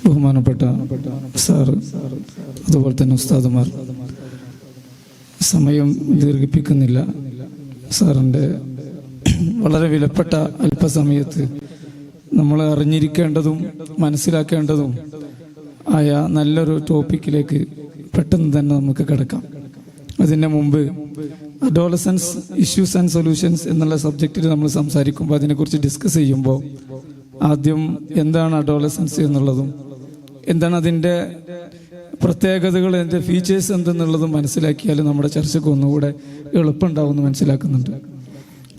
ബഹുമാനപ്പെട്ട സാറ്, അതുപോലെ തന്നെ ഉസ്താദുമാർ, സമയം ദീർഘിപ്പിക്കുന്നില്ല. സാറിൻ്റെ വളരെ വിലപ്പെട്ട അല്പസമയത്ത് നമ്മൾ അറിഞ്ഞിരിക്കേണ്ടതും മനസ്സിലാക്കേണ്ടതും ആയ നല്ലൊരു ടോപ്പിക്കിലേക്ക് പെട്ടെന്ന് തന്നെ നമുക്ക് കിടക്കാം. അതിന് മുമ്പ് അഡോളസൻസ് ഇഷ്യൂസ് ആൻഡ് സൊല്യൂഷൻസ് എന്നുള്ള സബ്ജക്റ്റിൽ നമ്മൾ സംസാരിക്കുമ്പോൾ, അതിനെക്കുറിച്ച് ഡിസ്കസ് ചെയ്യുമ്പോൾ, ആദ്യം എന്താണ് അഡോളസൻസ് എന്നുള്ളതും എന്താണ് അതിൻ്റെ പ്രത്യേകതകൾ, അതിൻ്റെ ഫീച്ചേഴ്സ് എന്തെന്നുള്ളതും മനസ്സിലാക്കിയാൽ നമ്മുടെ ചർച്ചയ്ക്ക് ഒന്നുകൂടെ എളുപ്പമുണ്ടാവുമെന്ന് മനസ്സിലാക്കുന്നുണ്ട്.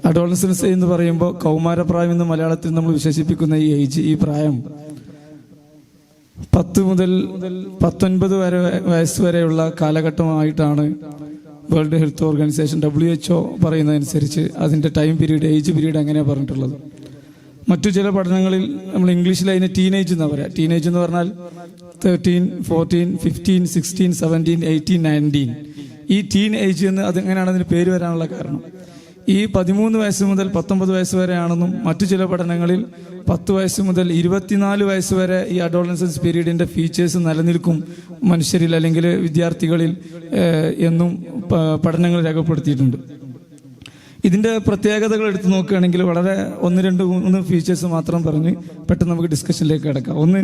അഡോളസൻസ് എന്ന് പറയുമ്പോൾ കൗമാരപ്രായം എന്ന് മലയാളത്തിൽ നമ്മൾ വിശേഷിപ്പിക്കുന്ന ഈ ഏജ്, ഈ പ്രായം 10 മുതൽ 19 വയസ്സ് വരെയുള്ള കാലഘട്ടമായിട്ടാണ് വേൾഡ് ഹെൽത്ത് ഓർഗനൈസേഷൻ WHO പറയുന്നതനുസരിച്ച് അതിൻ്റെ ടൈം പീരീഡ്, ഏജ് പീരീഡ് അങ്ങനെയാണ് പറഞ്ഞിട്ടുള്ളത്. മറ്റു ചില പഠനങ്ങളിൽ നമ്മൾ ഇംഗ്ലീഷിൽ അതിനെ ടീനേജ് എന്നാണ് പറയുക. ടീനേജ് എന്ന് പറഞ്ഞാൽ 13, 14, 15, 16, 17, 18, 19 ഈ ടീൻ ഏജ് എന്ന് അതെങ്ങനെയാണ് അതിന് പേര് വരാനുള്ള കാരണം. ഈ 13 വയസ്സ് മുതൽ 19 വയസ്സ് വരെയാണെന്നും മറ്റു ചില പഠനങ്ങളിൽ 10 വയസ്സ് മുതൽ 24 വയസ്സ് വരെ ഈ അഡോളസൻസ് പീരീഡിൻ്റെ ഫീച്ചേഴ്സ് നിലനിൽക്കും മനുഷ്യരിൽ അല്ലെങ്കിൽ വിദ്യാർത്ഥികളിൽ എന്നും പഠനങ്ങൾ രേഖപ്പെടുത്തിയിട്ടുണ്ട്. ഇതിൻ്റെ പ്രത്യേകതകൾ എടുത്തു നോക്കുകയാണെങ്കിൽ വളരെ 1, 2, 3 ഫീച്ചേഴ്സ് മാത്രം പറഞ്ഞ് പെട്ടെന്ന് നമുക്ക് ഡിസ്കഷനിലേക്ക് കിടക്കാം. ഒന്ന്,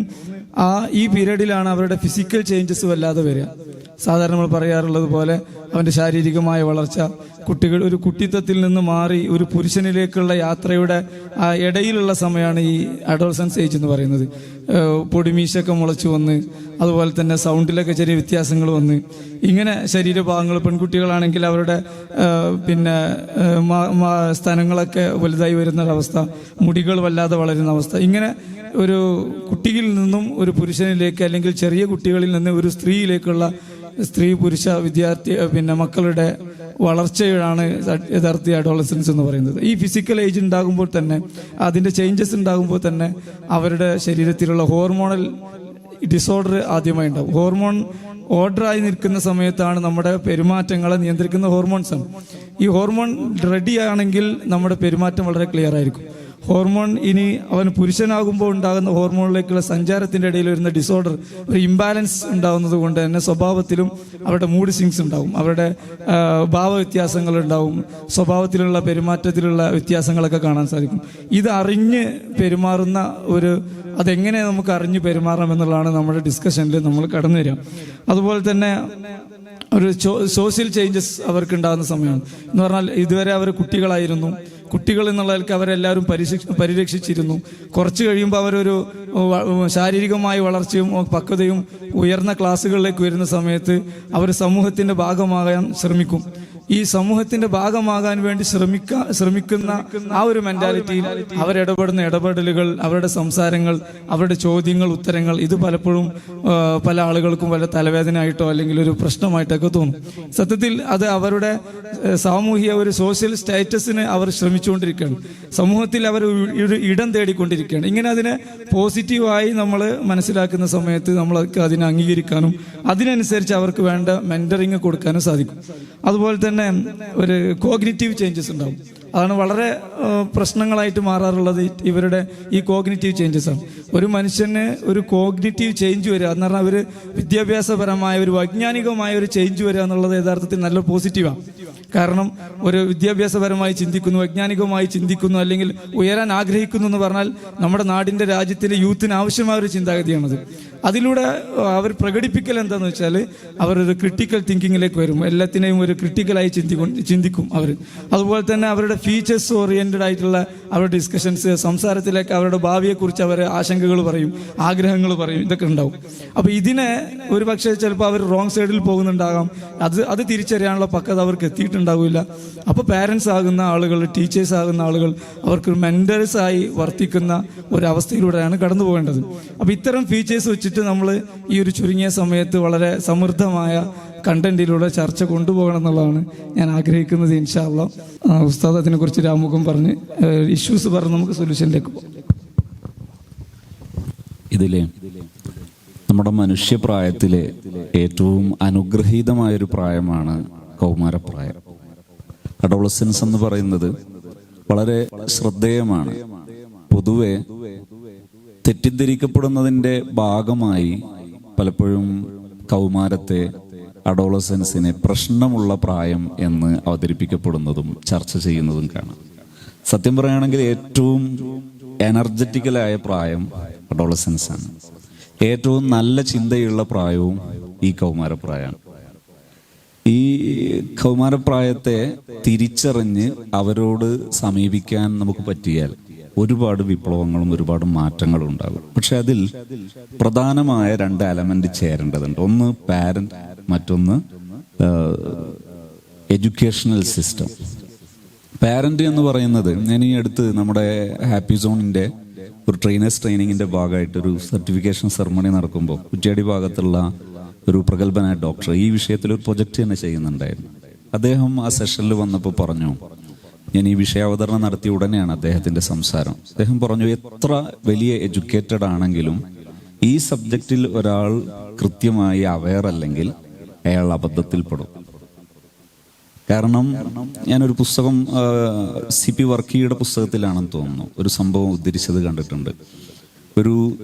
ഈ പീരീഡിലാണ് അവരുടെ ഫിസിക്കൽ ചേഞ്ചസ് വല്ലാതെ വരിക. സാധാരണ നമ്മൾ പറയാറുള്ളത് പോലെ അവൻ്റെ ശാരീരികമായ വളർച്ച, കുട്ടികൾ ഒരു കുട്ടിത്വത്തിൽ നിന്ന് മാറി ഒരു പുരുഷനിലേക്കുള്ള യാത്രയുടെ ഇടയിലുള്ള സമയമാണ് ഈ അഡോളസൻസ് ഏജ് എന്ന് പറയുന്നത്. പൊടിമീശൊക്കെ മുളച്ചു വന്ന്, അതുപോലെ തന്നെ സൗണ്ടിലൊക്കെ ചെറിയ വ്യത്യാസങ്ങൾ വന്ന്, ഇങ്ങനെ ശരീരഭാഗങ്ങൾ, പെൺകുട്ടികളാണെങ്കിൽ അവരുടെ സ്ഥലങ്ങളൊക്കെ വലുതായി വരുന്നൊരവസ്ഥ, മുടികൾ വല്ലാതെ വളരുന്ന അവസ്ഥ, ഇങ്ങനെ ഒരു കുട്ടിയിൽ നിന്നും ഒരു പുരുഷനിലേക്ക് അല്ലെങ്കിൽ ചെറിയ കുട്ടികളിൽ നിന്ന് ഒരു സ്ത്രീയിലേക്കുള്ള സ്ത്രീ പുരുഷ വിദ്യാർത്ഥി മക്കളുടെ വളർച്ചയാണ് യഥാർത്ഥ അഡോളസൻസ് എന്ന് പറയുന്നത്. ഈ ഫിസിക്കൽ ഏജ് ഉണ്ടാകുമ്പോൾ തന്നെ, അതിൻ്റെ ചേഞ്ചസ് ഉണ്ടാകുമ്പോൾ തന്നെ അവരുടെ ശരീരത്തിലുള്ള ഹോർമോണൽ ഡിസോർഡർ ആദ്യമായി ഉണ്ടാകും. ഹോർമോൺ ഓർഡറായി നിൽക്കുന്ന സമയത്താണ് നമ്മുടെ പെരുമാറ്റങ്ങളെ നിയന്ത്രിക്കുന്ന ഹോർമോൺസാണ്. ഈ ഹോർമോൺ റെഡി ആണെങ്കിൽ നമ്മുടെ പെരുമാറ്റം വളരെ ക്ലിയർ ആയിരിക്കും. ഹോർമോൺ ഇനി അവൻ പുരുഷനാകുമ്പോൾ ഉണ്ടാകുന്ന ഹോർമോണിലേക്കുള്ള സഞ്ചാരത്തിൻ്റെ ഇടയിൽ വരുന്ന ഡിസോർഡർ, ഒരു ഇംബാലൻസ് ഉണ്ടാകുന്നത് കൊണ്ട് തന്നെ സ്വഭാവത്തിലും അവരുടെ മൂഡ് സ്വിങ്സ് ഉണ്ടാവും, അവരുടെ ഭാവവ്യത്യാസങ്ങൾ ഉണ്ടാവും, സ്വഭാവത്തിലുള്ള പെരുമാറ്റത്തിലുള്ള വ്യത്യാസങ്ങളൊക്കെ കാണാൻ സാധിക്കും. ഇത് അറിഞ്ഞ് പെരുമാറുന്ന അതെങ്ങനെ നമുക്ക് അറിഞ്ഞ് പെരുമാറാം എന്നുള്ളതാണ് നമ്മുടെ ഡിസ്കഷനിൽ നമ്മൾ കടന്നു വരിക. അതുപോലെ തന്നെ ഒരു സോഷ്യൽ ചേഞ്ചസ് അവർക്ക് ഉണ്ടാകുന്ന സമയമാണ് എന്ന് പറഞ്ഞാൽ, ഇതുവരെ അവർ കുട്ടികളായിരുന്നു. കുട്ടികൾ എന്നുള്ളതിലേക്ക് അവരെല്ലാവരും പരിരക്ഷിച്ചിരുന്നു. കുറച്ച് കഴിയുമ്പോൾ അവരൊരു ശാരീരികമായ വളർച്ചയും പക്വതയും ഉയർന്ന ക്ലാസ്സുകളിലേക്ക് വരുന്ന സമയത്ത് അവർ സമൂഹത്തിൻ്റെ ഭാഗമാകാൻ ശ്രമിക്കും. ഈ സമൂഹത്തിന്റെ ഭാഗമാകാൻ വേണ്ടി ശ്രമിക്കുന്ന ആ ഒരു മെന്റാലിറ്റിയിൽ അവരിടപെടുന്ന ഇടപെടലുകൾ, അവരുടെ സംസാരങ്ങൾ, അവരുടെ ചോദ്യങ്ങൾ, ഉത്തരങ്ങൾ, ഇത് പലപ്പോഴും പല ആളുകൾക്കും വല്ല തലവേദനയായിട്ടോ അല്ലെങ്കിൽ ഒരു പ്രശ്നമായിട്ടൊക്കെ തോന്നും. സത്യത്തിൽ അത് അവരുടെ സാമൂഹിക ഒരു സോഷ്യൽ സ്റ്റാറ്റസിന് അവർ ശ്രമിച്ചുകൊണ്ടിരിക്കുകയാണ്. സമൂഹത്തിൽ അവർ ഒരു ഇടം തേടിക്കൊണ്ടിരിക്കുകയാണ്. ഇങ്ങനെ അതിനെ പോസിറ്റീവായി നമ്മൾ മനസ്സിലാക്കുന്ന സമയത്ത് നമ്മൾക്ക് അതിനെ അംഗീകരിക്കാനും അതിനനുസരിച്ച് അവർക്ക് വേണ്ട മെന്ററിങ് കൊടുക്കാനും സാധിക്കും. അതുപോലെ തന്നെ ഒരു കോഗ്നിറ്റീവ് ചേഞ്ചസ് ഉണ്ടാവും. അതാണ് വളരെ പ്രശ്നങ്ങളായിട്ട് മാറാറുള്ളത്. ഇവരുടെ ഈ കോഗ്നിറ്റീവ് ചേഞ്ചസ് ആണ്. ഒരു മനുഷ്യന് ഒരു കോഗ്നിറ്റീവ് ചേഞ്ച് വരിക എന്ന് പറഞ്ഞാൽ ഒരു വിദ്യാഭ്യാസപരമായ ഒരു വൈജ്ഞാനികമായ ഒരു ചേഞ്ച് വരിക എന്നുള്ളത് യഥാർത്ഥത്തിൽ നല്ല പോസിറ്റീവാണ്. കാരണം ഒരു വിദ്യാഭ്യാസപരമായി ചിന്തിക്കുന്നു, വൈജ്ഞാനികമായി ചിന്തിക്കുന്നു, അല്ലെങ്കിൽ ഉയരാൻ ആഗ്രഹിക്കുന്നു എന്ന് പറഞ്ഞാൽ നമ്മുടെ നാടിൻ്റെ രാജ്യത്തിലെ യൂത്തിന് ആവശ്യമായ ഒരു ചിന്താഗതിയാണത്. അതിലൂടെ അവർ പ്രകടിപ്പിക്കൽ എന്താണെന്ന് വെച്ചാൽ അവരൊരു ക്രിട്ടിക്കൽ തിങ്കിങ്ങിലേക്ക് വരും. എല്ലാത്തിനെയും ഒരു ക്രിട്ടിക്കലായി ചിന്തിക്കും അവർ. അതുപോലെ തന്നെ അവരുടെ ഫീച്ചേഴ്സ് ഓറിയന്റഡ് ആയിട്ടുള്ള അവരുടെ ഡിസ്കഷൻസ്, സംസാരത്തിലേക്ക് അവരുടെ ഭാവിയെക്കുറിച്ച് അവർ ആശങ്കകൾ പറയും, ആഗ്രഹങ്ങൾ പറയും, ഇതൊക്കെ ഉണ്ടാവും. അപ്പോൾ ഇതിനെ ഒരു പക്ഷേ ചിലപ്പോൾ അവർ റോങ് സൈഡിൽ പോകുന്നുണ്ടാകാം. അത് തിരിച്ചറിയാനുള്ള പക്വത അവർക്ക് എത്തിയിട്ടുണ്ടാവില്ല. അപ്പോൾ പാരൻസ് ആകുന്ന ആളുകൾ, ടീച്ചേഴ്സ് ആകുന്ന ആളുകൾ അവർക്ക് മെന്റേഴ്സായി വർത്തിക്കുന്ന ഒരവസ്ഥയിലൂടെയാണ് കടന്നു പോകേണ്ടത്. അപ്പോൾ ഇത്തരം ഫീച്ചേഴ്സ് വെച്ചിട്ട് നമ്മൾ ഈ ഒരു ചുരുങ്ങിയ സമയത്ത് വളരെ സമൃദ്ധമായ കണ്ടന്റിലൂടെ ചർച്ച കൊണ്ടുപോകണം എന്നുള്ളതാണ് ഞാൻ ആഗ്രഹിക്കുന്നത്. ഇൻഷാ അല്ലാഹ് ഉസ്താദ് അതിനെക്കുറിച്ച് രാമുഖം പറഞ്ഞ് ഇഷ്യൂസ് പറഞ്ഞ് നമുക്ക് സൊല്യൂഷനിലേക്ക് പോകാം. ഇതിലെ നമ്മുടെ മനുഷ്യപ്രായത്തിലെ ഏറ്റവും അനുഗ്രഹീതമായൊരു പ്രായമാണ് കൗമാരപ്രായം. അഡോളസൻസ് എന്ന് പറയുന്നത് വളരെ ശ്രദ്ധേയമാണ്. പൊതുവെ തെറ്റിദ്ധരിക്കപ്പെടുന്നതിൻ്റെ ഭാഗമായി പലപ്പോഴും കൗമാരത്തെ, അഡോളസൻസിനെ പ്രശ്നമുള്ള പ്രായം എന്ന് അവതരിപ്പിക്കപ്പെടുന്നതും ചർച്ച ചെയ്യുന്നതും കാണാം. സത്യം പറയുകയാണെങ്കിൽ ഏറ്റവും എനർജറ്റിക്കലായ പ്രായം അഡോളസൻസ് ആണ്. ഏറ്റവും നല്ല ചിന്തയുള്ള പ്രായവും ഈ കൗമാരപ്രായമാണ്. ഈ കൗമാരപ്രായത്തെ തിരിച്ചറിഞ്ഞ് അവരോട് സമീപിക്കാൻ നമുക്ക് പറ്റിയാൽ ഒരുപാട് വിപ്ലവങ്ങളും ഒരുപാട് മാറ്റങ്ങളും ഉണ്ടാകും. പക്ഷെ അതിൽ പ്രധാനമായ 2 എലമെന്റ് ചേരേണ്ടതുണ്ട്. ഒന്ന് പാരന്റ്, മറ്റൊന്ന് എഡ്യൂക്കേഷണൽ സിസ്റ്റം. പാരന്റ് എന്ന് പറയുന്നത്, ഞാൻ ഈ അടുത്ത് നമ്മുടെ ഹാപ്പി സോണിന്റെ ഒരു ട്രെയിനേഴ്സ് ട്രെയിനിങ്ങിന്റെ ഭാഗമായിട്ട് ഒരു സർട്ടിഫിക്കേഷൻ സെറമണി നടക്കുമ്പോൾ കുറ്റ്യാടി ഭാഗത്തുള്ള ഒരു പ്രഗത്ഭനായ ഡോക്ടർ ഈ വിഷയത്തിൽ ഒരു പ്രൊജക്റ്റ് തന്നെ ചെയ്യുന്നുണ്ടായിരുന്നു. അദ്ദേഹം ആ സെഷനിൽ വന്നപ്പോൾ പറഞ്ഞു, ഞാൻ ഈ വിഷയാവതരണം നടത്തിയ ഉടനെയാണ് അദ്ദേഹത്തിന്റെ സംസാരം. അദ്ദേഹം പറഞ്ഞു, എത്ര വലിയ എഡ്യൂക്കേറ്റഡ് ആണെങ്കിലും ഈ സബ്ജക്റ്റിൽ ഒരാൾ കൃത്യമായി അവെയർ അല്ലെങ്കിൽ അയാൾ അബദ്ധത്തിൽപ്പെടും. കാരണം ഞാനൊരു പുസ്തകം CP വർക്കിയുടെ പുസ്തകത്തിലാണെന്ന് തോന്നുന്നു ഒരു സംഭവം ഉദ്ധരിച്ചത് കണ്ടിട്ടുണ്ട്. ഒരു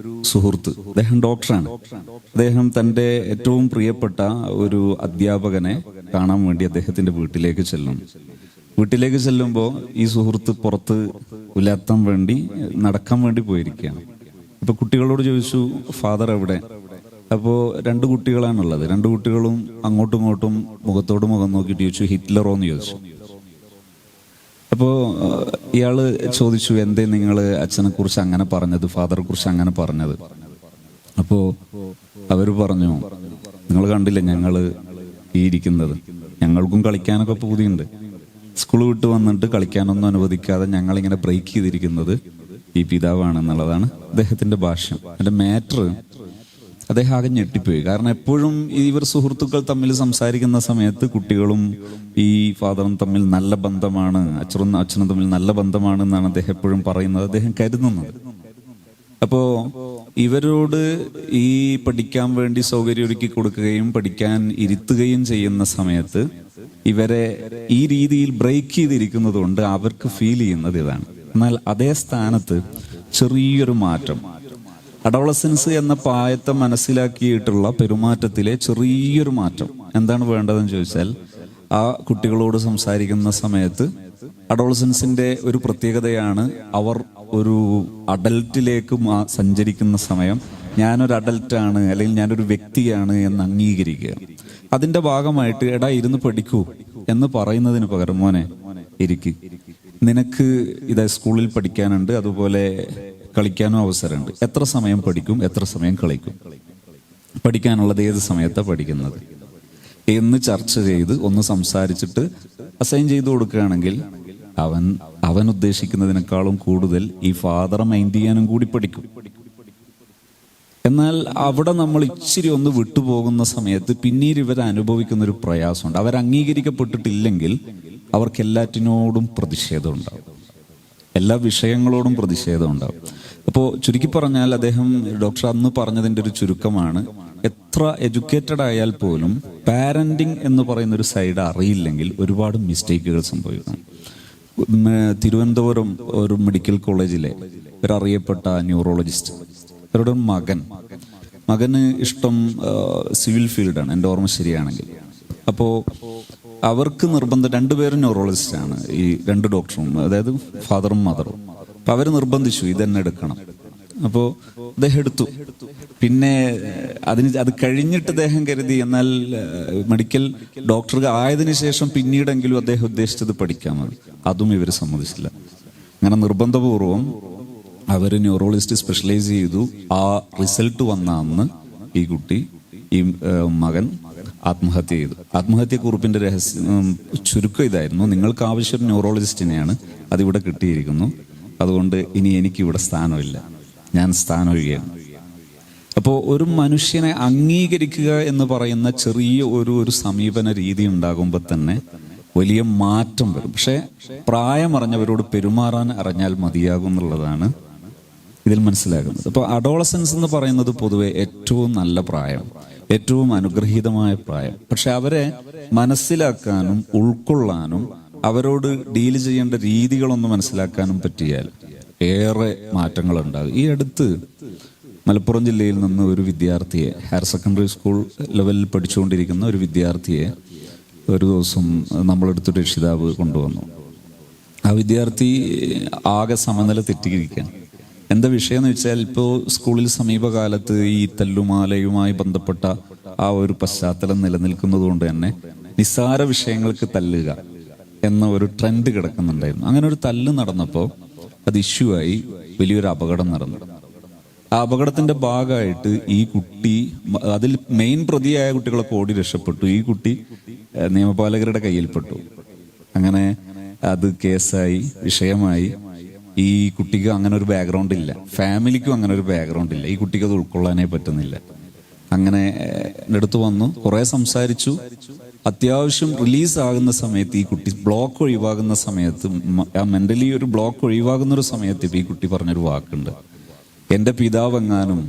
സുഹൃത്ത്, അദ്ദേഹം ഡോക്ടറാണ്, അദ്ദേഹം തൻ്റെ ഏറ്റവും പ്രിയപ്പെട്ട ഒരു അധ്യാപകനെ കാണാൻ വേണ്ടി അദ്ദേഹത്തിന്റെ വീട്ടിലേക്ക് ചെല്ലുമ്പോൾ ഈ സുഹൃത്ത് പുറത്ത് ഉലാത്താൻ വേണ്ടി നടക്കാൻ വേണ്ടി പോയിരിക്കുകയാണ്. അപ്പൊ കുട്ടികളോട് ചോദിച്ചു, ഫാദർ എവിടെ? അപ്പോൾ 2 കുട്ടികളാണുള്ളത്. 2 കുട്ടികളും അങ്ങോട്ടും ഇങ്ങോട്ടും മുഖത്തോട് മുഖം നോക്കിയിട്ട് ചോദിച്ചു, ഹിറ്റ്ലറോ എന്ന് ചോദിച്ചു. അപ്പോൾ ഇയാള് ചോദിച്ചു, എന്തേ നിങ്ങൾ അച്ഛനെ കുറിച്ച് അങ്ങനെ പറഞ്ഞത്, ഫാദറെ കുറിച്ച് അങ്ങനെ പറഞ്ഞത്? അപ്പോ അവര് പറഞ്ഞു, നിങ്ങൾ കണ്ടില്ലേ ഞങ്ങള് ഈ ഇരിക്കുന്നത്, ഞങ്ങൾക്കും കളിക്കാനൊക്കെ പൂതിയുണ്ട്. സ്കൂൾ വിട്ട് വന്നിട്ട് കളിക്കാനൊന്നും അനുവദിക്കാതെ ഞങ്ങളിങ്ങനെ ബ്രേക്ക് ചെയ്തിരിക്കുന്നത് ഈ പിതാവാണെന്നുള്ളതാണ് അദ്ദേഹത്തിന്റെ ഭാഷ്യം. അതിന്റെ മാറ്റർ അദ്ദേഹം ആകെ ഞെട്ടിപ്പോയി. കാരണം എപ്പോഴും ഇവർ സുഹൃത്തുക്കൾ തമ്മിൽ സംസാരിക്കുന്ന സമയത്ത് കുട്ടികളും ഈ ഫാദറും തമ്മിൽ നല്ല ബന്ധമാണ്, അച്ഛനും തമ്മിൽ നല്ല ബന്ധമാണ് എന്നാണ് അദ്ദേഹം എപ്പോഴും പറയുന്നത്, അദ്ദേഹം കരുതുന്നത്. അപ്പോ ഇവരോട് ഈ പഠിക്കാൻ വേണ്ടി സൗകര്യം ഒരുക്കി കൊടുക്കുകയും പഠിക്കാൻ ഇരുത്തുകയും ചെയ്യുന്ന സമയത്ത് ഇവരെ ഈ രീതിയിൽ ബ്രേക്ക് ചെയ്തിരിക്കുന്നത് കൊണ്ട് അവർക്ക് ഫീൽ ചെയ്യുന്നത് ഇതാണ്. എന്നാൽ അതേ സ്ഥാനത്ത് ചെറിയൊരു മാറ്റം, അഡോളസൻസ് എന്ന പ്രായത്തെ മനസ്സിലാക്കിയിട്ടുള്ള പെരുമാറ്റത്തിലെ ചെറിയൊരു മാറ്റം എന്താണ് വേണ്ടതെന്ന് ചോദിച്ചാൽ, ആ കുട്ടികളോട് സംസാരിക്കുന്ന സമയത്ത് അഡോളസൻസിന്റെ ഒരു പ്രത്യേകതയാണ് അവർ ഒരു അഡൽട്ടിലേക്ക് സഞ്ചരിക്കുന്ന സമയം ഞാനൊരു അഡൽട്ടാണ് അല്ലെങ്കിൽ ഞാനൊരു വ്യക്തിയാണ് എന്ന് അംഗീകരിക്കുക. അതിന്റെ ഭാഗമായിട്ട് എടാ ഇരുന്ന് പഠിക്കൂ എന്ന് പറയുന്നതിന് പകരം മോനെ ഇരിക്ക്, നിനക്ക് ഇതാ സ്കൂളിൽ പഠിക്കാനുണ്ട്, അതുപോലെ കളിക്കാനും അവസരമുണ്ട്, എത്ര സമയം പഠിക്കും, എത്ര സമയം കളിക്കും, പഠിക്കാനുള്ളത് ഏത് സമയത്താണ് പഠിക്കുന്നത് എന്ന് ചർച്ച ചെയ്ത് ഒന്ന് സംസാരിച്ചിട്ട് അസൈൻ ചെയ്ത് കൊടുക്കുകയാണെങ്കിൽ അവൻ ഉദ്ദേശിക്കുന്നതിനേക്കാളും കൂടുതൽ ഈ ഫാദറെ മൈൻഡ് ചെയ്യാനും കൂടി പഠിക്കും. എന്നാൽ അവിടെ നമ്മൾ ഇച്ചിരി ഒന്ന് വിട്ടുപോകുന്ന സമയത്ത് പിന്നീട് ഇവർ അനുഭവിക്കുന്ന ഒരു പ്രയാസമുണ്ട്. അവർ അംഗീകരിക്കപ്പെട്ടിട്ടില്ലെങ്കിൽ അവർക്ക് എല്ലാറ്റിനോടും പ്രതിഷേധം ഉണ്ടാവും, എല്ലാ വിഷയങ്ങളോടും പ്രതിഷേധം ഉണ്ടാവും. അപ്പോൾ ചുരുക്കി പറഞ്ഞാൽ അദ്ദേഹം ഡോക്ടർ അന്ന് പറഞ്ഞതിൻ്റെ ഒരു ചുരുക്കമാണ്, എത്ര എഡ്യൂക്കേറ്റഡ് ആയാൽ പോലും പാരന്റിങ് എന്ന് പറയുന്ന ഒരു സൈഡ് അറിയില്ലെങ്കിൽ ഒരുപാട് മിസ്റ്റേക്കുകൾ സംഭവിക്കും. തിരുവനന്തപുരം ഒരു മെഡിക്കൽ കോളേജിലെ ഒരറിയപ്പെട്ട ന്യൂറോളജിസ്റ്റ്, അവരുടെ മകന് ഇഷ്ടം സിവിൽ ഫീൽഡാണ്, എൻ്റെ ഓർമ്മ ശരിയാണെങ്കിൽ. അപ്പോൾ അവർക്ക് നിർബന്ധം, 2 പേരും ന്യൂറോളജിസ്റ്റാണ്, ഈ 2 ഡോക്ടറും, അതായത് ഫാദറും മദറും. അപ്പൊ അവര് നിർബന്ധിച്ചു ഇതെന്നെ എടുക്കണം. അപ്പോൾ അദ്ദേഹം എടുത്തു. പിന്നെ അത് കഴിഞ്ഞിട്ട് അദ്ദേഹം കരുതി എന്നാൽ മെഡിക്കൽ ഡോക്ടർ ആയതിനു ശേഷം പിന്നീടെങ്കിലും അദ്ദേഹം ഉദ്ദേശിച്ചത് പഠിക്കാമെന്ന്. അതും ഇവർ സമ്മതിച്ചില്ല. അങ്ങനെ നിർബന്ധപൂർവം അവർ ന്യൂറോളജിസ്റ്റ് സ്പെഷ്യലൈസ് ചെയ്തു. ആ റിസൾട്ട് വന്ന അന്ന് ഈ കുട്ടി, ഈ മകൻ ആത്മഹത്യ ചെയ്തു. ആത്മഹത്യക്കുറിപ്പിന്റെ രഹസ്യം ചുരുക്കം ഇതായിരുന്നു, നിങ്ങൾക്ക് ആവശ്യം ന്യൂറോളജിസ്റ്റിനെയാണ്, അതിവിടെ കിട്ടിയിരിക്കുന്നു, അതുകൊണ്ട് ഇനി എനിക്കിവിടെ സ്ഥാനമില്ല, ഞാൻ സ്ഥാനമൊഴിയാണ്. അപ്പോൾ ഒരു മനുഷ്യനെ അംഗീകരിക്കുക എന്ന് പറയുന്ന ചെറിയ ഒരു സമീപന രീതി ഉണ്ടാകുമ്പോൾ തന്നെ വലിയ മാറ്റം വരും. പക്ഷെ പ്രായമറിഞ്ഞവരോട് പെരുമാറാൻ അറിഞ്ഞാൽ മതിയാകും എന്നുള്ളതാണ് ഇതിൽ മനസ്സിലാക്കുന്നത്. അപ്പോൾ അഡോളസൻസ് എന്ന് പറയുന്നത് പൊതുവെ ഏറ്റവും നല്ല പ്രായം, ഏറ്റവും അനുഗ്രഹീതമായ പ്രായം. പക്ഷെ അവരെ മനസ്സിലാക്കാനും ഉൾക്കൊള്ളാനും അവരോട് ഡീൽ ചെയ്യേണ്ട രീതികളൊന്ന് മനസ്സിലാക്കാനും പറ്റിയാൽ ഏറെ മാറ്റങ്ങളുണ്ടാകും. ഈ അടുത്ത് മലപ്പുറം ജില്ലയിൽ നിന്ന് ഒരു വിദ്യാർത്ഥിയെ, ഹയർ സെക്കൻഡറി സ്കൂൾ ലെവലിൽ പഠിച്ചുകൊണ്ടിരിക്കുന്ന ഒരു വിദ്യാർത്ഥിയെ ഒരു ദിവസം നമ്മളെടുത്തൊരു രക്ഷിതാവ് കൊണ്ടുവന്നു. ആ വിദ്യാർത്ഥി ആകെ സമനില തെറ്റിയിരിക്കുകയാണ്. എന്താ വിഷയം എന്ന് വെച്ചാൽ, ഇപ്പോൾ സ്കൂളിൽ സമീപകാലത്ത് ഈ തല്ലുമാലയുമായി ബന്ധപ്പെട്ട ആ ഒരു പശ്ചാത്തലം നിലനിൽക്കുന്നത് കൊണ്ട് തന്നെ നിസ്സാര വിഷയങ്ങൾക്ക് തല്ലുക എന്ന ഒരു ട്രെൻഡ് കിടക്കുന്നുണ്ടായിരുന്നു. അങ്ങനെ ഒരു തല്ല് നടന്നപ്പോൾ അത് ഇഷ്യൂ ആയി, വലിയൊരു അപകടം നടന്നു. ആ അപകടത്തിന്റെ ഭാഗമായിട്ട് ഈ കുട്ടി, അതിൽ മെയിൻ പ്രതിയായ കുട്ടികളൊക്കെ ഓടി രക്ഷപ്പെട്ടു. ഈ കുട്ടി നിയമപാലകരുടെ കയ്യിൽപ്പെട്ടു. അങ്ങനെ അത് കേസായി, വിഷയമായി. ഈ കുട്ടിക്ക് അങ്ങനെ ഒരു ബാക്ക്ഗ്രൗണ്ട് ഇല്ല, ഫാമിലിക്കും അങ്ങനെ ഒരു ബാക്ക്ഗ്രൗണ്ട് ഇല്ല. ഈ കുട്ടിക്ക് അത് ഉൾക്കൊള്ളാനേ പറ്റുന്നില്ല. അങ്ങനെ എൻ്റെ അടുത്ത് വന്നു, കുറെ സംസാരിച്ചു. അത്യാവശ്യം റിലീസ് ആകുന്ന സമയത്ത് ഈ കുട്ടി ബ്ലോക്ക് ഒഴിവാകുന്ന സമയത്ത്, മെന്റലി ഒരു ബ്ലോക്ക് ഒഴിവാകുന്ന ഒരു സമയത്ത് ഈ കുട്ടി പറഞ്ഞൊരു വാക്കുണ്ട്, എൻ്റെ പിതാവ് എങ്ങാനും,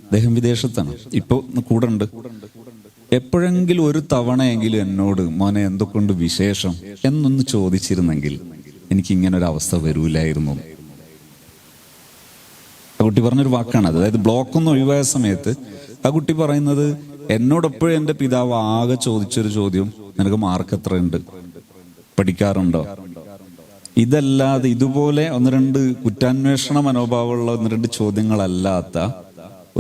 അദ്ദേഹം വിദേശത്താണ്, ഇപ്പൊ കൂടെ ഉണ്ട്, എപ്പോഴെങ്കിലും ഒരു തവണയെങ്കിലും എന്നോട് മോനെ എന്തൊക്കെയുണ്ട് വിശേഷം എന്നൊന്ന് ചോദിച്ചിരുന്നെങ്കിൽ എനിക്ക് ഇങ്ങനെ ഒരു അവസ്ഥ വരൂലായിരുന്നു. ആ കുട്ടി പറഞ്ഞൊരു വാക്കാണത്. അതായത് ബ്ലോക്ക് ഒന്ന് ഒഴിവായ സമയത്ത് ആ കുട്ടി പറയുന്നത്, എന്നോടെപ്പോഴും എൻ്റെ പിതാവ് ആകെ ചോദിച്ചൊരു ചോദ്യം, നിനക്ക് മാർക്ക് എത്രയുണ്ട്, പഠിക്കാറുണ്ടോ? ഇതല്ലാതെ ഇതുപോലെ ഒന്ന് രണ്ട് കുറ്റാന്വേഷണ മനോഭാവമുള്ള ഒന്ന് രണ്ട് ചോദ്യങ്ങളല്ലാത്ത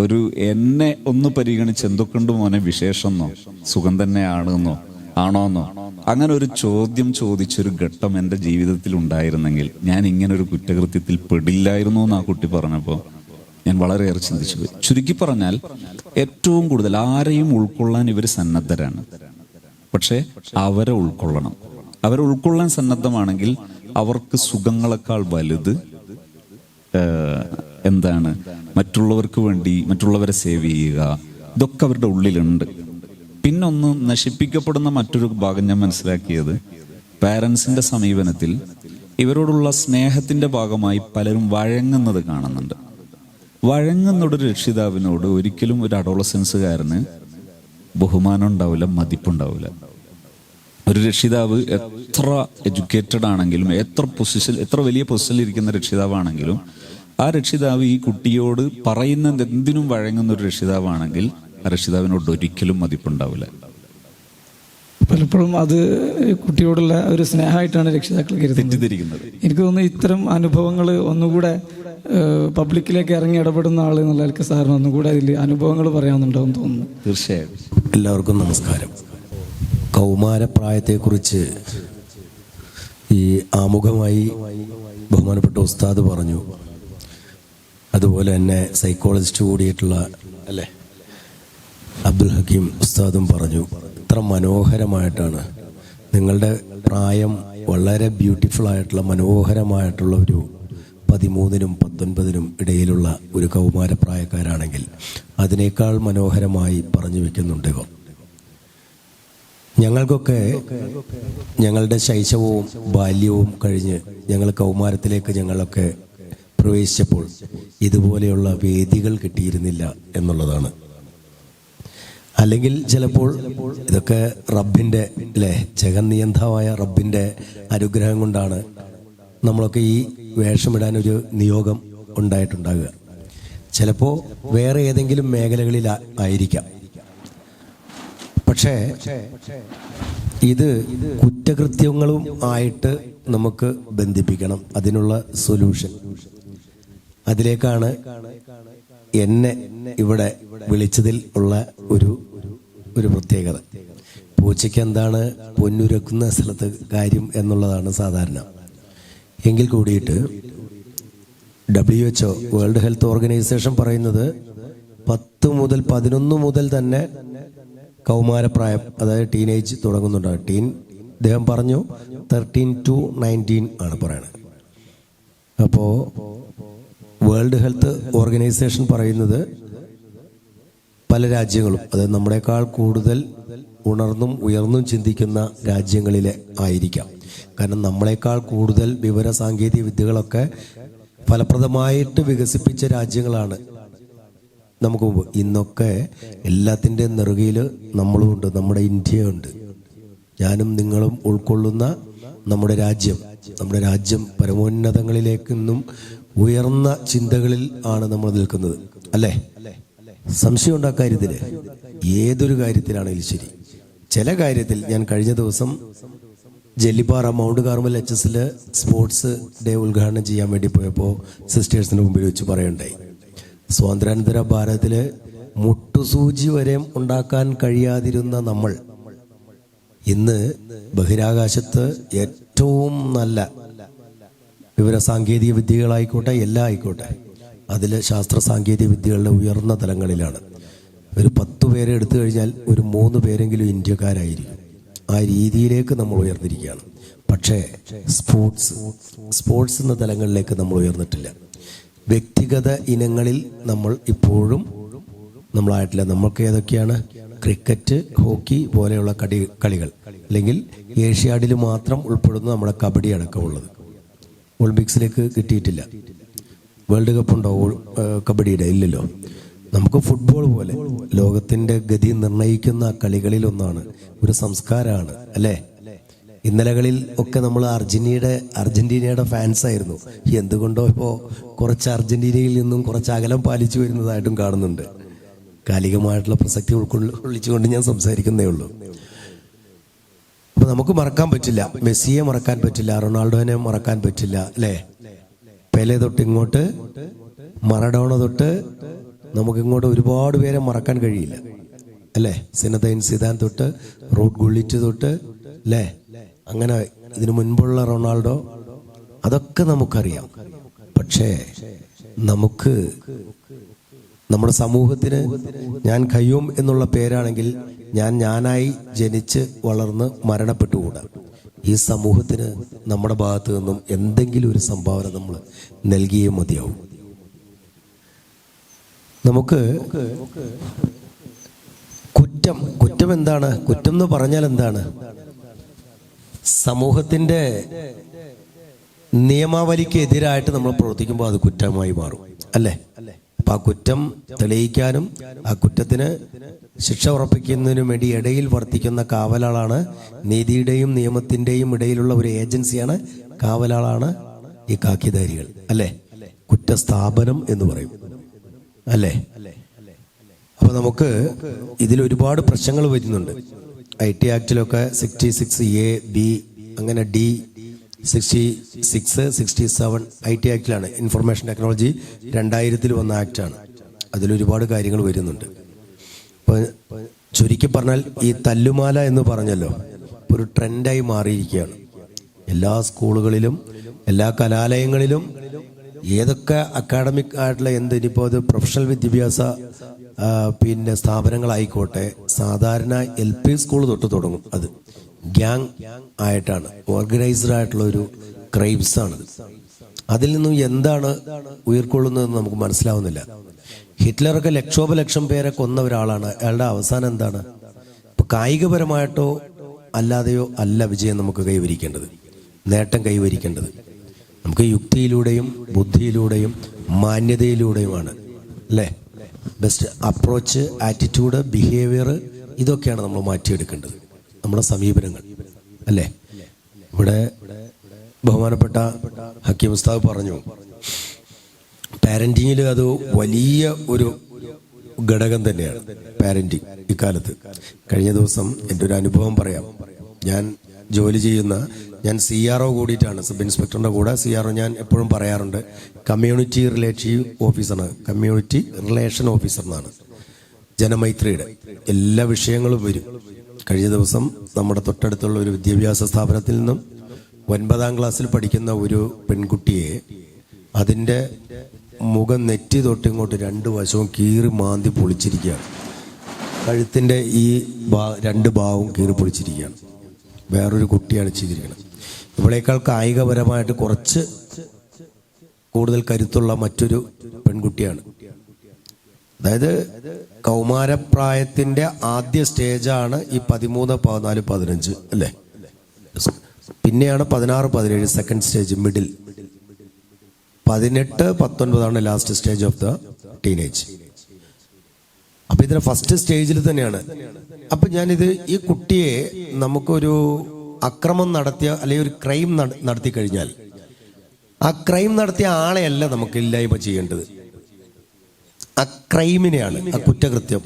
ഒരു, എന്നെ ഒന്ന് പരിഗണിച്ച് എന്തൊക്കെയുണ്ട് മോനെ വിശേഷമെന്നോ, സുഖം തന്നെയാണെന്നോ, ആണോന്നോ, അങ്ങനെ ഒരു ചോദ്യം ചോദിച്ചൊരു ഘട്ടം എൻ്റെ ജീവിതത്തിൽ ഉണ്ടായിരുന്നെങ്കിൽ ഞാൻ ഇങ്ങനെ ഒരു കുറ്റകൃത്യത്തിൽ പെടില്ലായിരുന്നു എന്ന് ആ കുട്ടി പറഞ്ഞപ്പോൾ ഞാൻ വളരെയേറെ ചിന്തിച്ചു പോയി. ചുരുക്കി പറഞ്ഞാൽ ഏറ്റവും കൂടുതൽ ആരെയും ഉൾക്കൊള്ളാൻ ഇവർ സന്നദ്ധരാണ്. പക്ഷെ അവരെ ഉൾക്കൊള്ളണം. അവരെ ഉൾക്കൊള്ളാൻ സന്നദ്ധമാണെങ്കിൽ അവർക്ക് സുഖങ്ങളെക്കാൾ വലുത് എന്താണ്? മറ്റുള്ളവർക്ക് വേണ്ടി മറ്റുള്ളവരെ സേവ് ചെയ്യുക. ഇതൊക്കെ അവരുടെ ഉള്ളിലുണ്ട്. പിന്നൊന്ന് നശിപ്പിക്കപ്പെടുന്ന മറ്റൊരു ഭാഗം ഞാൻ മനസ്സിലാക്കിയത്, പാരൻസിന്റെ സമീപനത്തിൽ ഇവരോടുള്ള സ്നേഹത്തിന്റെ ഭാഗമായി പലരും വഴങ്ങുന്നത് കാണുന്നുണ്ട്. വഴങ്ങുന്നൊരു രക്ഷിതാവിനോട് ഒരിക്കലും ഒരു അഡോളസൻസുകാരന് ബഹുമാനം ഉണ്ടാവില്ല, മതിപ്പുണ്ടാവില്ല. ഒരു രക്ഷിതാവ് എത്ര എഡ്യൂക്കേറ്റഡ് ആണെങ്കിലും, എത്ര വലിയ പൊസിഷനിൽ ഇരിക്കുന്ന രക്ഷിതാവാണെങ്കിലും, ആ രക്ഷിതാവ് ഈ കുട്ടിയോട് പറയുന്നത് എന്തിനും വഴങ്ങുന്ന ഒരു രക്ഷിതാവാണെങ്കിൽ ആ രക്ഷിതാവിനോട് ഒരിക്കലും മതിപ്പുണ്ടാവില്ല. പലപ്പോഴും അത് കുട്ടിയോടുള്ള ഒരു സ്നേഹമായിട്ടാണ് രക്ഷിതാക്കൾ തെറ്റിദ്ധരിക്കുന്നത്. എനിക്ക് തോന്നുന്നു ഇത്തരം അനുഭവങ്ങൾ ഒന്നുകൂടെ പബ്ലിക്കിലേക്ക് ഇറങ്ങി ഇടപെടുന്ന ആൾ എന്നുള്ള നിലയ്ക്ക് സാറിന് ഒന്നുകൂടെ അതിൽ അനുഭവങ്ങൾ പറയാമെന്നുണ്ടാവും തോന്നുന്നു. തീർച്ചയായും. എല്ലാവർക്കും നമസ്കാരം. കൗമാരപ്രായത്തെക്കുറിച്ച് ഈ ആമുഖമായി ബഹുമാനപ്പെട്ട ഉസ്താദ് പറഞ്ഞു. അതുപോലെ തന്നെ സൈക്കോളജിസ്റ്റ് കൂടിയിട്ടുള്ള അല്ലേ അബ്ദുൽ ഹക്കീം ഉസ്താദും പറഞ്ഞു. ഇത്ര മനോഹരമായിട്ടാണ് നിങ്ങളുടെ പ്രായം, വളരെ ബ്യൂട്ടിഫുൾ ആയിട്ടുള്ള മനോഹരമായിട്ടുള്ള ഒരു 13-നും 19-നും ഇടയിലുള്ള ഒരു കൗമാരപ്രായക്കാരാണെങ്കിൽ അതിനേക്കാൾ മനോഹരമായി പറഞ്ഞു വെക്കുന്നുണ്ട് ഇവർ. ഞങ്ങൾക്കൊക്കെ ഞങ്ങളുടെ ശൈശവവും ബാല്യവും കഴിഞ്ഞ് ഞങ്ങൾ കൗമാരത്തിലേക്ക് ഞങ്ങളൊക്കെ പ്രവേശിച്ചപ്പോൾ ഇതുപോലെയുള്ള വേദികൾ കിട്ടിയിരുന്നില്ല എന്നുള്ളതാണ്. അല്ലെങ്കിൽ ചിലപ്പോൾ ഇതൊക്കെ റബ്ബിൻ്റെ അല്ലേ, ജഗന്നിയന്താവായ റബ്ബിൻ്റെ അനുഗ്രഹം കൊണ്ടാണ് നമ്മളൊക്കെ ഈ വേഷമിടാനൊരു നിയോഗം ഉണ്ടായിട്ടുണ്ടാകുക. ചിലപ്പോൾ വേറെ ഏതെങ്കിലും മേഖലകളിൽ ആയിരിക്കാം. പക്ഷേ ഇത് കുറ്റകൃത്യങ്ങളും ആയിട്ട് നമുക്ക് ബന്ധിപ്പിക്കണം. അതിനുള്ള സൊല്യൂഷൻ അതിലേക്കാണ് എന്നെ ഇവിടെ വിളിച്ചതിൽ ഉള്ള ഒരു പ്രത്യേകത. പൂച്ചയ്ക്ക് എന്താണ് പൊന്നുരക്കുന്ന സ്ഥലത്ത് കാര്യം എന്നുള്ളതാണ് സാധാരണ. എങ്കിൽ കൂടിയിട്ട് WHO വേൾഡ് ഹെൽത്ത് ഓർഗനൈസേഷൻ പറയുന്നത് 10 മുതൽ 11 മുതൽ തന്നെ കൗമാരപ്രായം, അതായത് ടീനേജ് തുടങ്ങുന്നുണ്ട്. അദ്ദേഹം പറഞ്ഞു 13 to 19 ആണ് പറയണത്. അപ്പോൾ വേൾഡ് ഹെൽത്ത് ഓർഗനൈസേഷൻ പറയുന്നത് പല രാജ്യങ്ങളും, അതായത് നമ്മളെക്കാൾ കൂടുതൽ ഉണർന്നും ഉയർന്നും ചിന്തിക്കുന്ന രാജ്യങ്ങളിലെ ആയിരിക്കാം. കാരണം നമ്മളെക്കാൾ കൂടുതൽ വിവര സാങ്കേതിക വിദ്യകളൊക്കെ ഫലപ്രദമായിട്ട് വികസിപ്പിച്ച രാജ്യങ്ങളാണ് നമുക്ക് മുമ്പ്. ഇന്നൊക്കെ എല്ലാത്തിൻ്റെ നെറുകയിൽ നമ്മളുമുണ്ട്, നമ്മുടെ ഇന്ത്യയുണ്ട്. ഞാനും നിങ്ങളും ഉൾക്കൊള്ളുന്ന നമ്മുടെ രാജ്യം പരമോന്നതങ്ങളിലേക്കൊന്നും ഉയർന്ന ചിന്തകളിൽ ആണ് നമ്മൾ നിൽക്കുന്നത്, അല്ലേ? സംശയം ഉണ്ടാ കാര്യത്തില്, ഏതൊരു കാര്യത്തിലാണെങ്കിലും ശരി. ചില കാര്യത്തിൽ ഞാൻ കഴിഞ്ഞ ദിവസം ജെല്ലിപ്പാറ മൗണ്ട് കാർമൽ HSൽ സ്പോർട്സ് ഡേ ഉദ്ഘാടനം ചെയ്യാൻ വേണ്ടി പോയപ്പോൾ സിസ്റ്റേഴ്സിന് മുമ്പിൽ വെച്ച് പറയണ്ടായി, സ്വാതന്ത്ര്യാനന്തര ഭാരതത്തില് മുട്ടുസൂചി വരെ ഉണ്ടാക്കാൻ കഴിയാതിരുന്ന നമ്മൾ ഇന്ന് ബഹിരാകാശത്ത് ഏറ്റവും നല്ല വിവര സാങ്കേതിക വിദ്യകളായിക്കോട്ടെ, എല്ലാം ആയിക്കോട്ടെ, അതിൽ ശാസ്ത്ര സാങ്കേതിക വിദ്യകളുടെ ഉയർന്ന തലങ്ങളിലാണ്. ഒരു 10 പേരെ എടുത്തു കഴിഞ്ഞാൽ ഒരു 3 പേരെങ്കിലും ഇന്ത്യക്കാരായിരിക്കും. ആ രീതിയിലേക്ക് നമ്മൾ ഉയർന്നിരിക്കുകയാണ്. പക്ഷേ സ്പോർട്സ് എന്ന തലങ്ങളിലേക്ക് നമ്മൾ ഉയർന്നിട്ടില്ല. വ്യക്തിഗത ഇനങ്ങളിൽ നമ്മൾ ഇപ്പോഴും നമ്മളായിട്ടില്ല. നമ്മൾക്ക് ഏതൊക്കെയാണ്? ക്രിക്കറ്റ്, ഹോക്കി പോലെയുള്ള കളികൾ, അല്ലെങ്കിൽ ഏഷ്യാഡിൽ മാത്രം ഉൾപ്പെടുന്ന നമ്മുടെ കബഡി അടക്കമുള്ളത്. ഒളിമ്പിക്സിലേക്ക് കിട്ടിയിട്ടില്ല. വേൾഡ് കപ്പ് ഉണ്ടോ കബഡിയുടെ? ഇല്ലല്ലോ. നമുക്ക് ഫുട്ബോൾ പോലെ ലോകത്തിന്റെ ഗതി നിർണയിക്കുന്ന കളികളിലൊന്നാണ്, ഒരു സംസ്കാരമാണ്, അല്ലേ? ഇന്നലകളിൽ ഒക്കെ നമ്മൾ അർജന്റീനയുടെ ഫാൻസ് ആയിരുന്നു. എന്തുകൊണ്ടോ ഇപ്പോൾ കുറച്ച് അർജന്റീനയിൽ നിന്നും കുറച്ച് അകലം പാലിച്ചു വരുന്നതായിട്ടും കാണുന്നുണ്ട്. കാലികമായിട്ടുള്ള പ്രസക്തി ഉൾക്കൊള്ളിച്ചുകൊണ്ട് ഞാൻ സംസാരിക്കുന്നേ ഉള്ളൂ. അപ്പൊ നമുക്ക് മറക്കാൻ പറ്റില്ല, മെസ്സിയെ മറക്കാൻ പറ്റില്ല, റൊണാൾഡോനെ മറക്കാൻ പറ്റില്ല, അല്ലേ? പെലെ തൊട്ട് ഇങ്ങോട്ട്, മറഡോണ തൊട്ട് നമുക്കിങ്ങോട്ട് ഒരുപാട് പേരെ മറക്കാൻ കഴിയില്ല, അല്ലേ? സിനദൈൻ സിദാൻ തൊട്ട്, റൂട്ട് ഗുള്ളിറ്റ് തൊട്ട്, അല്ലേ? അങ്ങനെ ഇതിനു മുൻപുള്ള റൊണാൾഡോ, അതൊക്കെ നമുക്കറിയാം. പക്ഷേ നമുക്ക് നമ്മുടെ സമൂഹത്തിന് ഞാൻ ഖയ്യൂം എന്നുള്ള പേരാണെങ്കിൽ ഞാനായി ജനിച്ച് വളർന്ന് മരണപ്പെട്ടുകൂടാ. ഈ സമൂഹത്തിന് നമ്മുടെ ഭാഗത്ത് നിന്നും എന്തെങ്കിലും ഒരു സംഭാവന നമ്മൾ നൽകിയേ മതിയാവും. നമുക്ക് കുറ്റം എന്താണ്? കുറ്റം എന്ന് പറഞ്ഞാൽ എന്താണ്? സമൂഹത്തിന്റെ നിയമാവലിക്ക് എതിരായിട്ട് നമ്മൾ പ്രവർത്തിക്കുമ്പോൾ അത് കുറ്റമായി മാറും, അല്ലേ? അപ്പൊ ആ കുറ്റം തെളിയിക്കാനും ആ കുറ്റത്തിന് ശിക്ഷ ഉറപ്പിക്കുന്നതിനും വേണ്ടി ഇടയിൽ വർത്തിക്കുന്ന കാവലാളാണ്, നീതിയുടെയും നിയമത്തിന്റെയും ഇടയിലുള്ള ഒരു ഏജൻസിയാണ് കാവലാളാണ് ഈ കാക്കിധാരികൾ, അല്ലേ? കുറ്റസ്ഥാപനം എന്ന് പറയും, അല്ലേ? അപ്പൊ നമുക്ക് ഇതിൽ ഒരുപാട് പ്രശ്നങ്ങൾ വരുന്നുണ്ട്. IT ആക്ടിലൊക്കെ 66A, B, അങ്ങനെ D, 66, 67 IT ആക്ടിലാണ്. ഇൻഫർമേഷൻ ടെക്നോളജി 2000 വന്ന ആക്ടാണ്. അതിലൊരുപാട് കാര്യങ്ങൾ വരുന്നുണ്ട്. അപ്പൊ ചുരുക്കി പറഞ്ഞാൽ ഈ തല്ലുമാല എന്ന് പറഞ്ഞല്ലോ, ഒരു ട്രെൻഡായി മാറിയിരിക്കുകയാണ്. എല്ലാ സ്കൂളുകളിലും, എല്ലാ കലാലയങ്ങളിലും, ഏതൊക്കെ അക്കാഡമിക് ആയിട്ടുള്ള ഇനിയിപ്പോൾ അത് പ്രൊഫഷണൽ വിദ്യാഭ്യാസ സ്ഥാപനങ്ങളായിക്കോട്ടെ, സാധാരണ LP സ്കൂൾ തൊട്ട് തുടങ്ങും. അത് ഗ്യാങ് ആയിട്ടാണ്, ഓർഗനൈസ്ഡ് ആയിട്ടുള്ള ഒരു ക്രൈംസ് ആണത്. അതിൽ നിന്നും എന്താണ് ഉയർക്കൊള്ളുന്നതെന്ന് നമുക്ക് മനസ്സിലാവുന്നില്ല. ഹിറ്റ്ലറൊക്കെ ലക്ഷോപലക്ഷം പേരെ കൊന്ന ഒരാളാണ്. അയാളുടെ അവസാനം എന്താണ്? ഇപ്പൊ കായികപരമായിട്ടോ അല്ലാതെയോ അല്ല വിജയം നമുക്ക് കൈവരിക്കേണ്ടത്, നേട്ടം കൈവരിക്കേണ്ടത്. നമുക്ക് യുക്തിയിലൂടെയും ബുദ്ധിയിലൂടെയും മാന്യതയിലൂടെയുമാണ്, അല്ലേ? ബെസ്റ്റ് അപ്രോച്ച്, ആറ്റിറ്റ്യൂഡ്, ബിഹേവിയർ, ഇതൊക്കെയാണ് നമ്മൾ മാറ്റിയെടുക്കേണ്ടത്, നമ്മുടെ സമീപനങ്ങൾ, അല്ലേ? ഇവിടെ ബഹുമാനപ്പെട്ട ഹക്കീം ഉസ്താദ് പറഞ്ഞു, പാരന്റിങ്ങിൽ അത് വലിയ ഒരു ഘടകം തന്നെയാണ് പാരന്റിങ് ഇക്കാലത്ത്. കഴിഞ്ഞ ദിവസം എൻ്റെ ഒരു അനുഭവം പറയാം. ഞാൻ ജോലി ചെയ്യുന്ന, ഞാൻ CRO കൂടിയിട്ടാണ്, സബ് ഇൻസ്പെക്ടറിന്റെ കൂടെ CRO. ഞാൻ എപ്പോഴും പറയാറുണ്ട്, കമ്മ്യൂണിറ്റി റിലേഷൻ ഓഫീസർ എന്നാണ്. ജനമൈത്രിയുടെ എല്ലാ വിഷയങ്ങളും വരും. കഴിഞ്ഞ ദിവസം നമ്മുടെ തൊട്ടടുത്തുള്ള ഒരു വിദ്യാഭ്യാസ സ്ഥാപനത്തിൽ നിന്നും 9ാം ക്ലാസ്സിൽ പഠിക്കുന്ന ഒരു പെൺകുട്ടിയെ അതിൻ്റെ മുഖം നെറ്റി തൊട്ടിങ്ങോട്ട് 2 വശവും കീറി മാന്തി പൊളിച്ചിരിക്കുകയാണ്. കഴുത്തിൻ്റെ ഈ 2 ഭാഗവും കീറി പൊളിച്ചിരിക്കുകയാണ്. വേറൊരു കുട്ടിയാണ് ചെയ്തിരിക്കുന്നത്. ഇവളേക്കാൾ കായികപരമായിട്ട് കുറച്ച് കൂടുതൽ കരുത്തുള്ള മറ്റൊരു പെൺകുട്ടിയാണ്. അതായത് കൗമാരപ്രായത്തിന്റെ ആദ്യ സ്റ്റേജാണ് ഈ 13, 14, 15, അല്ലേ? പിന്നെയാണ് 16, 17 second stage, middle. 18, 19 last stage of the teenage. അപ്പൊ ഇതിന്റെ ഫസ്റ്റ് സ്റ്റേജിൽ തന്നെയാണ്. അപ്പൊ ഞാനിത്, ഈ കുട്ടിയെ നമുക്കൊരു അക്രമം നടത്തിയ അല്ലെങ്കിൽ ഒരു ക്രൈം നടത്തി കഴിഞ്ഞാൽ ആ ക്രൈം നടത്തിയ ആളെയല്ല നമുക്ക് ഇല്ലായ്മ ചെയ്യേണ്ടത്, ആ ക്രൈമിനെയാണ്, ആ കുറ്റകൃത്യം.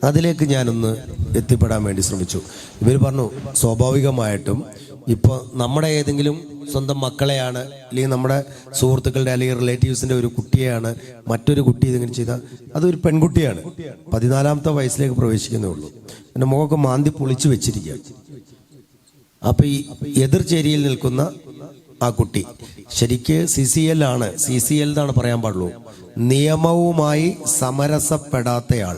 അതിലേക്ക് ഞാനൊന്ന് എത്തിപ്പെടാൻ വേണ്ടി ശ്രമിച്ചു. ഇവർ പറഞ്ഞു സ്വാഭാവികമായിട്ടും ഇപ്പോൾ നമ്മുടെ ഏതെങ്കിലും സ്വന്തം മക്കളെയാണ്, അല്ലെങ്കിൽ നമ്മുടെ സുഹൃത്തുക്കളുടെ അല്ലെങ്കിൽ റിലേറ്റീവ്സിൻ്റെ ഒരു കുട്ടിയെയാണ് മറ്റൊരു കുട്ടി ഇതിങ്ങനെ ചെയ്താൽ അതൊരു പെൺകുട്ടിയാണ്, 14ാമത്തെ വയസ്സിലേക്ക് പ്രവേശിക്കുന്നേ ഉള്ളൂ, എൻ്റെ മുഖമൊക്കെ മാന്തി പൊളിച്ചു വെച്ചിരിക്കുക. അപ്പം ഈ എതിർചേരിയിൽ നിൽക്കുന്ന ആ കുട്ടി ശരിക്ക് CCL ആണ്, CCL എന്നാണ് പറയാൻ പാടുള്ളൂ, നിയമവുമായി സമരസപ്പെടാത്തയാൾ.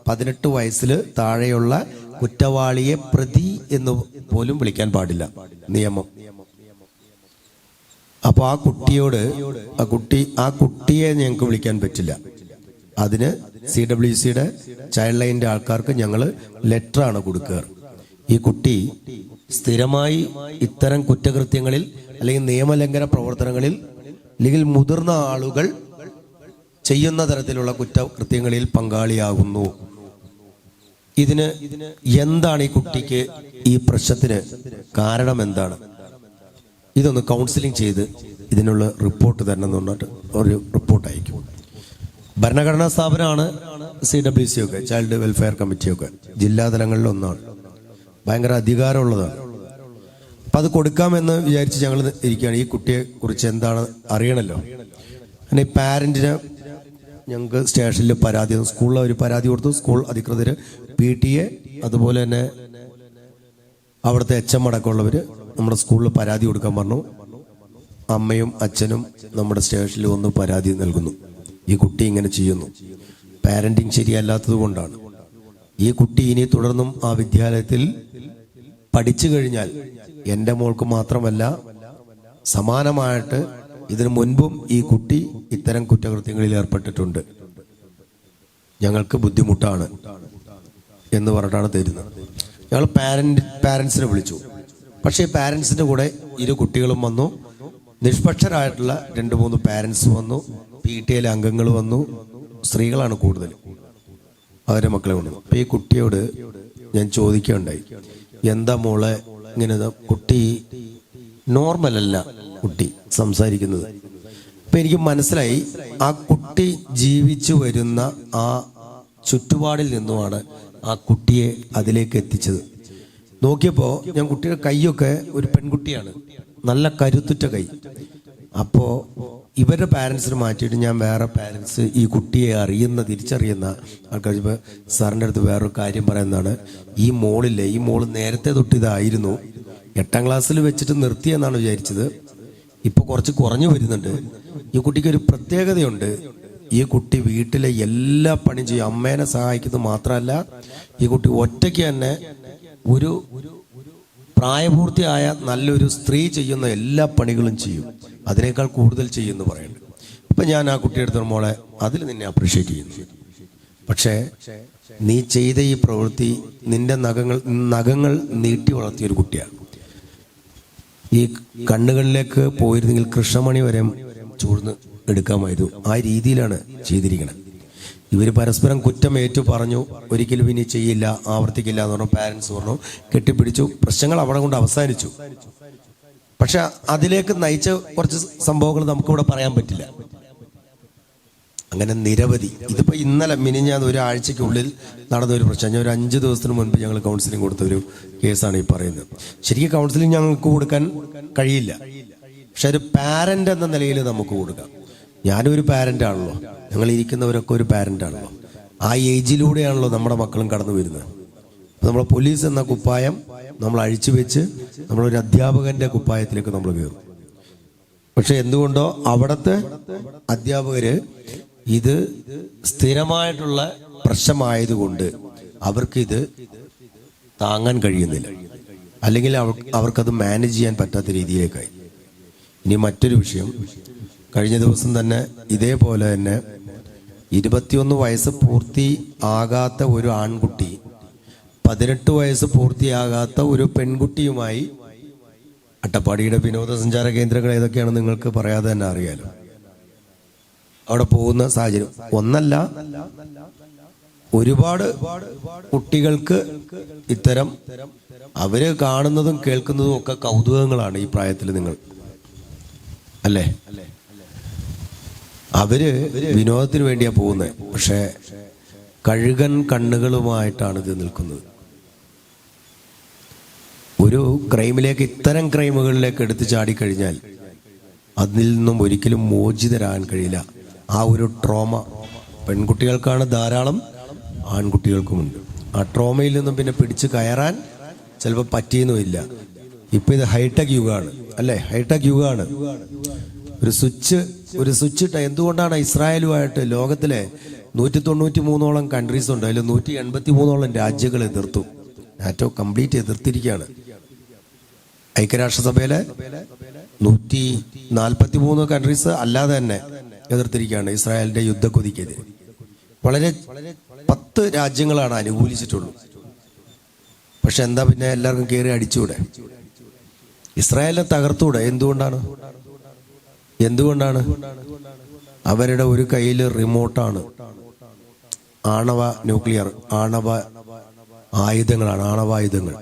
18 വയസ്സിൽ താഴെയുള്ള കുറ്റവാളിയെ പ്രതി എന്ന് പോലും വിളിക്കാൻ പാടില്ല നിയമം. അപ്പൊ ആ കുട്ടിയോട് ആ കുട്ടിയെ ഞങ്ങൾക്ക് വിളിക്കാൻ പറ്റില്ല. അതിന് CWCയുടെ ചൈൽഡ് ലൈനിന്റെ ആൾക്കാർക്ക് ഞങ്ങൾ ലെറ്ററാണ് കൊടുക്കുക. ഈ കുട്ടി സ്ഥിരമായി ഇത്തരം കുറ്റകൃത്യങ്ങളിൽ അല്ലെങ്കിൽ നിയമലംഘന പ്രവർത്തനങ്ങളിൽ അല്ലെങ്കിൽ മുതിർന്ന ആളുകൾ ചെയ്യുന്ന തരത്തിലുള്ള കുറ്റകൃത്യങ്ങളിൽ പങ്കാളിയാകുന്നു. ഇതിന് എന്താണ് ഈ കുട്ടിക്ക് ഈ പ്രശ്നത്തിന് കാരണം എന്താണ്? ഇതൊന്ന് കൗൺസിലിംഗ് ചെയ്ത് ഇതിനുള്ള റിപ്പോർട്ട് തരണം എന്ന് പറഞ്ഞിട്ട് ഒരു റിപ്പോർട്ട് അയക്കും. ഭരണഘടനാ സ്ഥാപനമാണ് CWC ഒക്കെ, ചൈൽഡ് വെൽഫെയർ കമ്മിറ്റിയൊക്കെ, ജില്ലാതലങ്ങളിൽ ഒന്നാണ്, ഭയങ്കര അധികാരമുള്ളതാണ്. അപ്പം അത് കൊടുക്കാമെന്ന് വിചാരിച്ച് ഞങ്ങൾ ഇരിക്കുകയാണ്. ഈ കുട്ടിയെ കുറിച്ച് എന്താണ് അറിയണമല്ലോ. അങ്ങനെ ഈ പാരന്റിന് ഞങ്ങൾക്ക് സ്റ്റേഷനിൽ പരാതി, സ്കൂളിൽ ഒരു പരാതി കൊടുത്തു. സ്കൂൾ അധികൃതർ PTA അതുപോലെ തന്നെ അവിടുത്തെ HM അടക്കമുള്ളവർ നമ്മുടെ സ്കൂളിൽ പരാതി കൊടുക്കാൻ പറഞ്ഞു. അമ്മയും അച്ഛനും നമ്മുടെ സ്റ്റേഷനിൽ വന്ന് പരാതി നൽകുന്നു. ഈ കുട്ടി ഇങ്ങനെ ചെയ്യുന്നു, പാരന്റിങ് ശരിയല്ലാത്തത് കൊണ്ടാണ്. ഈ കുട്ടി ഇനി തുടർന്നും ആ വിദ്യാലയത്തിൽ പഠിച്ചു കഴിഞ്ഞാൽ എൻ്റെ മോൾക്ക് മാത്രമല്ല സമാനമായിട്ട് ഇതിനു മുൻപും ഈ കുട്ടി ഇത്തരം കുറ്റകൃത്യങ്ങളിൽ ഏർപ്പെട്ടിട്ടുണ്ട്, ഞങ്ങൾക്ക് ബുദ്ധിമുട്ടാണ് എന്ന് പറഞ്ഞിട്ടാണ് തരുന്നത്. ഞങ്ങൾ പാരൻസിനെ വിളിച്ചു. പക്ഷേ പാരൻസിൻ്റെ കൂടെ 2 കുട്ടികളും വന്നു, നിഷ്പക്ഷരായിട്ടുള്ള 2-3 പാരൻസ് വന്നു, PTA അംഗങ്ങൾ വന്നു, സ്ത്രീകളാണ് കൂടുതൽ, അവരെ മക്കളെ കൊണ്ടു. അപ്പം ഈ കുട്ടിയോട് ഞാൻ ചോദിക്കുകയുണ്ടായി, എന്താ മോളെ ഇങ്ങനെ? കുട്ടി നോർമലല്ല, കുട്ടി സംസാരിക്കുന്നത്. അപ്പം എനിക്ക് മനസ്സിലായി ആ കുട്ടി ജീവിച്ചു വരുന്ന ആ ചുറ്റുപാടിൽ നിന്നുമാണ് ആ കുട്ടിയെ അതിലേക്ക് എത്തിച്ചത്. നോക്കിയപ്പോൾ ഞാൻ കുട്ടിയുടെ കൈയൊക്കെ, ഒരു പെൺകുട്ടിയാണ്, നല്ല കരുത്തുറ്റ കൈ. അപ്പോൾ ഇവരുടെ പാരൻസിന് മാറ്റിയിട്ട് ഞാൻ വേറെ പാരൻസ് ഈ കുട്ടിയെ തിരിച്ചറിയുന്ന ആൾക്കാർ സാറിൻ്റെ അടുത്ത് വേറൊരു കാര്യം പറയുന്നതാണ്. ഈ മോള് നേരത്തെ തൊട്ട് ഇതായിരുന്നു, 8ാം ക്ലാസ്സിൽ വെച്ചിട്ട് നിർത്തിയെന്നാണ് വിചാരിച്ചത്, ഇപ്പൊ കുറച്ച് കുറഞ്ഞു വരുന്നുണ്ട്. ഈ കുട്ടിക്ക് ഒരു പ്രത്യേകതയുണ്ട്, ഈ കുട്ടി വീട്ടിലെ എല്ലാ പണിയും ചെയ്യും, അമ്മേനെ സഹായിക്കുന്നത് മാത്രമല്ല ഈ കുട്ടി ഒറ്റയ്ക്ക് തന്നെ ഒരു പ്രായപൂർത്തിയായ നല്ലൊരു സ്ത്രീ ചെയ്യുന്ന എല്ലാ പണികളും ചെയ്യും, അതിനേക്കാൾ കൂടുതൽ ചെയ്യുമെന്ന് പറയുന്നുണ്ട്. അപ്പൊ ഞാൻ ആ കുട്ടിയുടെ അടുത്ത്, മോളെ അതിൽ നിന്നെ അപ്രീഷിയേറ്റ് ചെയ്യുന്നു, പക്ഷേ നീ ചെയ്ത ഈ പ്രവൃത്തി നിന്റെ നഖങ്ങൾ നീട്ടി വളർത്തിയൊരു കുട്ടിയാണ്. ഈ കണ്ണുകളിലേക്ക് പോയിരുന്നെങ്കിൽ കൃഷ്ണമണി വരെ ചൂഴ്ന്ന് എടുക്കാമായിരുന്നു, ആ രീതിയിലാണ് ചെയ്തിരിക്കുന്നത്. ഇവർ പരസ്പരം കുറ്റമേറ്റു പറഞ്ഞു, ഒരിക്കലും ഇനി ചെയ്യില്ല, ആവർത്തിക്കില്ല എന്ന് പറഞ്ഞു. പാരൻസ് പറഞ്ഞു, കെട്ടിപ്പിടിച്ചു, പ്രശ്നങ്ങൾ അവിടെ കൊണ്ട് അവസാനിച്ചു. പക്ഷെ അതിലേക്ക് നയിച്ച കുറച്ച് സംഭവങ്ങൾ നമുക്കിവിടെ പറയാൻ പറ്റില്ല. അങ്ങനെ നിരവധി, ഇതിപ്പോ ഇന്നലെ മിനിഞ്ഞാന്ന് ഒരാഴ്ചക്കുള്ളിൽ നടന്ന ഒരു പ്രശ്നം. ഞാൻ ഒരു 5 ദിവസത്തിന് മുൻപ് ഞങ്ങൾ കൗൺസിലിംഗ് കൊടുത്ത ഒരു കേസാണ് ഈ പറയുന്നത്. ശരിക്കും കൗൺസിലിംഗ് ഞങ്ങൾക്ക് കൊടുക്കാൻ കഴിയില്ല, പക്ഷെ ഒരു പാരന്റ് എന്ന നിലയിൽ നമുക്ക് കൊടുക്കാം. ഞാനും ഒരു പാരന്റ് ആണല്ലോ, ഞങ്ങൾ ഇരിക്കുന്നവരൊക്കെ ഒരു പാരന്റ് ആണല്ലോ. ആ ഏജിലൂടെയാണല്ലോ നമ്മുടെ മക്കളും കടന്നു വരുന്നത്. നമ്മളെ പോലീസ് എന്ന കുപ്പായം നമ്മൾ അഴിച്ചു വെച്ച് നമ്മളൊരു അധ്യാപകന്റെ കുപ്പായത്തിലേക്ക് നമ്മൾ കയറും. പക്ഷെ എന്തുകൊണ്ടോ അവിടുത്തെ അധ്യാപകര് ഇത് സ്ഥിരമായിട്ടുള്ള പ്രശ്നമായതുകൊണ്ട് അവർക്കിത് താങ്ങാൻ കഴിയുന്നില്ല, അല്ലെങ്കിൽ അവർക്കത് മാനേജ് ചെയ്യാൻ പറ്റാത്ത രീതിയിലേക്കായി. ഇനി മറ്റൊരു വിഷയം, കഴിഞ്ഞ ദിവസം തന്നെ ഇതേപോലെ തന്നെ 21 വയസ്സ് പൂർത്തിയാകാത്ത ഒരു ആൺകുട്ടി 18 വയസ്സ് പൂർത്തിയാകാത്ത ഒരു പെൺകുട്ടിയുമായി, അട്ടപ്പാടിയുടെ വിനോദസഞ്ചാര കേന്ദ്രങ്ങൾ ഏതൊക്കെയാണെന്ന് നിങ്ങൾക്ക് പറയാതെ തന്നെ അറിയാലോ, അവിടെ പോകുന്ന സാഹചര്യം. ഒന്നല്ല, ഒരുപാട് കുട്ടികൾക്ക് ഇത്തരം അവര് കാണുന്നതും കേൾക്കുന്നതും ഒക്കെ കൗതുകങ്ങളാണ് ഈ പ്രായത്തിൽ. നിങ്ങൾ അല്ലേ, അവര് വിനോദത്തിന് വേണ്ടിയാ പോകുന്നത്. പക്ഷെ കഴുകൻ കണ്ണുകളുമായിട്ടാണ് ഇത് നിൽക്കുന്നത്. ഒരു ക്രൈമിലേക്ക്, ഇത്തരം ക്രൈമുകളിലേക്ക് എടുത്തു ചാടിക്കഴിഞ്ഞാൽ അതിൽ നിന്നും ഒരിക്കലും മോചിതരാകാൻ കഴിയില്ല. ആ ഒരു ട്രോമ പെൺകുട്ടികൾക്കാണ് ധാരാളം, ആൺകുട്ടികൾക്കുമുണ്ട്. ആ ട്രോമയിൽ നിന്നും പിന്നെ പിടിച്ച് കയറാൻ ചിലപ്പോൾ പറ്റിയെന്നുമില്ല. ഇപ്പം ഇത് ഹൈടെക് യുഗമാണ് അല്ലേ? ഹൈടെക് യുഗമാണ്. ഒരു സ്വിച്ച് ഇട്ട. എന്തുകൊണ്ടാണ് ഇസ്രായേലുമായിട്ട് ലോകത്തിലെ 193ഓളം കൺട്രീസ് ഉണ്ട്, അതിൽ 183ഓളം രാജ്യങ്ങൾ എതിർത്തു. നാറ്റോ കംപ്ലീറ്റ് എതിർത്തിരിക്കുകയാണ്. ഐക്യരാഷ്ട്രസഭയിലെ 143 കൺട്രീസ് അല്ലാതെ തന്നെ എതിർത്തിരിക്കുകയാണ് ഇസ്രായേലിന്റെ യുദ്ധക്കൊതിക്കെതിരെ. വളരെ 10 രാജ്യങ്ങളാണ് അനുകൂലിച്ചിട്ടുള്ളൂ. പക്ഷെ എന്താ പിന്നെ എല്ലാവർക്കും കയറി അടിച്ചുകൂടെ? ഇസ്രായേലിനെ തകർത്തൂടെ? എന്തുകൊണ്ടാണ്? അവരുടെ ഒരു കയ്യിൽ റിമോട്ടാണ്. ആണവ ആയുധങ്ങളാണ്, ആണവായുധങ്ങൾ.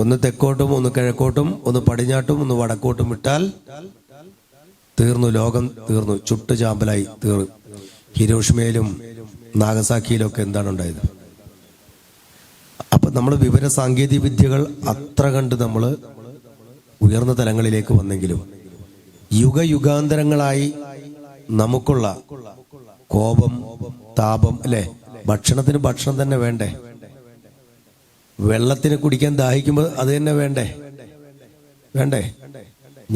ഒന്ന് തെക്കോട്ടും ഒന്ന് കിഴക്കോട്ടും ഒന്ന് പടിഞ്ഞാട്ടും ഒന്ന് വടക്കോട്ടും വിട്ടാൽ തീർന്നു, ലോകം തീർന്നു, ചുട്ടു ചാമ്പലായി തീർന്നു. ഹിരോഷിമയിലും നാഗസാക്കിയിലും ഒക്കെ എന്താണ് ഉണ്ടായത്? അപ്പൊ നമ്മൾ വിവര സാങ്കേതിക വിദ്യകൾ അത്ര കണ്ട് നമ്മൾ ഉയർന്ന തലങ്ങളിലേക്ക് വന്നെങ്കിലും യുഗാന്തരങ്ങളായി നമുക്കുള്ള കോപം, താപം അല്ലെ? ഭക്ഷണത്തിന് ഭക്ഷണം തന്നെ വേണ്ടേ? വെള്ളത്തിന് കുടിക്കാൻ ദാഹിക്കുമ്പോൾ അത് തന്നെ വേണ്ടേ?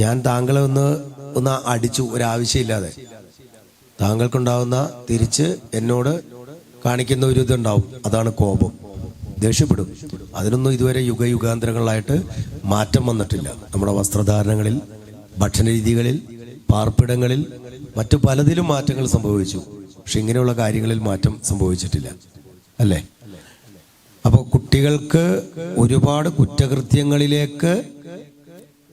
ഞാൻ താങ്കളെ ഒന്ന് അടിച്ചു ഒരാവശ്യമില്ലാതെ, താങ്കൾക്കുണ്ടാവുന്ന തിരിച്ച് എന്നോട് കാണിക്കുന്ന ഒരു ഇതുണ്ടാവും, അതാണ് കോപം. ദേഷ്യപ്പെടും. അതിനൊന്നും ഇതുവരെ യുഗാന്തരങ്ങളായിട്ട് മാറ്റം വന്നിട്ടില്ല. നമ്മുടെ വസ്ത്രധാരണങ്ങളിൽ, ഭക്ഷണ രീതികളിൽ, പാർപ്പിടങ്ങളിൽ, മറ്റു പലതിലും മാറ്റങ്ങൾ സംഭവിച്ചു. പക്ഷെ ഇങ്ങനെയുള്ള കാര്യങ്ങളിൽ മാറ്റം സംഭവിച്ചിട്ടില്ല അല്ലേ? അപ്പോൾ കുട്ടികൾക്ക് ഒരുപാട് കുറ്റകൃത്യങ്ങളിലേക്ക്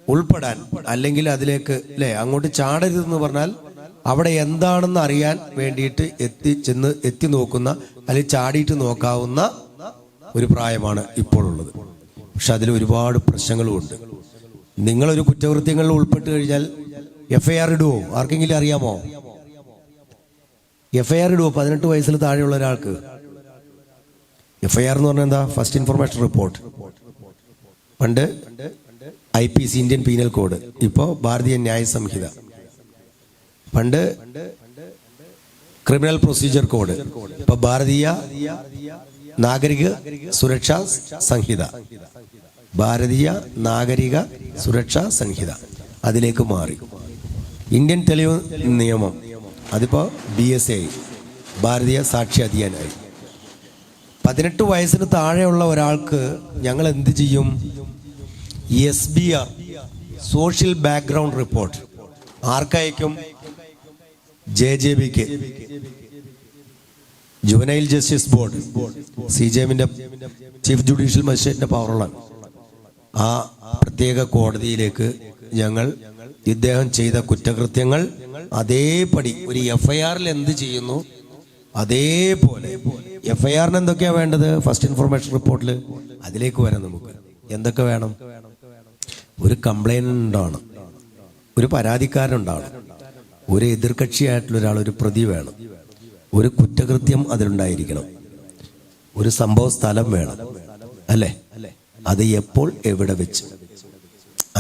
ഉൾപ്പെടാൻ, അല്ലെങ്കിൽ അതിലേക്ക് അല്ലേ അങ്ങോട്ട് ചാടരുതെന്ന് പറഞ്ഞാൽ അവിടെ എന്താണെന്ന് അറിയാൻ വേണ്ടിയിട്ട് എത്തി നോക്കുന്ന, അല്ലെങ്കിൽ ചാടിയിട്ട് നോക്കാവുന്ന ഒരു പ്രായമാണ് ഇപ്പോൾ ഉള്ളത്. പക്ഷെ അതിൽ ഒരുപാട് പ്രശ്നങ്ങളുമുണ്ട്. നിങ്ങളൊരു കുറ്റകൃത്യങ്ങളിൽ ഉൾപ്പെട്ട് കഴിഞ്ഞാൽ FIR ഇടുവോ? ആർക്കെങ്കിലും അറിയാമോ? FIR ഇടുവോ 18 വയസ്സിൽ താഴെയുള്ള ഒരാൾക്ക്? FIR എന്ന് പറഞ്ഞാൽ എന്താ? First information report. പണ്ട് IPC, ഇന്ത്യൻ പീനൽ കോഡ്, ഇപ്പോൾ ഭാരതീയ ന്യായ സംഹിത. പണ്ട് ക്രിമിനൽ പ്രൊസീജിയർ കോഡ്, ഇപ്പൊ ഭാരതീയ നാഗരിക സുരക്ഷാ സംഹിത. ഭാരതീയ നാഗരിക സുരക്ഷാ സംഹിത അതിലേക്ക് മാറി. ഇന്ത്യൻ തെളിവ് നിയമം അതിപ്പോ BSA, ഭാരതീയ സാക്ഷി അധികാരമായി. 18 വയസ്സിന് താഴെയുള്ള ഒരാൾക്ക് ഞങ്ങൾ എന്ത് ചെയ്യും? SBR, സോഷ്യൽ ബാക്ക്ഗ്രൗണ്ട് റിപ്പോർട്ട് ആർക്കയക്കും? JJBക്ക്, ജുവനൈൽ ജസ്റ്റിസ് ബോർഡ്, CJMന്റെ ചീഫ് ജുഡീഷ്യൽ മജിസ്ട്രേറ്റിന്റെ പവറുള്ള ആ പ്രത്യേക കോടതിയിലേക്ക് ഞങ്ങൾ ഇദ്ദേഹം ചെയ്ത കുറ്റകൃത്യങ്ങൾ അതേപടി ഒരു FIRൽ എന്ത് ചെയ്യുന്നു അതേപോലെ. FIRന് എന്തൊക്കെയാ വേണ്ടത്? ഫസ്റ്റ് ഇൻഫർമേഷൻ റിപ്പോർട്ടിൽ അതിലേക്ക് വരാം. നമുക്ക് എന്തൊക്കെ വേണം? ഒരു കംപ്ലൈന്റ് ഉണ്ടാവണം, ഒരു പരാതിക്കാരനുണ്ടാവണം, ഒരു എതിർകക്ഷിയായിട്ടുള്ള ഒരാൾ, ഒരു പ്രതി വേണം, ഒരു കുറ്റകൃത്യം അതിലുണ്ടായിരിക്കണം, ഒരു സംഭവ സ്ഥലം വേണം അല്ലേ? അത് എപ്പോൾ, എവിടെ വെച്ച്?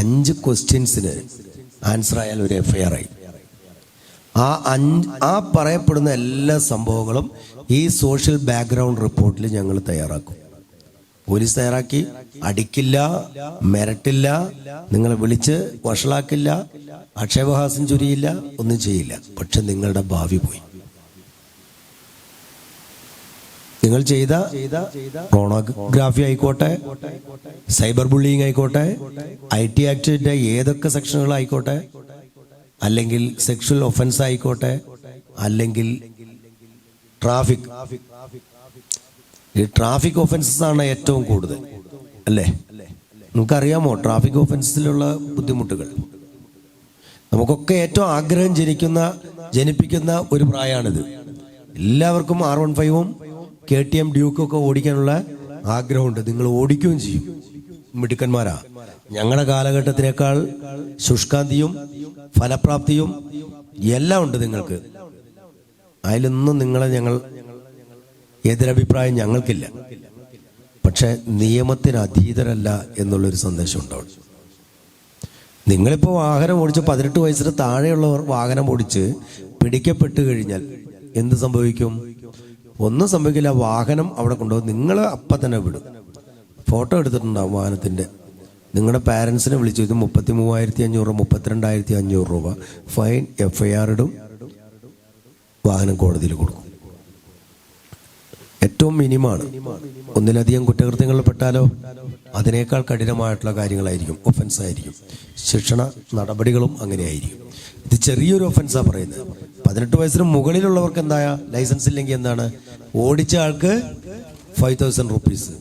5 ക്വസ്റ്റ്യൻസിന് ആൻസർ ആയാൽ ഒരു FIR ആയി. ആ പറയപ്പെടുന്ന എല്ലാ സംഭവങ്ങളും ഈ സോഷ്യൽ ബാക്ക്ഗ്രൗണ്ട് റിപ്പോർട്ടിൽ ഞങ്ങൾ തയ്യാറാക്കും. പോലീസ് തയ്യാറാക്കി. അടിക്കില്ല, മിരട്ടില്ല, നിങ്ങളെ വിളിച്ച് വഷളാക്കില്ല, ആക്ഷേപഹാസ്യം ചൊരിയില്ല, ഒന്നും ചെയ്യില്ല. പക്ഷെ നിങ്ങളുടെ ഭാവി പോയി. നിങ്ങൾ ചെയ്ത പോണോഗ്രാഫി ആയിക്കോട്ടെ, സൈബർ ബുള്ളിങ് ആയിക്കോട്ടെ, IT ആക്ടിന്റെ ഏതൊക്കെ സെക്ഷനുകളായിക്കോട്ടെ, അല്ലെങ്കിൽ സെക്ഷൽ ഒഫൻസ് ആയിക്കോട്ടെ, അല്ലെങ്കിൽ ട്രാഫിക് ഒഫൻസസ് ആണ് ഏറ്റവും കൂടുതൽ അല്ലേ? നിങ്ങൾക്കറിയാമോ ട്രാഫിക് ഒഫൻസിലുള്ള ബുദ്ധിമുട്ടുകൾ? നമുക്കൊക്കെ ഏറ്റവും ആഗ്രഹം ജനിപ്പിക്കുന്ന ഒരു പ്രായമാണിത്. എല്ലാവർക്കും R15ഉം KTM ഡ്യൂക്കും ഒക്കെ ഓടിക്കാനുള്ള ആഗ്രഹമുണ്ട്. നിങ്ങൾ ഓടിക്കുകയും ചെയ്യും, മിടുക്കന്മാരാ. ഞങ്ങളുടെ കാലഘട്ടത്തിനേക്കാൾ ശുഷ്കാന്തിയും ഫലപ്രാപ്തിയും എല്ലാം ഉണ്ട് നിങ്ങൾക്ക്. അതിലൊന്നും നിങ്ങളെ ഞങ്ങൾ എതിരഭിപ്രായം ഞങ്ങൾക്കില്ല. പക്ഷെ നിയമത്തിന് അതീതരല്ല എന്നുള്ളൊരു സന്ദേശം ഉണ്ടാവും. നിങ്ങളിപ്പോൾ വാഹനം ഓടിച്ച് 18 വയസ്സിന് താഴെയുള്ളവർ വാഹനം ഓടിച്ച് പിടിക്കപ്പെട്ട് കഴിഞ്ഞാൽ എന്ത് സംഭവിക്കും? ഒന്നും സംഭവിക്കില്ല. വാഹനം അവിടെ കൊണ്ടുപോകും, നിങ്ങൾ അപ്പം തന്നെ വിടും. ഫോട്ടോ എടുത്തിട്ടുണ്ടാവും വാഹനത്തിൻ്റെ. നിങ്ങളുടെ പാരൻസിനെ വിളിച്ചു, ഇത് 33,500 രൂപ, 32,500 രൂപ ഫൈൻ, FIR ഇടും, വാഹനം കോടതിയിൽ കൊടുക്കും. ഏറ്റവും മിനിമാണ്. ഒന്നിലധികം കുറ്റകൃത്യങ്ങളിൽ പെട്ടാലോ അതിനേക്കാൾ കഠിനമായിട്ടുള്ള കാര്യങ്ങളായിരിക്കും, ഒഫൻസ് ആയിരിക്കും. ശിക്ഷണ നടപടികളും അങ്ങനെയായിരിക്കും. ഇത് ചെറിയൊരു ഒഫൻസാണ് പറയുന്നത്. 18 വയസ്സിന് മുകളിലുള്ളവർക്ക് എന്താ, ലൈസൻസ് ഇല്ലെങ്കിൽ എന്താണ്, ഓടിച്ച ആൾക്ക് 5,000 റുപ്പീസ്.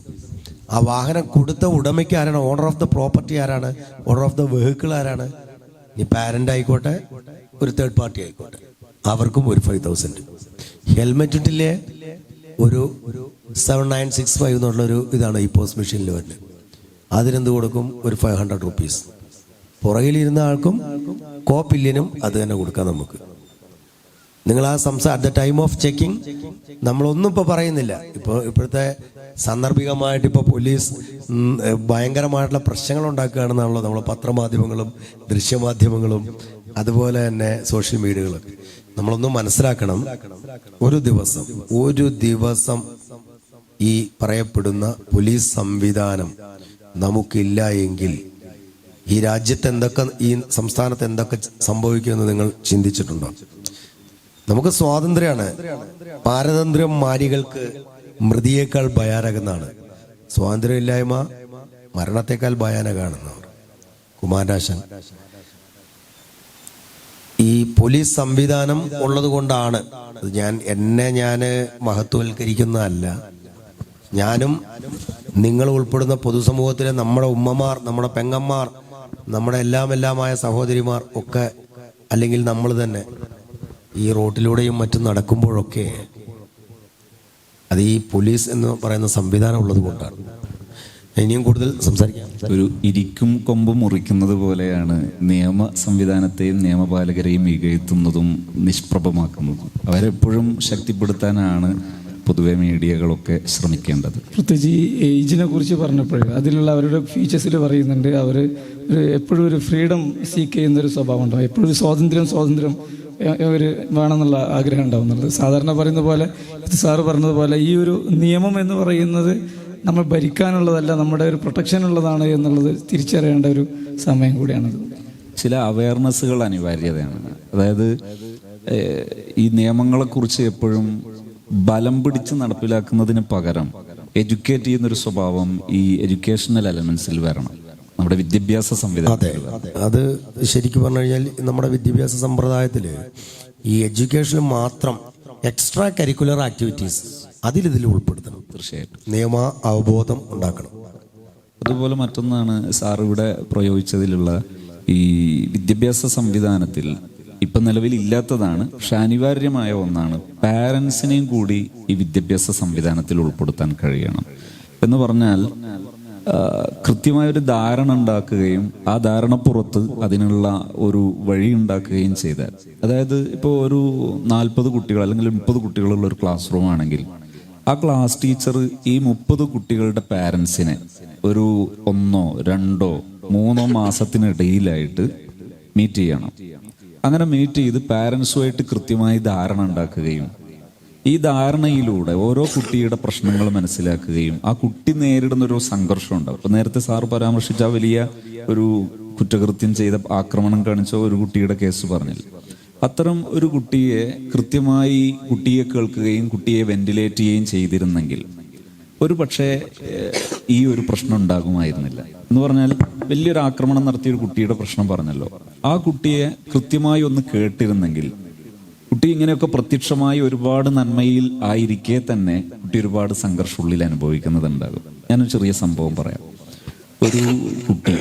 ആ വാഹനം കൊടുത്ത ഉടമയ്ക്ക് ആരാണ്? ഓണർ ഓഫ് ദ പ്രോപ്പർട്ടി ആരാണ്? ഓണർ ഓഫ് ദ വെഹിക്കിൾ ആരാണ്? ഈ പാരന്റ് ആയിക്കോട്ടെ, ഒരു തേർഡ് പാർട്ടി ആയിക്കോട്ടെ, അവർക്കും ഒരു 5,000. ഹെൽമെറ്റ് ഇട്ടില്ലേ, ഒരു 7965 എന്നുള്ളൊരു ഇതാണ് ഈ പോസ്റ്റ് മെഷീനിൽ വരുന്നത്. അതിനെന്ത് കൊടുക്കും? ഒരു 500 റുപ്പീസ്. പുറകിലിരുന്ന ആൾക്കും കോപ്പില്യനും അത് തന്നെ കൊടുക്കാം നമുക്ക്. നിങ്ങൾ ആ at the time of checking നമ്മളൊന്നും ഇപ്പോൾ പറയുന്നില്ല. ഇപ്പോഴത്തെ സാന്ദർഭികമായിട്ട് ഇപ്പോൾ പോലീസ് ഭയങ്കരമായിട്ടുള്ള പ്രശ്നങ്ങൾ ഉണ്ടാക്കുകയാണെന്നാണല്ലോ നമ്മൾ പത്രമാധ്യമങ്ങളും ദൃശ്യമാധ്യമങ്ങളും അതുപോലെ തന്നെ സോഷ്യൽ മീഡിയകളൊക്കെ. നമ്മളൊന്നും മനസ്സിലാക്കണം, ഒരു ദിവസം ഈ പറയപ്പെടുന്ന പോലീസ് സംവിധാനം നമുക്കില്ല എങ്കിൽ ഈ രാജ്യത്ത് എന്തൊക്കെ, ഈ സംസ്ഥാനത്ത് എന്തൊക്കെ സംഭവിക്കുമെന്ന് നിങ്ങൾ ചിന്തിച്ചിട്ടുണ്ടോ? നമുക്ക് സ്വാതന്ത്ര്യമാണ്. പാരതന്ത്ര്യം മാരികൾക്ക് മൃതിയേക്കാൾ ഭയാനകമെന്നാണ്. സ്വാതന്ത്ര്യമില്ലായ്മ മരണത്തെക്കാൾ ഭയാനകമാണെന്നാണ് കുമാരനാശാൻ. ഈ പോലീസ് സംവിധാനം ഉള്ളത് കൊണ്ടാണ് ഞാൻ മഹത്വവൽക്കരിക്കുന്നതല്ല. ഞാനും നിങ്ങൾ ഉൾപ്പെടുന്ന പൊതുസമൂഹത്തിലെ നമ്മുടെ ഉമ്മമാർ, നമ്മുടെ പെങ്ങന്മാർ, നമ്മുടെ എല്ലാമായ സഹോദരിമാർ ഒക്കെ, അല്ലെങ്കിൽ നമ്മൾ തന്നെ ഈ റോട്ടിലൂടെയും മറ്റും നടക്കുമ്പോഴൊക്കെ അത് ഈ പോലീസ് എന്ന് പറയുന്ന സംവിധാനം ഉള്ളത് കൊണ്ടാണ്. ഇനിയും കൂടുതൽ സംസാരിക്കാം. ഒരു ഇരിക്കും കൊമ്പ് മുറിക്കുന്നത് പോലെയാണ് നിയമ സംവിധാനത്തെയും നിയമപാലകരെയും ഇകഴ്ത്തുന്നതും നിഷ്പ്രഭമാക്കുന്നതും. അവരെപ്പോഴും ശക്തിപ്പെടുത്താനാണ് പൊതുവെ മീഡിയകളൊക്കെ ശ്രമിക്കേണ്ടത്. പ്രത്യേകിച്ച് ഈ ഏജിനെ കുറിച്ച് പറഞ്ഞപ്പോഴേ അതിലുള്ള അവരുടെ ഫീച്ചേഴ്സിൽ പറയുന്നുണ്ട്, അവർ എപ്പോഴും ഒരു ഫ്രീഡം സീക്ക് ചെയ്യുന്നൊരു സ്വഭാവം ഉണ്ടാവും. എപ്പോഴും ഒരു സ്വാതന്ത്ര്യം ഒരു വേണമെന്നുള്ള ആഗ്രഹം ഉണ്ടാവും എന്നുള്ളത്. സാധാരണ പറയുന്ന പോലെ സാറ് പറഞ്ഞതുപോലെ ഈ ഒരു നിയമം എന്ന് പറയുന്നത് നമ്മൾ ഭരിക്കാനുള്ളതല്ല, നമ്മുടെ ഒരു പ്രൊട്ടക്ഷനുള്ളതാണ് എന്നുള്ളത് തിരിച്ചറിയേണ്ട ഒരു സമയം കൂടിയാണത്. ചില അവയർനെസ്സുകൾ അനിവാര്യതയാണ്. അതായത് ഈ നിയമങ്ങളെക്കുറിച്ച് എപ്പോഴും ബലം പിടിച്ച് നടപ്പിലാക്കുന്നതിന് പകരം എഡ്യൂക്കേറ്റ് ചെയ്യുന്നൊരു സ്വഭാവം ഈ എഡ്യൂക്കേഷണൽ എലമെന്റ്സിൽ വരണം, നമ്മുടെ വിദ്യാഭ്യാസ സംവിധാനത്തിൽ. അത് ശരിക്കും പറഞ്ഞു കഴിഞ്ഞാൽ നമ്മുടെ വിദ്യാഭ്യാസ സമ്പ്രദായത്തിൽ ഈ എഡ്യൂക്കേഷന് മാത്രം എക്സ്ട്രാ കരിക്കുലർ ആക്ടിവിറ്റീസ് ഇതിൽ ഉൾപ്പെടുത്തണം. തീർച്ചയായിട്ടും നിയമ അവബോധം ഉണ്ടാക്കണം. അതുപോലെ മറ്റൊന്നാണ് സാർ ഇവിടെ പ്രയോഗിച്ചതിലുള്ള ഈ വിദ്യാഭ്യാസ സംവിധാനത്തിൽ ഇപ്പം നിലവിലില്ലാത്തതാണ്, പക്ഷെ അനിവാര്യമായ ഒന്നാണ്. പാരൻസിനെയും കൂടി ഈ വിദ്യാഭ്യാസ സംവിധാനത്തിൽ ഉൾപ്പെടുത്താൻ കഴിയണം. എന്ന് പറഞ്ഞാൽ കൃത്യമായൊരു ധാരണ ഉണ്ടാക്കുകയും ആ ധാരണപ്പുറത്ത് അതിനുള്ള ഒരു വഴി ഉണ്ടാക്കുകയും ചെയ്താൽ, അതായത് ഇപ്പോൾ ഒരു 40 കുട്ടികൾ അല്ലെങ്കിൽ 30 കുട്ടികളുള്ള ഒരു ക്ലാസ് റൂം ആണെങ്കിൽ ആ ക്ലാസ് ടീച്ചർ ഈ 30 കുട്ടികളുടെ പാരൻസിനെ ഒരു 1, 2, 3 മാസത്തിനിടയിലായിട്ട് മീറ്റ് ചെയ്യണം. അങ്ങനെ മീറ്റ് ചെയ്ത് പാരൻസുമായിട്ട് കൃത്യമായി ധാരണ ഉണ്ടാക്കുകയും ഈ ധാരണയിലൂടെ ഓരോ കുട്ടിയുടെ പ്രശ്നങ്ങൾ മനസ്സിലാക്കുകയും ആ കുട്ടി നേരിടുന്ന ഒരു സംഘർഷം ഉണ്ടാവും. അപ്പൊ നേരത്തെ സാറ് പരാമർശിച്ച വലിയ ഒരു കുറ്റകൃത്യം ചെയ്ത, ആക്രമണം കാണിച്ച ഒരു കുട്ടിയുടെ കേസ് പറഞ്ഞില്ല. അത്തരം ഒരു കുട്ടിയെ കൃത്യമായി കുട്ടിയെ കേൾക്കുകയും കുട്ടിയെ വെന്റിലേറ്റ് ചെയ്യുകയും ചെയ്തിരുന്നെങ്കിൽ ഒരു പക്ഷേ ഈ ഒരു പ്രശ്നം ഉണ്ടാകുമായിരുന്നില്ല. എന്ന് പറഞ്ഞാൽ വലിയൊരു ആക്രമണം നടത്തിയ ഒരു കുട്ടിയുടെ പ്രശ്നം പറഞ്ഞല്ലോ, ആ കുട്ടിയെ കൃത്യമായി ഒന്ന് കേട്ടിരുന്നെങ്കിൽ കുട്ടി ഇങ്ങനെയൊക്കെ പ്രത്യക്ഷമായി ഒരുപാട് നന്മയിൽ ആയിരിക്കെ തന്നെ കുട്ടി ഒരുപാട് സംഘർഷം ഉള്ളിൽ അനുഭവിക്കുന്നുണ്ടാകും. ഞാനൊരു ചെറിയ സംഭവം പറയാം. ഒരു കുട്ടി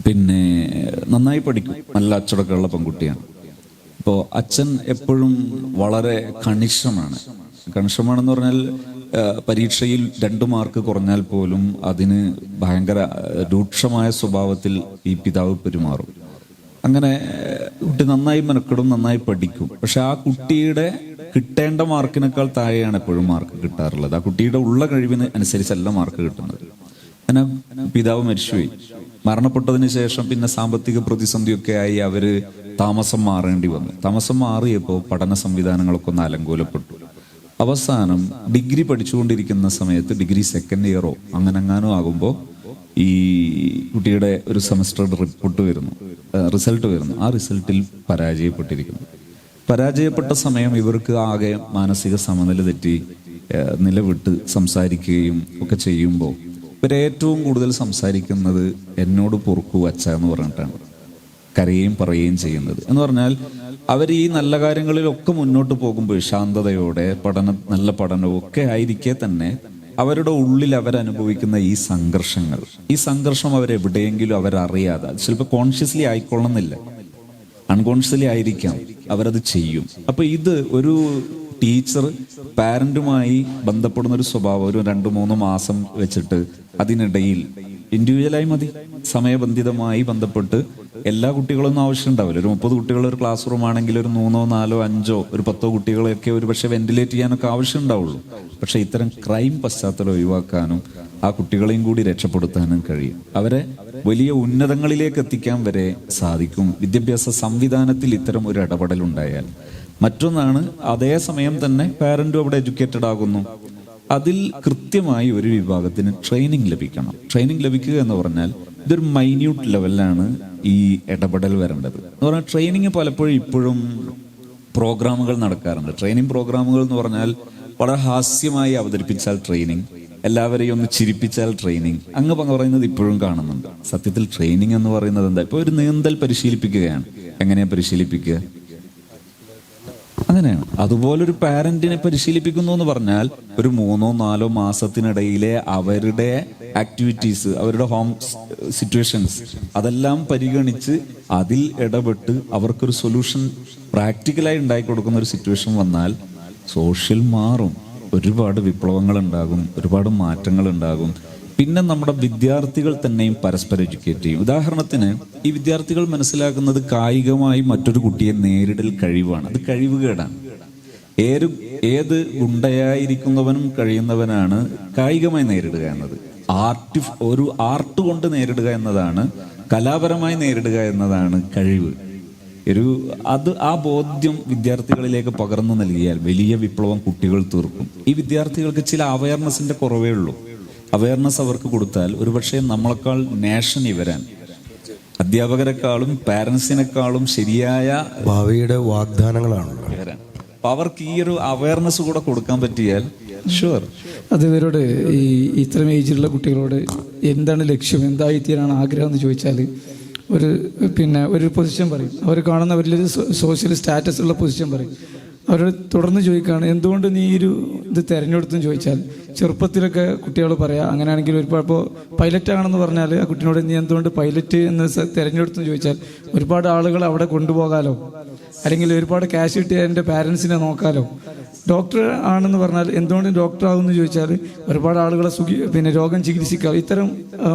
പിന്നെ നന്നായി പഠിക്കും, നല്ല അച്ചടക്കമുള്ള പെൺകുട്ടിയാണ്. ഇപ്പോൾ അച്ഛൻ എപ്പോഴും വളരെ കണിശമാണെന്ന് പറഞ്ഞാൽ പരീക്ഷയിൽ 2 മാർക്ക് കുറഞ്ഞാൽ പോലും അതിന് ഭയങ്കര രൂക്ഷമായ സ്വഭാവത്തിൽ ഈ പിതാവ് പെരുമാറും. അങ്ങനെ കുട്ടി നന്നായി മെനക്കെടും, നന്നായി പഠിക്കും. പക്ഷെ ആ കുട്ടിയുടെ കിട്ടേണ്ട മാർക്കിനേക്കാൾ താഴെയാണ് എപ്പോഴും മാർക്ക് കിട്ടാറുള്ളത്. ആ കുട്ടിയുടെ ഉള്ള കഴിവിന് അനുസരിച്ചല്ല മാർക്ക് കിട്ടുന്നത്. അങ്ങനെ പിതാവ് മരിച്ചുപോയി. മരണപ്പെട്ടതിന് ശേഷം പിന്നെ സാമ്പത്തിക പ്രതിസന്ധിയൊക്കെ ആയി അവര് താമസം മാറേണ്ടി വന്നു. താമസം മാറിയപ്പോൾ പഠന സംവിധാനങ്ങളൊക്കെ ഒന്ന് അലങ്കോലപ്പെട്ടു. അവസാനം ഡിഗ്രി പഠിച്ചുകൊണ്ടിരിക്കുന്ന സമയത്ത് ഡിഗ്രി സെക്കൻഡ് ഇയറോ അങ്ങനെങ്ങാനോ ആകുമ്പോൾ ഈ കുട്ടിയുടെ ഒരു സെമസ്റ്റർ റിസൾട്ട് വരുന്നു. ആ റിസൾട്ടിൽ പരാജയപ്പെട്ട സമയം ഇവർക്ക് ആകെ മാനസിക സമനില തെറ്റി നിലവിട്ട് സംസാരിക്കുകയും ഒക്കെ ചെയ്യുമ്പോൾ ഇവരേറ്റവും കൂടുതൽ സംസാരിക്കുന്നത് എന്നോട് പൊറുക്കു വച്ച എന്ന് പറഞ്ഞിട്ടാണ് കരയുകയും പറയുകയും ചെയ്യുന്നത്. എന്ന് പറഞ്ഞാൽ അവർ ഈ നല്ല കാര്യങ്ങളിലൊക്കെ മുന്നോട്ട് പോകുമ്പോൾ ശാന്തതയോടെ നല്ല പഠനവും ഒക്കെ ആയിരിക്കെ തന്നെ അവരുടെ ഉള്ളിൽ അവരനുഭവിക്കുന്ന ഈ സംഘർഷം അവരെവിടെയെങ്കിലും അവരറിയാതെ, ചിലപ്പോൾ കോൺഷ്യസ്ലി ആയിക്കൊള്ളുന്നില്ല, അൺകോൺഷ്യസ്ലി ആയിരിക്കാം, അവരത് ചെയ്യും. അപ്പൊ ഇത് ഒരു ടീച്ചർ പാരന്റുമായി ബന്ധപ്പെടുന്ന ഒരു സ്വഭാവം ഒരു 2-3 മാസം വെച്ചിട്ട് അതിനിടയിൽ ഇൻഡിവിജ്വലായി മതി, സമയബന്ധിതമായി ബന്ധപ്പെട്ട് എല്ലാ കുട്ടികളൊന്നും ആവശ്യം ഉണ്ടാവില്ല. ഒരു 30 കുട്ടികൾ ഒരു ക്ലാസ് റൂം ആണെങ്കിൽ ഒരു 3, 4, 5, ഒരു 10 കുട്ടികളെയൊക്കെ ഒരു പക്ഷെ വെന്റിലേറ്റ് ചെയ്യാനൊക്കെ ആവശ്യം ഉണ്ടാവുള്ളൂ. പക്ഷെ ഇത്തരം ക്രൈം പശ്ചാത്തലം ഒഴിവാക്കാനും ആ കുട്ടികളെയും കൂടി രക്ഷപ്പെടുത്താനും കഴിയും. അവരെ വലിയ ഉന്നതങ്ങളിലേക്ക് എത്തിക്കാൻ വരെ സാധിക്കും വിദ്യാഭ്യാസ സംവിധാനത്തിൽ ഇത്തരം ഒരു ഇടപെടൽ ഉണ്ടായാൽ. മറ്റൊന്നാണ്, അതേസമയം തന്നെ പാരന്റും അവിടെ എഡ്യൂക്കേറ്റഡ് ആകുന്നു. അതിൽ കൃത്യമായി ഒരു വിഭാഗത്തിന് ട്രെയിനിങ് ലഭിക്കണം. ട്രെയിനിങ് ലഭിക്കുക എന്ന് പറഞ്ഞാൽ ഇതൊരു മൈന്യൂട്ട് ലെവലിലാണ് ഈ ഇടപെടൽ വരേണ്ടത്. എന്ന് പറഞ്ഞാൽ ട്രെയിനിങ് പലപ്പോഴും ഇപ്പോഴും പ്രോഗ്രാമുകൾ നടക്കാറുണ്ട്. ട്രെയിനിങ് പ്രോഗ്രാമുകൾ എന്ന് പറഞ്ഞാൽ വളരെ ഹാസ്യമായി അവതരിപ്പിച്ചാൽ ട്രെയിനിങ്, എല്ലാവരെയും ഒന്ന് ചിരിപ്പിച്ചാൽ ട്രെയിനിങ്, അങ്ങ് പറയുന്നത് ഇപ്പോഴും കാണുന്നുണ്ട്. സത്യത്തിൽ ട്രെയിനിങ് എന്ന് പറയുന്നത് എന്താ? ഇപ്പൊ ഒരു നീന്തൽ പരിശീലിപ്പിക്കുകയാണ്. എങ്ങനെയാ പരിശീലിപ്പിക്കുക? അങ്ങനെയാണ്. അതുപോലൊരു പാരന്റിനെ പരിശീലിപ്പിക്കുന്നു എന്ന് പറഞ്ഞാൽ ഒരു 3-4 മാസത്തിനിടയിലെ അവരുടെ ആക്ടിവിറ്റീസ്, അവരുടെ ഹോം സിറ്റുവേഷൻസ് അതെല്ലാം പരിഗണിച്ച് അതിൽ ഇടപെട്ട് അവർക്കൊരു സൊല്യൂഷൻ പ്രാക്ടിക്കലായി ഉണ്ടാക്കി കൊടുക്കുന്ന ഒരു സിറ്റുവേഷൻ വന്നാൽ സോഷ്യൽ മാറും. ഒരുപാട് വിപ്ലവങ്ങൾ ഉണ്ടാകും, ഒരുപാട് മാറ്റങ്ങൾ ഉണ്ടാകും. പിന്നെ നമ്മുടെ വിദ്യാർത്ഥികൾ തന്നെയും പരസ്പരം എഡ്യൂക്കേറ്റ് ചെയ്യും. ഉദാഹരണത്തിന് ഈ വിദ്യാർത്ഥികൾ മനസ്സിലാക്കുന്നത് കായികമായി മറ്റൊരു കുട്ടിയെ നേരിടൽ കഴിവാണ്. അത് കഴിവുകേടാണ്. ഏത് ഗുണ്ടയായിരിക്കുന്നവനും കഴിയുന്നവനാണ് കായികമായി നേരിടുക എന്നത്. ഒരു ആർട്ട് കൊണ്ട് നേരിടുക എന്നതാണ്, കലാപരമായി നേരിടുക എന്നതാണ് കഴിവ്. ആ ബോധ്യം വിദ്യാർത്ഥികളിലേക്ക് പകർന്നു നൽകിയാൽ വലിയ വിപ്ലവം കുട്ടികൾ തീർക്കും. ഈ വിദ്യാർത്ഥികൾക്ക് ചില അവയർനെസിന്റെ കുറവേ ഉള്ളൂ. അവയർനെസ് അവർക്ക് കൊടുത്താൽ ഒരുപക്ഷെ നമ്മളെക്കാൾ നാഷൻ വരാൻ, അധ്യാപകരെക്കാളും പാരന്റ്സിനെക്കാളും ശരിയായ ഭാവിയുടെ വാഗ്ദാനങ്ങളാണ് വരാൻ. അപ്പൊ അവർക്ക് ഈ ഒരു അവയർനെസ് കൂടെ കൊടുക്കാൻ പറ്റിയാൽ ഷുവർ. അത് ഇവരോട് ഇത്തരം ഏജിലുള്ള കുട്ടികളോട് എന്താണ് ലക്ഷ്യം, എന്തായിത്തീരാണ് ആഗ്രഹം എന്ന് ചോദിച്ചാൽ ഒരു പൊസിഷൻ പറയും. അവർ കാണുന്ന വലിയൊരു സോഷ്യൽ സ്റ്റാറ്റസ് ഉള്ള പൊസിഷൻ പറയും. അവരോട് തുടർന്ന് ചോദിക്കുകയാണ്, എന്തുകൊണ്ട് നീ ഇത് തിരഞ്ഞെടുത്തെന്ന് ചോദിച്ചാൽ ചെറുപ്പത്തിലൊക്കെ കുട്ടികൾ പറയാം. അങ്ങനെയാണെങ്കിൽ ഇപ്പോൾ പൈലറ്റ് ആണെന്ന് പറഞ്ഞാൽ ആ കുട്ടിയോട് നീ എന്തുകൊണ്ട് പൈലറ്റ് എന്ന് തിരഞ്ഞെടുത്തെന്ന് ചോദിച്ചാൽ ഒരുപാട് ആളുകൾ അവിടെ കൊണ്ടുപോകാലോ, അല്ലെങ്കിൽ ഒരുപാട് ക്യാഷ് കിട്ടിയ എൻ്റെ പാരൻസിനെ നോക്കാലോ. ഡോക്ടർ ആണെന്ന് പറഞ്ഞാൽ എന്തുകൊണ്ട് ഡോക്ടർ ആകുമെന്ന് ചോദിച്ചാൽ ഒരുപാട് ആളുകളെ രോഗം ചികിത്സിക്കാം. ഇത്തരം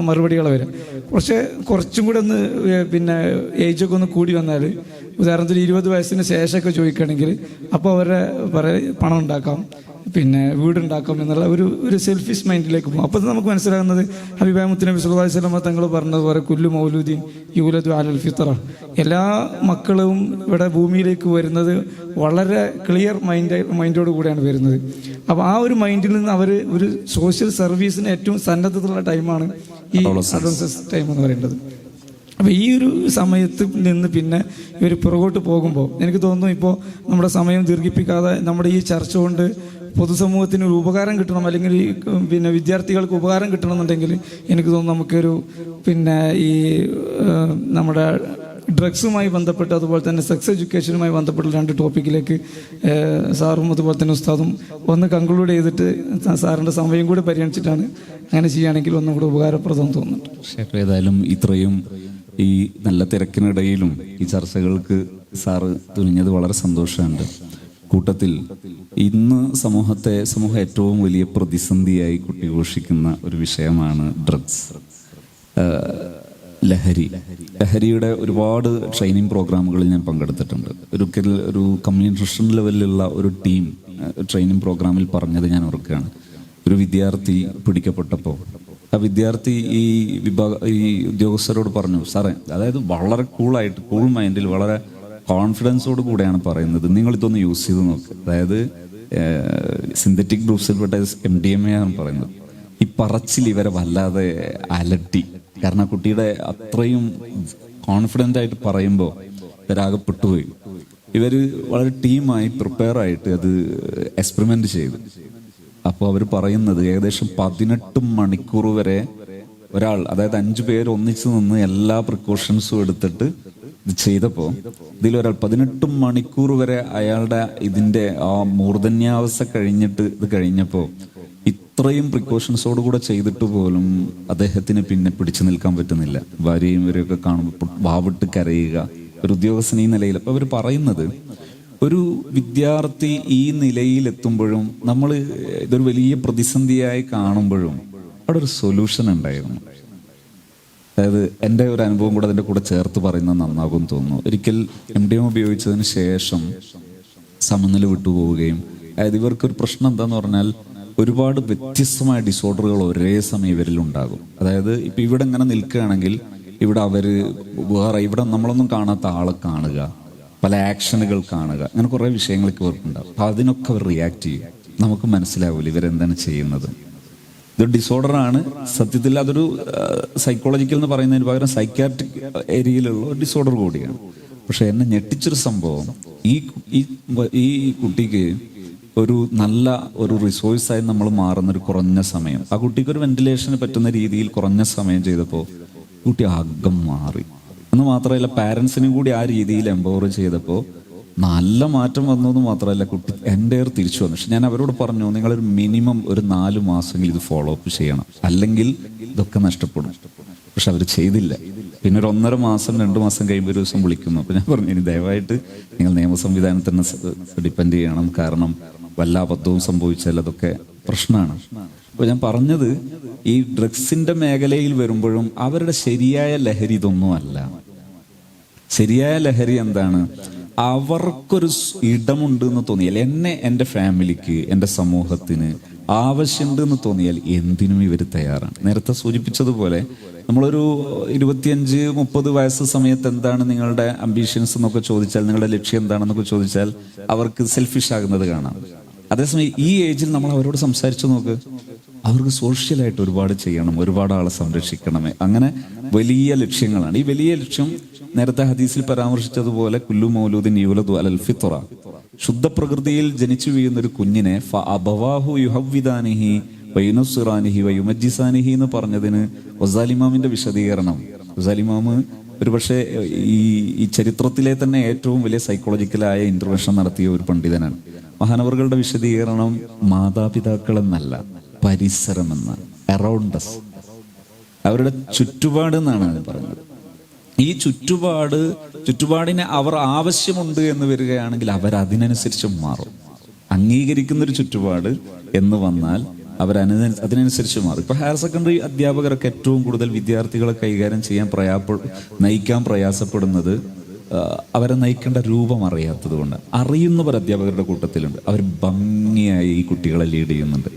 മറുപടികൾ വരാം. പക്ഷേ കുറച്ചും കൂടെ ഏജൊക്കെ ഒന്ന് കൂടി വന്നാൽ, ഉദാഹരണത്തിന് 20 വയസ്സിന് ശേഷമൊക്കെ ചോദിക്കുകയാണെങ്കിൽ അപ്പോൾ അവരെ പണം ഉണ്ടാക്കാം, വീടുണ്ടാക്കാം എന്നുള്ള ഒരു സെൽഫിഷ് മൈൻഡിലേക്ക് പോകും. അപ്പോൾ നമുക്ക് മനസ്സിലാകുന്നത് ഹബീബായ മുത്തുനബി സല്ലല്ലാഹു അലൈഹി വസല്ലം തങ്ങൾ പറഞ്ഞതുപോലെ കുല്ലു മൗലൂദിൻ യൂലദു അലൽ ഫിത്ര, എല്ലാ മക്കളും ഇവിടെ ഭൂമിയിലേക്ക് വരുന്നത് വളരെ ക്ലിയർ മൈൻഡോട് കൂടെയാണ് വരുന്നത്. അപ്പോൾ ആ ഒരു മൈൻഡിൽ നിന്ന് അവർ ഒരു സോഷ്യൽ സർവീസിന് ഏറ്റവും സന്നദ്ധതയുള്ള ടൈമാണ് ഈ അഡോളസൻസ് ടൈം എന്ന് പറയുന്നത്. അപ്പോൾ ഈ ഒരു സമയത്ത് നിന്ന് ഇവർ പുറകോട്ട് പോകുമ്പോൾ എനിക്ക് തോന്നുന്നു, ഇപ്പോൾ നമ്മുടെ സമയം ദീർഘിപ്പിക്കാതെ നമ്മുടെ ഈ ചർച്ച കൊണ്ട് പൊതുസമൂഹത്തിന് ഒരു ഉപകാരം കിട്ടണം, അല്ലെങ്കിൽ വിദ്യാർത്ഥികൾക്ക് ഉപകാരം കിട്ടണമെന്നുണ്ടെങ്കിൽ എനിക്ക് തോന്നുന്നു നമുക്കൊരു നമ്മുടെ ഡ്രഗ്സുമായി ബന്ധപ്പെട്ട് അതുപോലെ തന്നെ സെക്സ് എഡ്യൂക്കേഷനുമായി ബന്ധപ്പെട്ട 2 ടോപ്പിക്കിലേക്ക് സാറും അതുപോലെ തന്നെ ഉസ്താദും ഒന്ന് കൺക്ലൂഡ് ചെയ്തിട്ട് സാറിൻ്റെ സമയം കൂടി പരിഗണിച്ചിട്ടാണ് അങ്ങനെ ചെയ്യുകയാണെങ്കിൽ ഒന്നും കൂടി ഉപകാരപ്രദം തോന്നുന്നുണ്ട്. ഏതായാലും ഇത്രയും ഈ നല്ല തിരക്കിനിടയിലും ഈ ചർച്ചകൾക്ക് സാറ് തുനിഞ്ഞത് വളരെ സന്തോഷമുണ്ട്. കൂട്ടത്തിൽ ഇന്ന് സമൂഹം ഏറ്റവും വലിയ പ്രതിസന്ധിയായി കുട്ടിഘോഷിക്കുന്ന ഒരു വിഷയമാണ് ഡ്രഗ്സ്. ലഹരിയുടെ ഒരുപാട് ട്രെയിനിങ് പ്രോഗ്രാമുകളിൽ ഞാൻ പങ്കെടുത്തിട്ടുണ്ട്. ഒരു കമ്മ്യൂണിക്കേഷൻ ലെവലിലുള്ള ഒരു ടീം ട്രെയിനിങ് പ്രോഗ്രാമിൽ പറഞ്ഞത് ഞാൻ ഓർക്കുകയാണ്. ഒരു വിദ്യാർത്ഥി പിടിക്കപ്പെട്ടപ്പോൾ ആ വിദ്യാർത്ഥി ഈ ഉദ്യോഗസ്ഥരോട് പറഞ്ഞു, സാറേ, അതായത് വളരെ കൂൾ മൈൻഡിൽ വളരെ കോൺഫിഡൻസോട് കൂടെയാണ് പറയുന്നത്, നിങ്ങൾ ഇതൊന്ന് യൂസ് ചെയ്ത് നോക്ക്. അതായത് സിന്തറ്റിക് ഗ്രൂപ്പ്സിൽപ്പെട്ട MDMA ആണ് പറയുന്നത്. ഈ പറച്ചിൽ ഇവരെ വല്ലാതെ അലട്ടി. കാരണം കുട്ടിയുടെ അത്രയും കോൺഫിഡൻ്റ് ആയിട്ട് പറയുമ്പോൾ ഇവരാകെ പെട്ടുപോയി. ഇവര് വളരെ ടീമായി പ്രിപ്പയർ ആയിട്ട് അത് എക്സ്പെരിമെന്റ് ചെയ്തു. അപ്പോൾ അവർ പറയുന്നത് ഏകദേശം 18 മണിക്കൂർ വരെ ഒരാൾ, അതായത് 5 പേര് ഒന്നിച്ചു നിന്ന് എല്ലാ പ്രിക്കോഷൻസും എടുത്തിട്ട് ഇത് ചെയ്തപ്പോൾ ഇതിലൊരാൾ 18 മണിക്കൂർ വരെ അയാളുടെ ഇതിന്റെ ആ മൂർധന്യാവസ്ഥ കഴിഞ്ഞപ്പോൾ ഇത്രയും പ്രിക്കോഷൻസോട് കൂടെ ചെയ്തിട്ട് പോലും അദ്ദേഹത്തിന് പിന്നെ പിടിച്ചു നിൽക്കാൻ പറ്റുന്നില്ല. ഭാര്യയും ഇവരെയൊക്കെ കാണുമ്പോൾ വാവിട്ട് കരയുക, ഒരു ഉദ്യോഗസ്ഥൻ ഈ നിലയിൽ. അപ്പൊ അവർ പറയുന്നത്, ഒരു വിദ്യാർത്ഥി ഈ നിലയിലെത്തുമ്പോഴും നമ്മൾ ഇതൊരു വലിയ പ്രതിസന്ധിയായി കാണുമ്പോഴും അവിടെ ഒരു സൊല്യൂഷൻ ഉണ്ടായിരുന്നു. അതായത് എൻ്റെ ഒരു അനുഭവം കൂടെ അതിൻ്റെ കൂടെ ചേർത്ത് പറയുന്നത് നന്നാകും തോന്നുന്നു. ഒരിക്കൽ MDMA ഉപയോഗിച്ചതിന് ശേഷം സമനില വിട്ടുപോവുകയും, അതായത് ഇവർക്കൊരു പ്രശ്നം എന്താന്ന് പറഞ്ഞാൽ ഒരുപാട് വ്യത്യസ്തമായ ഡിസോർഡറുകൾ ഒരേ സമയം ഇവരിൽ ഉണ്ടാകും. അതായത് ഇപ്പം ഇവിടെ ഇങ്ങനെ നിൽക്കുകയാണെങ്കിൽ ഇവിടെ ഇവിടെ നമ്മളൊന്നും കാണാത്ത ആളെ കാണുക, പല ആക്ഷനുകൾ കാണുക, അങ്ങനെ കുറേ വിഷയങ്ങളൊക്കെ ഇവർക്കുണ്ടാകും. അപ്പം അതിനൊക്കെ അവർ റിയാക്ട് ചെയ്യും. നമുക്ക് മനസ്സിലാവില്ല ഇവരെന്താണ് ചെയ്യുന്നത്. ഇതൊരു ഡിസോർഡറാണ്. സത്യത്തിൽ അതൊരു സൈക്കോളജിക്കൽ എന്ന് പറയുന്നതിന് പകരം സൈക്യാട്രിക് ഏരിയയിലുള്ള ഒരു ഡിസോർഡർ കൂടിയാണ്. പക്ഷെ എന്നെ ഞെട്ടിച്ചൊരു സംഭവം, ഈ കുട്ടിക്ക് ഒരു നല്ല ഒരു റിസോഴ്സായി നമ്മൾ മാറുന്നൊരു കുറഞ്ഞ സമയം, ആ കുട്ടിക്ക് ഒരു വെന്റിലേഷന് പറ്റുന്ന രീതിയിൽ കുറഞ്ഞ സമയം ചെയ്തപ്പോൾ കുട്ടി അകം മാറി. എന്ന് മാത്രമല്ല, പാരൻസിനും കൂടി ആ രീതിയിൽ എംപവർ ചെയ്തപ്പോൾ നല്ല മാറ്റം വന്നു എന്ന് മാത്രമല്ല, കുട്ടി എൻ്റെ തിരിച്ചു വന്നു. പക്ഷെ ഞാൻ അവരോട് പറഞ്ഞു, നിങ്ങളൊരു മിനിമം ഒരു 4 മാസമെങ്കിലും ഇത് ഫോളോ അപ്പ് ചെയ്യണം, അല്ലെങ്കിൽ ഇതൊക്കെ നഷ്ടപ്പെടും. പക്ഷെ അവർ ചെയ്തില്ല. പിന്നെ ഒരു 1.5 മാസം 2 മാസം കഴിയുമ്പോൾ ഒരു ദിവസം വിളിക്കുന്നു. അപ്പൊ ഞാൻ പറഞ്ഞു, ഇനി ദയവായിട്ട് നിങ്ങൾ നിയമ സംവിധാനത്തിനെ ഡിപ്പെൻഡ് ചെയ്യണം, കാരണം വല്ല അബദ്ധവും സംഭവിച്ചാൽ അതൊക്കെ പ്രശ്നമാണ്. അപ്പൊ ഞാൻ പറഞ്ഞത്, ഈ ഡ്രഗ്സിന്റെ മേഖലയിൽ വരുമ്പോഴും അവരുടെ ശരിയായ ലഹരി ഇതൊന്നും അല്ല. ശരിയായ ലഹരി എന്താണ്? അവർക്കൊരു ഇടമുണ്ട് എന്ന് തോന്നിയാൽ, എൻ്റെ ഫാമിലിക്ക്, എൻ്റെ സമൂഹത്തിന് ആവശ്യമുണ്ട് എന്ന് തോന്നിയാൽ എന്തിനും ഇവർ തയ്യാറാണ്. നേരത്തെ സൂചിപ്പിച്ചതുപോലെ നമ്മളൊരു 25-30 വയസ്സ് സമയത്ത് എന്താണ് നിങ്ങളുടെ അംബീഷൻസ് എന്നൊക്കെ ചോദിച്ചാൽ, നിങ്ങളുടെ ലക്ഷ്യം എന്താണെന്നൊക്കെ ചോദിച്ചാൽ അവർക്ക് സെൽഫിഷ് ആകുന്നത് കാണാം. അതേസമയം ഈ ഏജിൽ നമ്മൾ അവരോട് സംസാരിച്ചു നോക്ക്, അവർക്ക് സോഷ്യലായിട്ട് ഒരുപാട് ചെയ്യണം, ഒരുപാട് ആളെ സംരക്ഷിക്കണമേ, അങ്ങനെ വലിയ ലക്ഷ്യങ്ങളാണ്. ഈ വലിയ ലക്ഷ്യം നേരത്തെ ഹദീസിൽ പരാമർശിച്ചതുപോലെ കുല്ലു മൗലൂദിൻ യൂലദു അലൽ ഫിത്ര, ശുദ്ധ പ്രകൃതിയിൽ ജനിച്ചു വീഴുന്ന ഒരു കുഞ്ഞിനെ ഫഅബവാഹു യുഹവ്വിദാനിഹി വയുനസ്സിറാനിഹി വയുമജ്ജിസാനിഹി എന്ന് പറഞ്ഞതിന് ഗസാലിമാമിന്റെ വിശദീകരണം, ഗസാലിമാമ് ഒരുപക്ഷെ ഈ ചരിത്രത്തിലെ തന്നെ ഏറ്റവും വലിയ സൈക്കോളജിക്കലായ ഇന്റർവെൻഷൻ നടത്തിയ ഒരു പണ്ഡിതനാണ്. മഹാനവറുകളുടെ വിശദീകരണം മാതാപിതാക്കൾ എന്നല്ല, പരിസരം എന്നാണ്, അറൗണ്ടസ്, അവരുടെ ചുറ്റുപാട് എന്നാണ് അത് പറയുന്നത്. ഈ ചുറ്റുപാടിനെ അവർ ആവശ്യമുണ്ട് എന്ന് വരികയാണെങ്കിൽ അവരതിനനുസരിച്ച് മാറും. അംഗീകരിക്കുന്നൊരു ചുറ്റുപാട് എന്ന് വന്നാൽ അതിനനുസരിച്ച് മാറും. ഇപ്പൊ ഹയർ സെക്കൻഡറി അധ്യാപകരൊക്കെ ഏറ്റവും കൂടുതൽ വിദ്യാർത്ഥികളെ കൈകാര്യം ചെയ്യാൻ നയിക്കാൻ പ്രയാസപ്പെടുന്നത് അവരെ നയിക്കേണ്ട രൂപം അറിയാത്തത് കൊണ്ട്. അറിയുന്നവർ അധ്യാപകരുടെ കൂട്ടത്തിലുണ്ട്, അവർ ഭംഗിയായി ഈ കുട്ടികളെ ലീഡ് ചെയ്യുന്നുണ്ട്.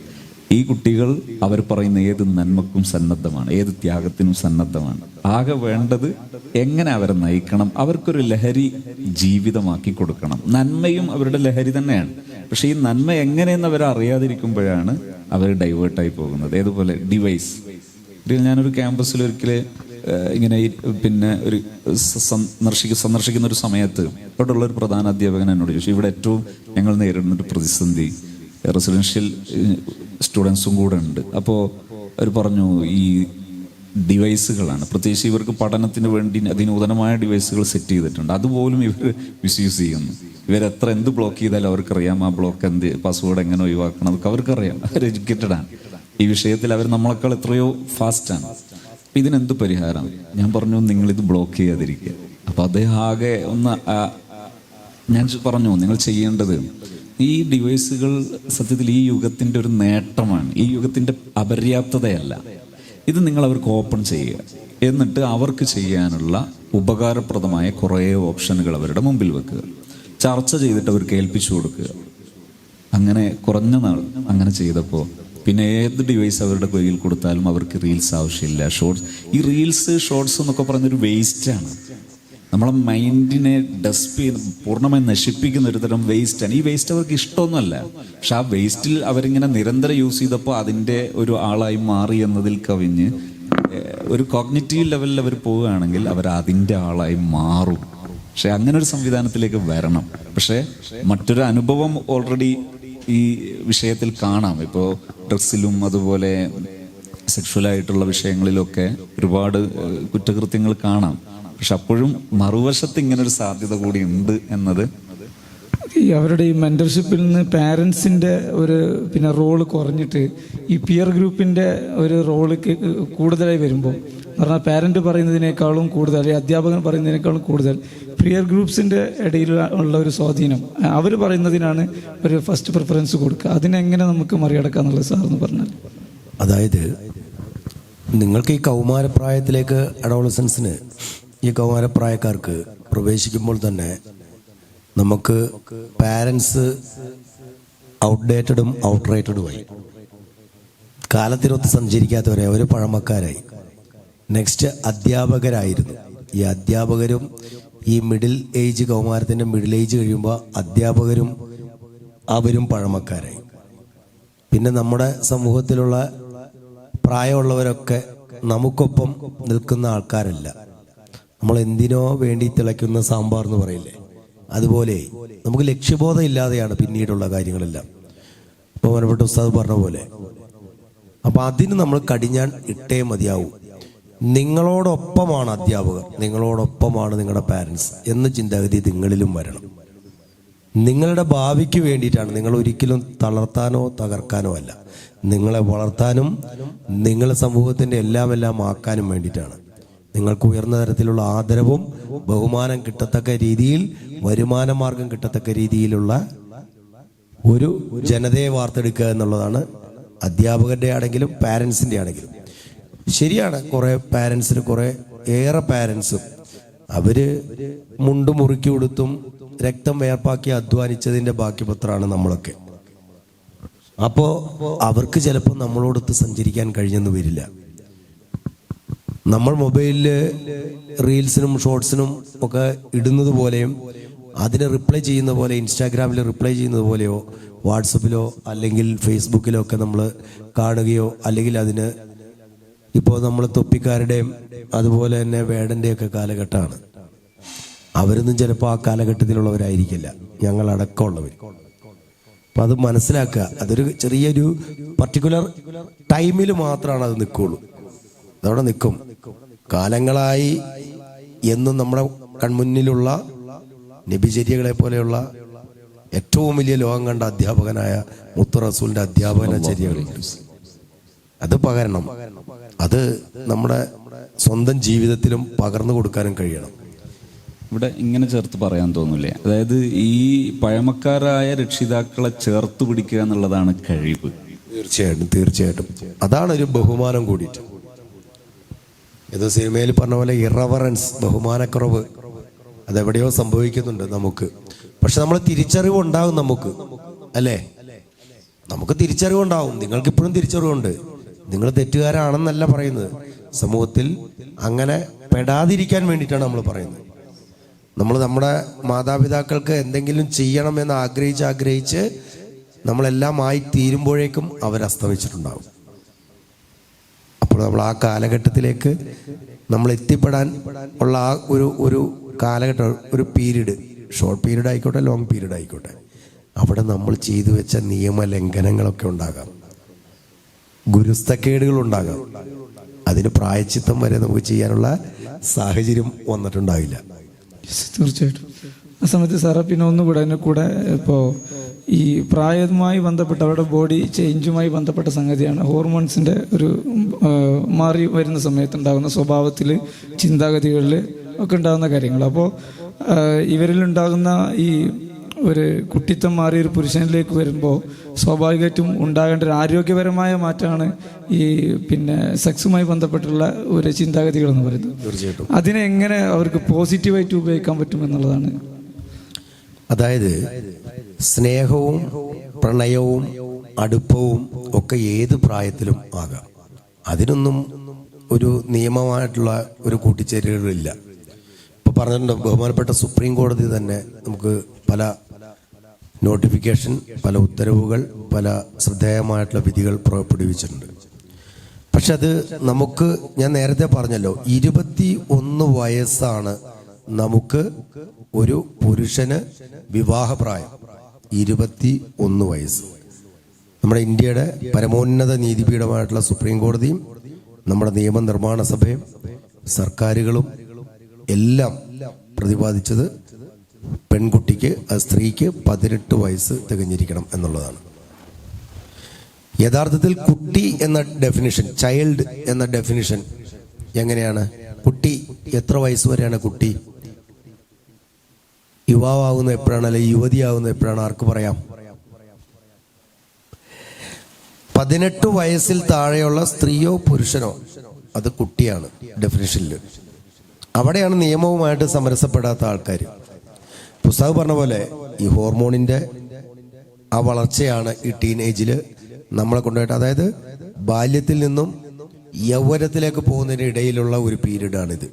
ഈ കുട്ടികൾ അവർ പറയുന്ന ഏത് നന്മക്കും സന്നദ്ധമാണ്, ഏത് ത്യാഗത്തിനും സന്നദ്ധമാണ്. ആകെ വേണ്ടത് എങ്ങനെ അവരെ നയിക്കണം, അവർക്കൊരു ലഹരി ജീവിതമാക്കി കൊടുക്കണം. നന്മയും അവരുടെ ലഹരി തന്നെയാണ്. പക്ഷെ ഈ നന്മ എങ്ങനെയെന്ന് അവർ അറിയാതിരിക്കുമ്പോഴാണ് അവർ ഡൈവേർട്ടായി പോകുന്നത്. ഏതുപോലെ ഡിവൈസ്. ഞാനൊരു ക്യാമ്പസിൽ ഒരിക്കൽ ഇങ്ങനെ പിന്നെ ഒരു സന്ദർശിക്കുന്ന ഒരു സമയത്ത് ഇവിടെയുള്ള ഒരു പ്രധാന അധ്യാപകൻ എന്നോട് ചോദിച്ചു, ഇവിടെ ഏറ്റവും ഞങ്ങൾ നേരിടുന്ന ഒരു പ്രതിസന്ധി റെസിഡൻഷ്യൽ സ്റ്റുഡൻസും കൂടെ ഉണ്ട്. അപ്പോൾ അവർ പറഞ്ഞു, ഈ ഡിവൈസുകളാണ്. പ്രത്യേകിച്ച് ഇവർക്ക് പഠനത്തിന് വേണ്ടി അതിനൂതനമായ ഡിവൈസുകൾ സെറ്റ് ചെയ്തിട്ടുണ്ട്, അതുപോലും ഇവർ മിസ്യൂസ് ചെയ്യുന്നു. ഇവരെത്ര എന്ത് ബ്ലോക്ക് ചെയ്താലും അവർക്കറിയാം ആ ബ്ലോക്ക് എന്ത്, പാസ്വേഡ് എങ്ങനെ ഒഴിവാക്കണം, അതൊക്കെ അവർക്കറിയാം. അവർ എഡ്യൂക്കേറ്റഡ് ആണ് ഈ വിഷയത്തിൽ, അവർ നമ്മളെക്കാൾ എത്രയോ ഫാസ്റ്റാണ്. അപ്പം ഇതിനെന്ത് പരിഹാരം? ഞാൻ പറഞ്ഞു, നിങ്ങളിത് ബ്ലോക്ക് ചെയ്യാതിരിക്കുക. അപ്പം അദ്ദേഹം ആകെ ഞാൻ പറഞ്ഞു, നിങ്ങൾ ചെയ്യേണ്ടത് ഈ ഡിവൈസുകൾ സത്യത്തിൽ ഈ യുഗത്തിൻ്റെ ഒരു നേട്ടമാണ്, ഈ യുഗത്തിൻ്റെ അപര്യാപ്തതയല്ല. ഇത് നിങ്ങൾ അവർക്ക് ഓപ്പൺ ചെയ്യുക. എന്നിട്ട് അവർക്ക് ചെയ്യാനുള്ള ഉപകാരപ്രദമായ കുറേ ഓപ്ഷനുകൾ അവരുടെ മുമ്പിൽ വെക്കുക, ചർച്ച ചെയ്തിട്ട് അവർക്ക് ഏൽപ്പിച്ചു കൊടുക്കുക. അങ്ങനെ കുറഞ്ഞ നാൾ അങ്ങനെ ചെയ്തപ്പോൾ പിന്നെ ഏത് ഡിവൈസ് അവരുടെ കയ്യിൽ കൊടുത്താലും അവർക്ക് റീൽസ് ആവശ്യമില്ല, ഷോർട്സ്. ഈ റീൽസ് ഷോർട്സ് എന്നൊക്കെ പറയുന്നൊരു വേസ്റ്റാണ്. നമ്മളെ മൈൻഡിനെ പൂർണ്ണമായി നശിപ്പിക്കുന്ന ഒരു തരം വേസ്റ്റാണ്. ഈ വേസ്റ്റ് അവർക്ക് ഇഷ്ടമൊന്നുമല്ല, പക്ഷെ ആ വേസ്റ്റിൽ അവരിങ്ങനെ നിരന്തരം യൂസ് ചെയ്തപ്പോൾ അതിൻ്റെ ഒരു ആളായി മാറി എന്നതിൽ കവിഞ്ഞ് ഒരു കോഗ്നിറ്റീവ് ലെവലിൽ അവർ പോവുകയാണെങ്കിൽ അവർ അതിൻ്റെ ആളായി മാറും. പക്ഷെ അങ്ങനെ ഒരു സംവിധാനത്തിലേക്ക് വരണം. പക്ഷെ മറ്റൊരു അനുഭവം ഓൾറെഡി ഈ വിഷയത്തിൽ കാണാം. ഇപ്പോൾ ഡ്രഗ്സിലും അതുപോലെ സെക്ഷുവലായിട്ടുള്ള വിഷയങ്ങളിലൊക്കെ ഒരുപാട് കുറ്റകൃത്യങ്ങൾ കാണാം. പക്ഷെ അപ്പോഴും മറുവശത്ത് ഇങ്ങനൊരു സാധ്യത കൂടി ഉണ്ട് എന്നത് ഈ അവരുടെ ഈ മെന്റർഷിപ്പിൽ നിന്ന് പാരൻസിന്റെ ഒരു റോള് കുറഞ്ഞിട്ട് ഈ പിയർ ഗ്രൂപ്പിന്റെ ഒരു റോള് കൂടുതലായി വരുമ്പോൾ, പറഞ്ഞാൽ പാരന്റ് പറയുന്നതിനേക്കാളും കൂടുതൽ അല്ലെങ്കിൽ അധ്യാപകൻ പറയുന്നതിനേക്കാളും കൂടുതൽ പിയർ ഗ്രൂപ്പ്സിന്റെ ഇടയിൽ ഉള്ള ഒരു സ്വാധീനം, അവർ പറയുന്നതിനാണ് ഒരു ഫസ്റ്റ് പ്രിഫറൻസ് കൊടുക്കുക. അതിനെങ്ങനെ നമുക്ക് മറികടക്കാന്നുള്ളത് സാറെന്ന് പറഞ്ഞാൽ. അതായത് നിങ്ങൾക്ക് ഈ കൗമാരപ്രായത്തിലേക്ക് അഡോളസൻസിന് ഈ കൗമാരപ്രായക്കാർക്ക് പ്രവേശിക്കുമ്പോൾ തന്നെ നമുക്ക് പാരൻസ് ഔട്ട്ഡേറ്റഡും ഔട്ട്റേറ്റഡുമായി, കാലത്തിനൊത്ത് സഞ്ചരിക്കാത്തവരെ അവർ പഴമക്കാരായി. നെക്സ്റ്റ് അധ്യാപകരായിരുന്നു. ഈ അധ്യാപകരും ഈ മിഡിൽ ഏജ്, കൗമാരത്തിൻ്റെ മിഡിൽ ഏജ് കഴിയുമ്പോൾ അധ്യാപകരും അവരും പഴമക്കാരായി. പിന്നെ നമ്മുടെ സമൂഹത്തിലുള്ള പ്രായമുള്ളവരൊക്കെ നമുക്കൊപ്പം നിൽക്കുന്ന ആൾക്കാരല്ല. നമ്മൾ എന്തിനോ വേണ്ടി തിളയ്ക്കുന്ന സാമ്പാർ എന്ന് പറയില്ലേ, അതുപോലെ നമുക്ക് ലക്ഷ്യബോധം ഇല്ലാതെയാണ് പിന്നീടുള്ള കാര്യങ്ങളെല്ലാം. ഇപ്പോൾ ബഹുമാനപ്പെട്ട ഉസ്താദ് പറഞ്ഞ പോലെ, അപ്പം അതിന് നമ്മൾ കടിഞ്ഞാൻ ഇട്ടേ മതിയാവൂ. നിങ്ങളോടൊപ്പമാണ് അധ്യാപകർ, നിങ്ങളോടൊപ്പമാണ് നിങ്ങളുടെ പാരൻസ് എന്ന ചിന്താഗതി നിങ്ങളിലും വരണം. നിങ്ങളുടെ ഭാവിക്ക് വേണ്ടിയിട്ടാണ്. നിങ്ങൾ ഒരിക്കലും തളർത്താനോ തകർക്കാനോ അല്ല, നിങ്ങളെ വളർത്താനും നിങ്ങളെ സമൂഹത്തിൻ്റെ എല്ലാം ആക്കാനും വേണ്ടിയിട്ടാണ്. നിങ്ങൾക്ക് ഉയർന്ന തരത്തിലുള്ള ആദരവും ബഹുമാനം കിട്ടത്തക്ക രീതിയിൽ, വരുമാന മാർഗം കിട്ടത്തക്ക രീതിയിലുള്ള ഒരു ജനതയെ വാർത്തെടുക്കുക എന്നുള്ളതാണ് അധ്യാപകരുടെ ആണെങ്കിലും പാരൻസിൻ്റെ ആണെങ്കിലും. ശരിയാണ്, കുറേ പാരൻസിന് ഏറെ പാരൻസും അവര് മുണ്ട് മുറുക്കി കൊടുത്തും രക്തം വേർപ്പാക്കി അധ്വാനിച്ചതിൻ്റെ ബാക്കി പത്രമാണ് നമ്മളൊക്കെ. അപ്പോൾ അവർക്ക് ചിലപ്പോൾ നമ്മളോടൊത്ത് സഞ്ചരിക്കാൻ കഴിഞ്ഞെന്ന് വരില്ല. നമ്മൾ മൊബൈലിൽ റീൽസിനും ഷോർട്സിനും ഒക്കെ ഇടുന്നത് പോലെയും അതിന് റിപ്ലൈ ചെയ്യുന്ന പോലെ, ഇൻസ്റ്റാഗ്രാമിൽ റിപ്ലൈ ചെയ്യുന്നത് പോലെയോ വാട്സപ്പിലോ അല്ലെങ്കിൽ ഫേസ്ബുക്കിലോ ഒക്കെ നമ്മൾ കാണുകയോ, അല്ലെങ്കിൽ അതിന് ഇപ്പോൾ നമ്മൾ തൊപ്പിക്കാരുടെയും അതുപോലെ തന്നെ വേടൻ്റെയൊക്കെ കാലഘട്ടമാണ്. അവരൊന്നും ചിലപ്പോൾ ആ കാലഘട്ടത്തിലുള്ളവരായിരിക്കില്ല, ഞങ്ങളടക്കമുള്ളവർ. അപ്പം അത് മനസ്സിലാക്കുക. അതൊരു ചെറിയൊരു പർട്ടിക്കുലർ ടൈമിൽ മാത്രമാണ് അത് നിൽക്കുള്ളൂ. അതവിടെ നിൽക്കും. കാലങ്ങളായി എന്നും നമ്മുടെ കൺമുന്നിലുള്ള നബിചര്യകളെ പോലെയുള്ള ഏറ്റവും വലിയ ലോകം കണ്ട അധ്യാപകനായ മുത്ത് റസൂലിന്റെ അധ്യാപന ചര്യകൾ അത് പകരണം. അത് നമ്മുടെ സ്വന്തം ജീവിതത്തിലും പകർന്നു കൊടുക്കാനും കഴിയണം. ഇവിടെ ഇങ്ങനെ ചേർത്ത് പറയാൻ തോന്നില്ലേ, അതായത് ഈ പഴമക്കാരായ രക്ഷിതാക്കളെ ചേർത്ത് പിടിക്കുക എന്നുള്ളതാണ് കഴിവ്. തീർച്ചയായിട്ടും അതാണ് ഒരു ബഹുമാനം കൂടിയിട്ട്. ഏതോ സിനിമയിൽ പറഞ്ഞ പോലെ ഇറവറൻസ്, ബഹുമാനക്കുറവ് അതെവിടെയോ സംഭവിക്കുന്നുണ്ട് നമുക്ക്. പക്ഷെ നമ്മൾ തിരിച്ചറിവ് ഉണ്ടാകും നമുക്ക്, അല്ലേ? നമുക്ക് തിരിച്ചറിവുണ്ടാവും. നിങ്ങൾക്ക് ഇപ്പോഴും തിരിച്ചറിവുണ്ട്. നിങ്ങൾ തെറ്റുകാരാണെന്നല്ല പറയുന്നത്. സമൂഹത്തിൽ അങ്ങനെ പെടാതിരിക്കാൻ വേണ്ടിയിട്ടാണ് നമ്മൾ പറയുന്നത്. നമ്മൾ നമ്മുടെ മാതാപിതാക്കൾക്ക് എന്തെങ്കിലും ചെയ്യണമെന്ന് ആഗ്രഹിച്ച് നമ്മളെല്ലാം ആയി തീരുമ്പോഴേക്കും അവരസ്തമിച്ചിട്ടുണ്ടാവും. അപ്പോൾ നമ്മൾ ആ കാലഘട്ടത്തിലേക്ക് നമ്മൾ എത്തിപ്പെടാൻ ഉള്ള ആ ഒരു കാലഘട്ടം, ഒരു പീരീഡ്, ഷോർട്ട് പീരീഡ് ആയിക്കോട്ടെ ലോങ് പീരീഡ് ആയിക്കോട്ടെ, അവിടെ നമ്മൾ ചെയ്തു വെച്ച നിയമലംഘനങ്ങളൊക്കെ ഉണ്ടാകാം, ഗുരുസ്തക്കേടുകളുണ്ടാകാം. അതിന് പ്രായച്ചിത്തം വരെ നമുക്ക് ചെയ്യാനുള്ള സാഹചര്യം വന്നിട്ടുണ്ടാവില്ല. തീർച്ചയായിട്ടും. ആ സമയത്ത് സാറേ പിന്നെ ഒന്നുകൂടെ അതിൻ്റെ കൂടെ ഇപ്പോൾ ഈ പ്രായവുമായി ബന്ധപ്പെട്ട അവരുടെ ബോഡി ചേഞ്ചുമായി ബന്ധപ്പെട്ട സംഗതിയാണ് ഹോർമോൺസിൻ്റെ ഒരു മാറി വരുന്ന സമയത്തുണ്ടാകുന്ന സ്വഭാവത്തിൽ, ചിന്താഗതികളിൽ ഒക്കെ ഉണ്ടാകുന്ന കാര്യങ്ങൾ. അപ്പോൾ ഇവരിലുണ്ടാകുന്ന ഈ ഒരു കുട്ടിത്തം മാറിയ ഒരു പുരുഷനിലേക്ക് വരുമ്പോൾ സ്വാഭാവികമായിട്ടും ഉണ്ടാകേണ്ട ഒരു ആരോഗ്യപരമായ മാറ്റമാണ് ഈ പിന്നെ സെക്സുമായി ബന്ധപ്പെട്ടുള്ള ഒരു ചിന്താഗതികൾ എന്ന് പറയുന്നത്. തീർച്ചയായിട്ടും അതിനെ എങ്ങനെ അവർക്ക് പോസിറ്റീവായിട്ട് ഉപയോഗിക്കാൻ പറ്റും എന്നുള്ളതാണ്. അതായത് സ്നേഹവും പ്രണയവും അടുപ്പവും ഒക്കെ ഏത് പ്രായത്തിലും ആകാം. അതിനൊന്നും ഒരു നിയമമായിട്ടുള്ള ഒരു കൂട്ടിച്ചേരുകളില്ല. ഇപ്പോൾ പറഞ്ഞിട്ടുണ്ട്, ബഹുമാനപ്പെട്ട സുപ്രീം കോടതി തന്നെ നമുക്ക് പല നോട്ടിഫിക്കേഷൻ, പല ഉത്തരവുകൾ, പല ശ്രദ്ധേയമായിട്ടുള്ള വിധികൾ പുറപ്പെടുവിച്ചിട്ടുണ്ട്. പക്ഷെ അത് നമുക്ക്, ഞാൻ നേരത്തെ പറഞ്ഞല്ലോ, 21 വയസ്സാണ് നമുക്ക് ഒരു പുരുഷന് വിവാഹപ്രായം. 21 വയസ്സ്. നമ്മുടെ ഇന്ത്യയുടെ പരമോന്നത നീതിപീഠമായിട്ടുള്ള സുപ്രീം കോടതിയും നമ്മുടെ നിയമനിർമ്മാണ സഭയും സർക്കാരുകളും എല്ലാം പ്രതിപാദിച്ചത് പെൺകുട്ടിക്ക്, സ്ത്രീക്ക് 18 വയസ്സ് തികഞ്ഞിരിക്കണം എന്നുള്ളതാണ്. യഥാർത്ഥത്തിൽ കുട്ടി എന്ന ഡെഫിനിഷൻ, ചൈൽഡ് എന്ന ഡെഫിനിഷൻ എങ്ങനെയാണ്? കുട്ടി എത്ര വയസ്സ് വരെയാണ് കുട്ടി? യുവാവുന്ന എപ്പോഴാണ്, അല്ലെങ്കിൽ യുവതിയാവുന്ന എപ്പോഴാണ്? ആർക്ക് പറയാം? 18 വയസ്സിൽ താഴെയുള്ള സ്ത്രീയോ പുരുഷനോ അത് കുട്ടിയാണ് ഡെഫിനിഷനിൽ. അവിടെയാണ് നിയമവുമായിട്ട് സമരസപ്പെടാത്ത ആൾക്കാർ. പുസ്തകം പറഞ്ഞ പോലെ ഈ ഹോർമോണിന്റെ ആ വളർച്ചയാണ് ഈ ടീനേജിൽ നമ്മളെ കൊണ്ടുപോയിട്ട്, അതായത് ബാല്യത്തിൽ നിന്നും യൗവനത്തിലേക്ക് പോകുന്നതിന് ഇടയിലുള്ള ഒരു പീരീഡാണിത്.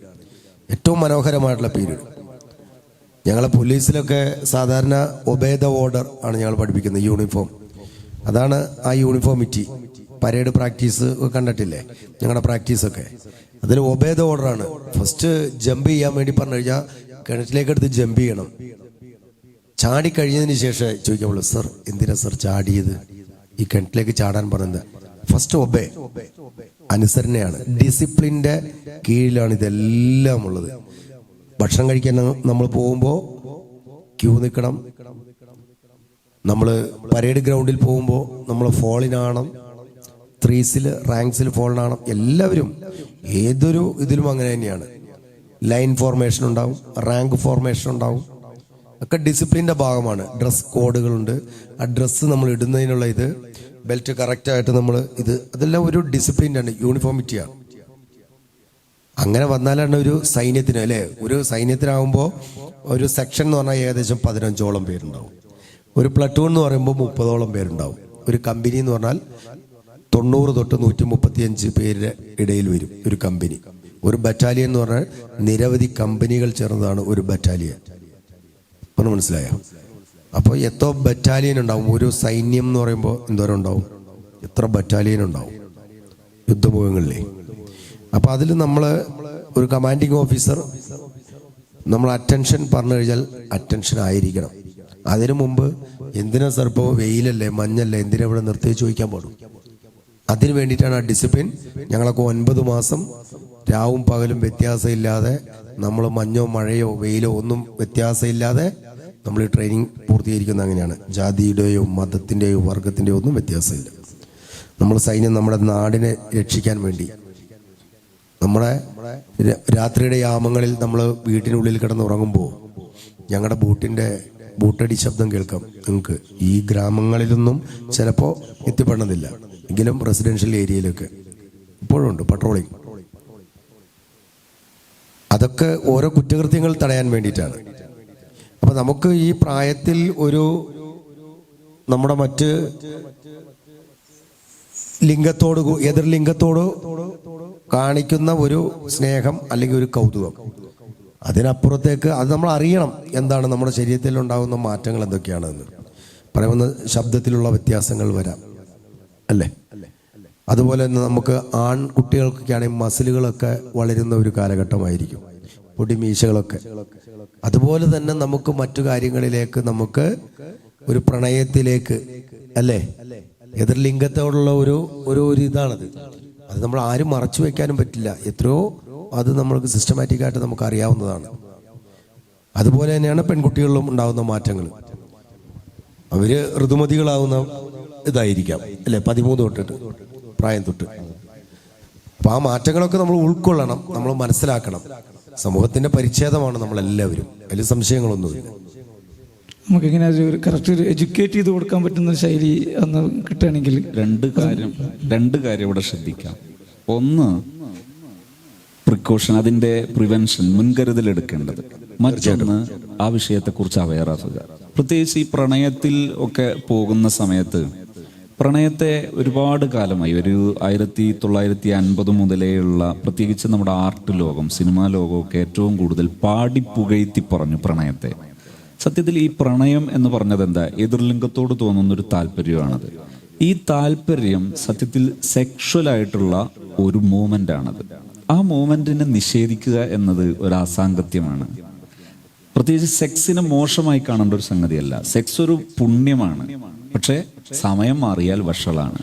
ഏറ്റവും മനോഹരമായിട്ടുള്ള പീരീഡ്. ഞങ്ങളെ പോലീസിലൊക്കെ സാധാരണ ഒബേ ദ ഓർഡർ ആണ് ഞങ്ങൾ പഠിപ്പിക്കുന്നത്, യൂണിഫോം. അതാണ് ആ യൂണിഫോമിറ്റി. പരേഡ് പ്രാക്ടീസ് കണ്ടിട്ടില്ലേ ഞങ്ങളുടെ പ്രാക്ടീസൊക്കെ? അതിൽ ഒബേ ദ ഓർഡറാണ്. ഫസ്റ്റ് ജമ്പ് ചെയ്യാൻ വേണ്ടി പറഞ്ഞു കഴിഞ്ഞാൽ കിണറ്റിലേക്ക് എടുത്ത് ജമ്പ് ചെയ്യണം. ചാടി കഴിഞ്ഞതിന് ശേഷം ചോദിക്കാവുള്ളൂ, സർ എന്തിനാ സർ ചാടിയത്, ഈ കിണറ്റിലേക്ക് ചാടാൻ പറയുന്നത്? First obey, അനുസരണയാണ്. ഡിസിപ്ലിൻ്റെ കീഴിലാണ് ഇതെല്ലാം ഉള്ളത്. ഭക്ഷണം കഴിക്കാൻ നമ്മൾ പോകുമ്പോൾ ക്യൂ നിൽക്കണം. നമ്മൾ പരേഡ് ഗ്രൗണ്ടിൽ പോകുമ്പോൾ നമ്മൾ ഫോളിനാണ്, ത്രീസിൽ റാങ്ക്സിൽ ഫോളിനാണ്. എല്ലാവരും ഏതൊരു ഇതിലും അങ്ങനെ തന്നെയാണ്. ലൈൻ ഫോർമേഷൻ ഉണ്ടാവും, റാങ്ക് ഫോർമേഷൻ ഉണ്ടാവും, ഒക്കെ ഡിസിപ്ലിൻ്റെ ഭാഗമാണ്. ഡ്രസ് കോഡുകളുണ്ട്. ആ ഡ്രസ്സ് നമ്മൾ ഇടുന്നതിനുള്ള ഇത്, ബെൽറ്റ് കറക്റ്റായിട്ട് നമ്മൾ ഇത്, അതെല്ലാം ഒരു ഡിസിപ്ലിനാണ്, യൂണിഫോമിറ്റിയാണ്. അങ്ങനെ വന്നാലാണ് ഒരു സൈന്യത്തിന്, അല്ലേ? ഒരു സൈന്യത്തിനാകുമ്പോൾ ഒരു സെക്ഷൻ എന്ന് പറഞ്ഞാൽ ഏകദേശം 15ഓളം പേരുണ്ടാവും. ഒരു പ്ലട്ടൂൺ എന്ന് പറയുമ്പോൾ 30ഓളം പേരുണ്ടാവും. ഒരു കമ്പനി എന്ന് പറഞ്ഞാൽ 90 തൊട്ട് 135 പേരുടെ ഇടയിൽ വരും ഒരു കമ്പനി. ഒരു ബറ്റാലിയൻ എന്ന് പറഞ്ഞാൽ നിരവധി കമ്പനികൾ ചേർന്നതാണ് ഒരു ബറ്റാലിയൻ. ഒന്ന് മനസ്സിലായോ? അപ്പോൾ എത്ര ബറ്റാലിയൻ ഉണ്ടാവും? ഒരു സൈന്യം എന്ന് പറയുമ്പോൾ എന്തോരം ഉണ്ടാവും? എത്ര ബറ്റാലിയൻ ഉണ്ടാവും യുദ്ധമുഖങ്ങളിലെ? അപ്പോൾ അതിൽ നമ്മൾ ഒരു കമാൻഡിങ് ഓഫീസർ നമ്മൾ അറ്റൻഷൻ പറഞ്ഞു കഴിഞ്ഞാൽ അറ്റൻഷൻ ആയിരിക്കണം. അതിനു മുമ്പ് എന്തിനാ സർ ഇപ്പോൾ വെയിലല്ലേ മഞ്ഞല്ലേ എന്തിനാ ഇവിടെ നിർത്തി ചോദിക്കാൻ പാടും. അതിന് വേണ്ടിയിട്ടാണ് ആ ഡിസിപ്ലിൻ. ഞങ്ങളൊക്കെ 9 മാസം രാവും പകലും വ്യത്യാസമില്ലാതെ, നമ്മൾ മഞ്ഞോ മഴയോ വെയിലോ ഒന്നും വ്യത്യാസമില്ലാതെ നമ്മൾ ഈ ട്രെയിനിങ് പൂർത്തീകരിക്കുന്നത് അങ്ങനെയാണ്. ജാതിയുടെയോ മതത്തിൻ്റെയോ വർഗത്തിൻ്റെയോ ഒന്നും വ്യത്യാസമില്ല. നമ്മൾ സൈന്യം നമ്മുടെ നാടിനെ രക്ഷിക്കാൻ വേണ്ടി, നമ്മുടെ രാത്രിയുടെ യാമങ്ങളിൽ നമ്മൾ വീട്ടിനുള്ളിൽ കിടന്നുറങ്ങുമ്പോൾ ഞങ്ങളുടെ ബൂട്ടടി ശബ്ദം കേൾക്കാം. നിങ്ങൾക്ക് ഈ ഗ്രാമങ്ങളിലൊന്നും ചിലപ്പോൾ എത്തിപ്പെടണമെന്നില്ല, എങ്കിലും റെസിഡൻഷ്യൽ ഏരിയയിലൊക്കെ ഇപ്പോഴും ഉണ്ട് പട്രോളിങ്. അതൊക്കെ ഓരോ കുറ്റകൃത്യങ്ങൾ തടയാൻ വേണ്ടിയിട്ടാണ്. അപ്പം നമുക്ക് ഈ പ്രായത്തിൽ ഒരു നമ്മുടെ മറ്റ് ലിംഗത്തോട്, എതിർ ലിംഗത്തോട് കാണിക്കുന്ന ഒരു സ്നേഹം അല്ലെങ്കിൽ ഒരു കൗതുകം, അതിനപ്പുറത്തേക്ക് അത് നമ്മൾ അറിയണം എന്താണ് നമ്മുടെ ശരീരത്തിൽ ഉണ്ടാകുന്ന മാറ്റങ്ങൾ എന്തൊക്കെയാണെന്ന്. പറയുന്ന ശബ്ദത്തിലുള്ള വ്യത്യാസങ്ങൾ വരാം, അല്ലേ? അതുപോലെ തന്നെ നമുക്ക് ആൺകുട്ടികൾക്കൊക്കെയാണെങ്കിൽ മസിലുകളൊക്കെ വളരുന്ന ഒരു കാലഘട്ടമായിരിക്കും, പൊടിമീശകളൊക്കെ. അതുപോലെ തന്നെ നമുക്ക് മറ്റു കാര്യങ്ങളിലേക്ക്, നമുക്ക് ഒരു പ്രണയത്തിലേക്ക്, അല്ലേ, എതിർ ലിംഗത്തോടുള്ള ഒരു ഇതാണത്. അത് നമ്മൾ ആരും മറച്ചു വെക്കാനും പറ്റില്ല. എത്രയോ അത് നമ്മൾക്ക് സിസ്റ്റമാറ്റിക്കായിട്ട് നമുക്ക് അറിയാവുന്നതാണ്. അതുപോലെ തന്നെയാണ് പെൺകുട്ടികളിലും ഉണ്ടാകുന്ന മാറ്റങ്ങൾ. അവര് ഋതുമതികളാവുന്ന ഇതായിരിക്കാം, അല്ലെ, 13 തൊട്ടിട്ട് പ്രായം തൊട്ട്. അപ്പൊ ആ മാറ്റങ്ങളൊക്കെ നമ്മൾ ഉൾക്കൊള്ളണം, നമ്മൾ മനസ്സിലാക്കണം. സമൂഹത്തിന്റെ പരിച്ഛേദമാണ് നമ്മളെല്ലാവരും, അതിൽ സംശയങ്ങളൊന്നുമില്ല. നമുക്കിങ്ങനെ ഒരു കറക്റ്റ് ഒരു എഡ്യൂക്കേറ്റ് ചെയ്ത് കൊടുക്കാൻ പറ്റുന്ന ഒരു ശൈലി ഒന്ന് കിട്ടുകയാണെങ്കിൽ. രണ്ട് കാര്യം ഇവിടെ ശ്രദ്ധിക്കാം. ഒന്ന്, പ്രിക്കോഷൻ, അതിന്റെ പ്രിവെൻഷൻ, മുൻകരുതൽ എടുക്കേണ്ടത്. മറ്റൊന്ന്, ആ വിഷയത്തെക്കുറിച്ച് അവെയറാക്കുക. പ്രത്യേകിച്ച് ഈ പ്രണയത്തിൽ ഒക്കെ പോകുന്ന സമയത്ത്, പ്രണയത്തെ ഒരുപാട് കാലമായി, ഒരു 1950 മുതലേയുള്ള, പ്രത്യേകിച്ച് നമ്മുടെ ആർട്ട് ലോകം, സിനിമാ ലോകമൊക്കെ ഏറ്റവും കൂടുതൽ പാടിപ്പുകഴ്ത്തി പറഞ്ഞു പ്രണയത്തെ. സത്യത്തിൽ ഈ പ്രണയം എന്ന് പറഞ്ഞത് എന്താ? എതിർലിംഗത്തോട് തോന്നുന്നൊരു താല്പര്യമാണത്. ഈ താല്പര്യം സത്യത്തിൽ സെക്ഷുവലായിട്ടുള്ള ഒരു മൂവ്മെന്റ് ആണത്. ആ മൂവ്മെന്റിനെ നിഷേധിക്കുക എന്നത് ഒരു അസാംഗത്യമാണ്. പ്രത്യേകിച്ച് സെക്സിനെ മോശമായി കാണേണ്ട ഒരു സംഗതിയല്ല. സെക്സ് ഒരു പുണ്യമാണ്. പക്ഷെ സമയം മാറിയാൽ വഷളാണ്.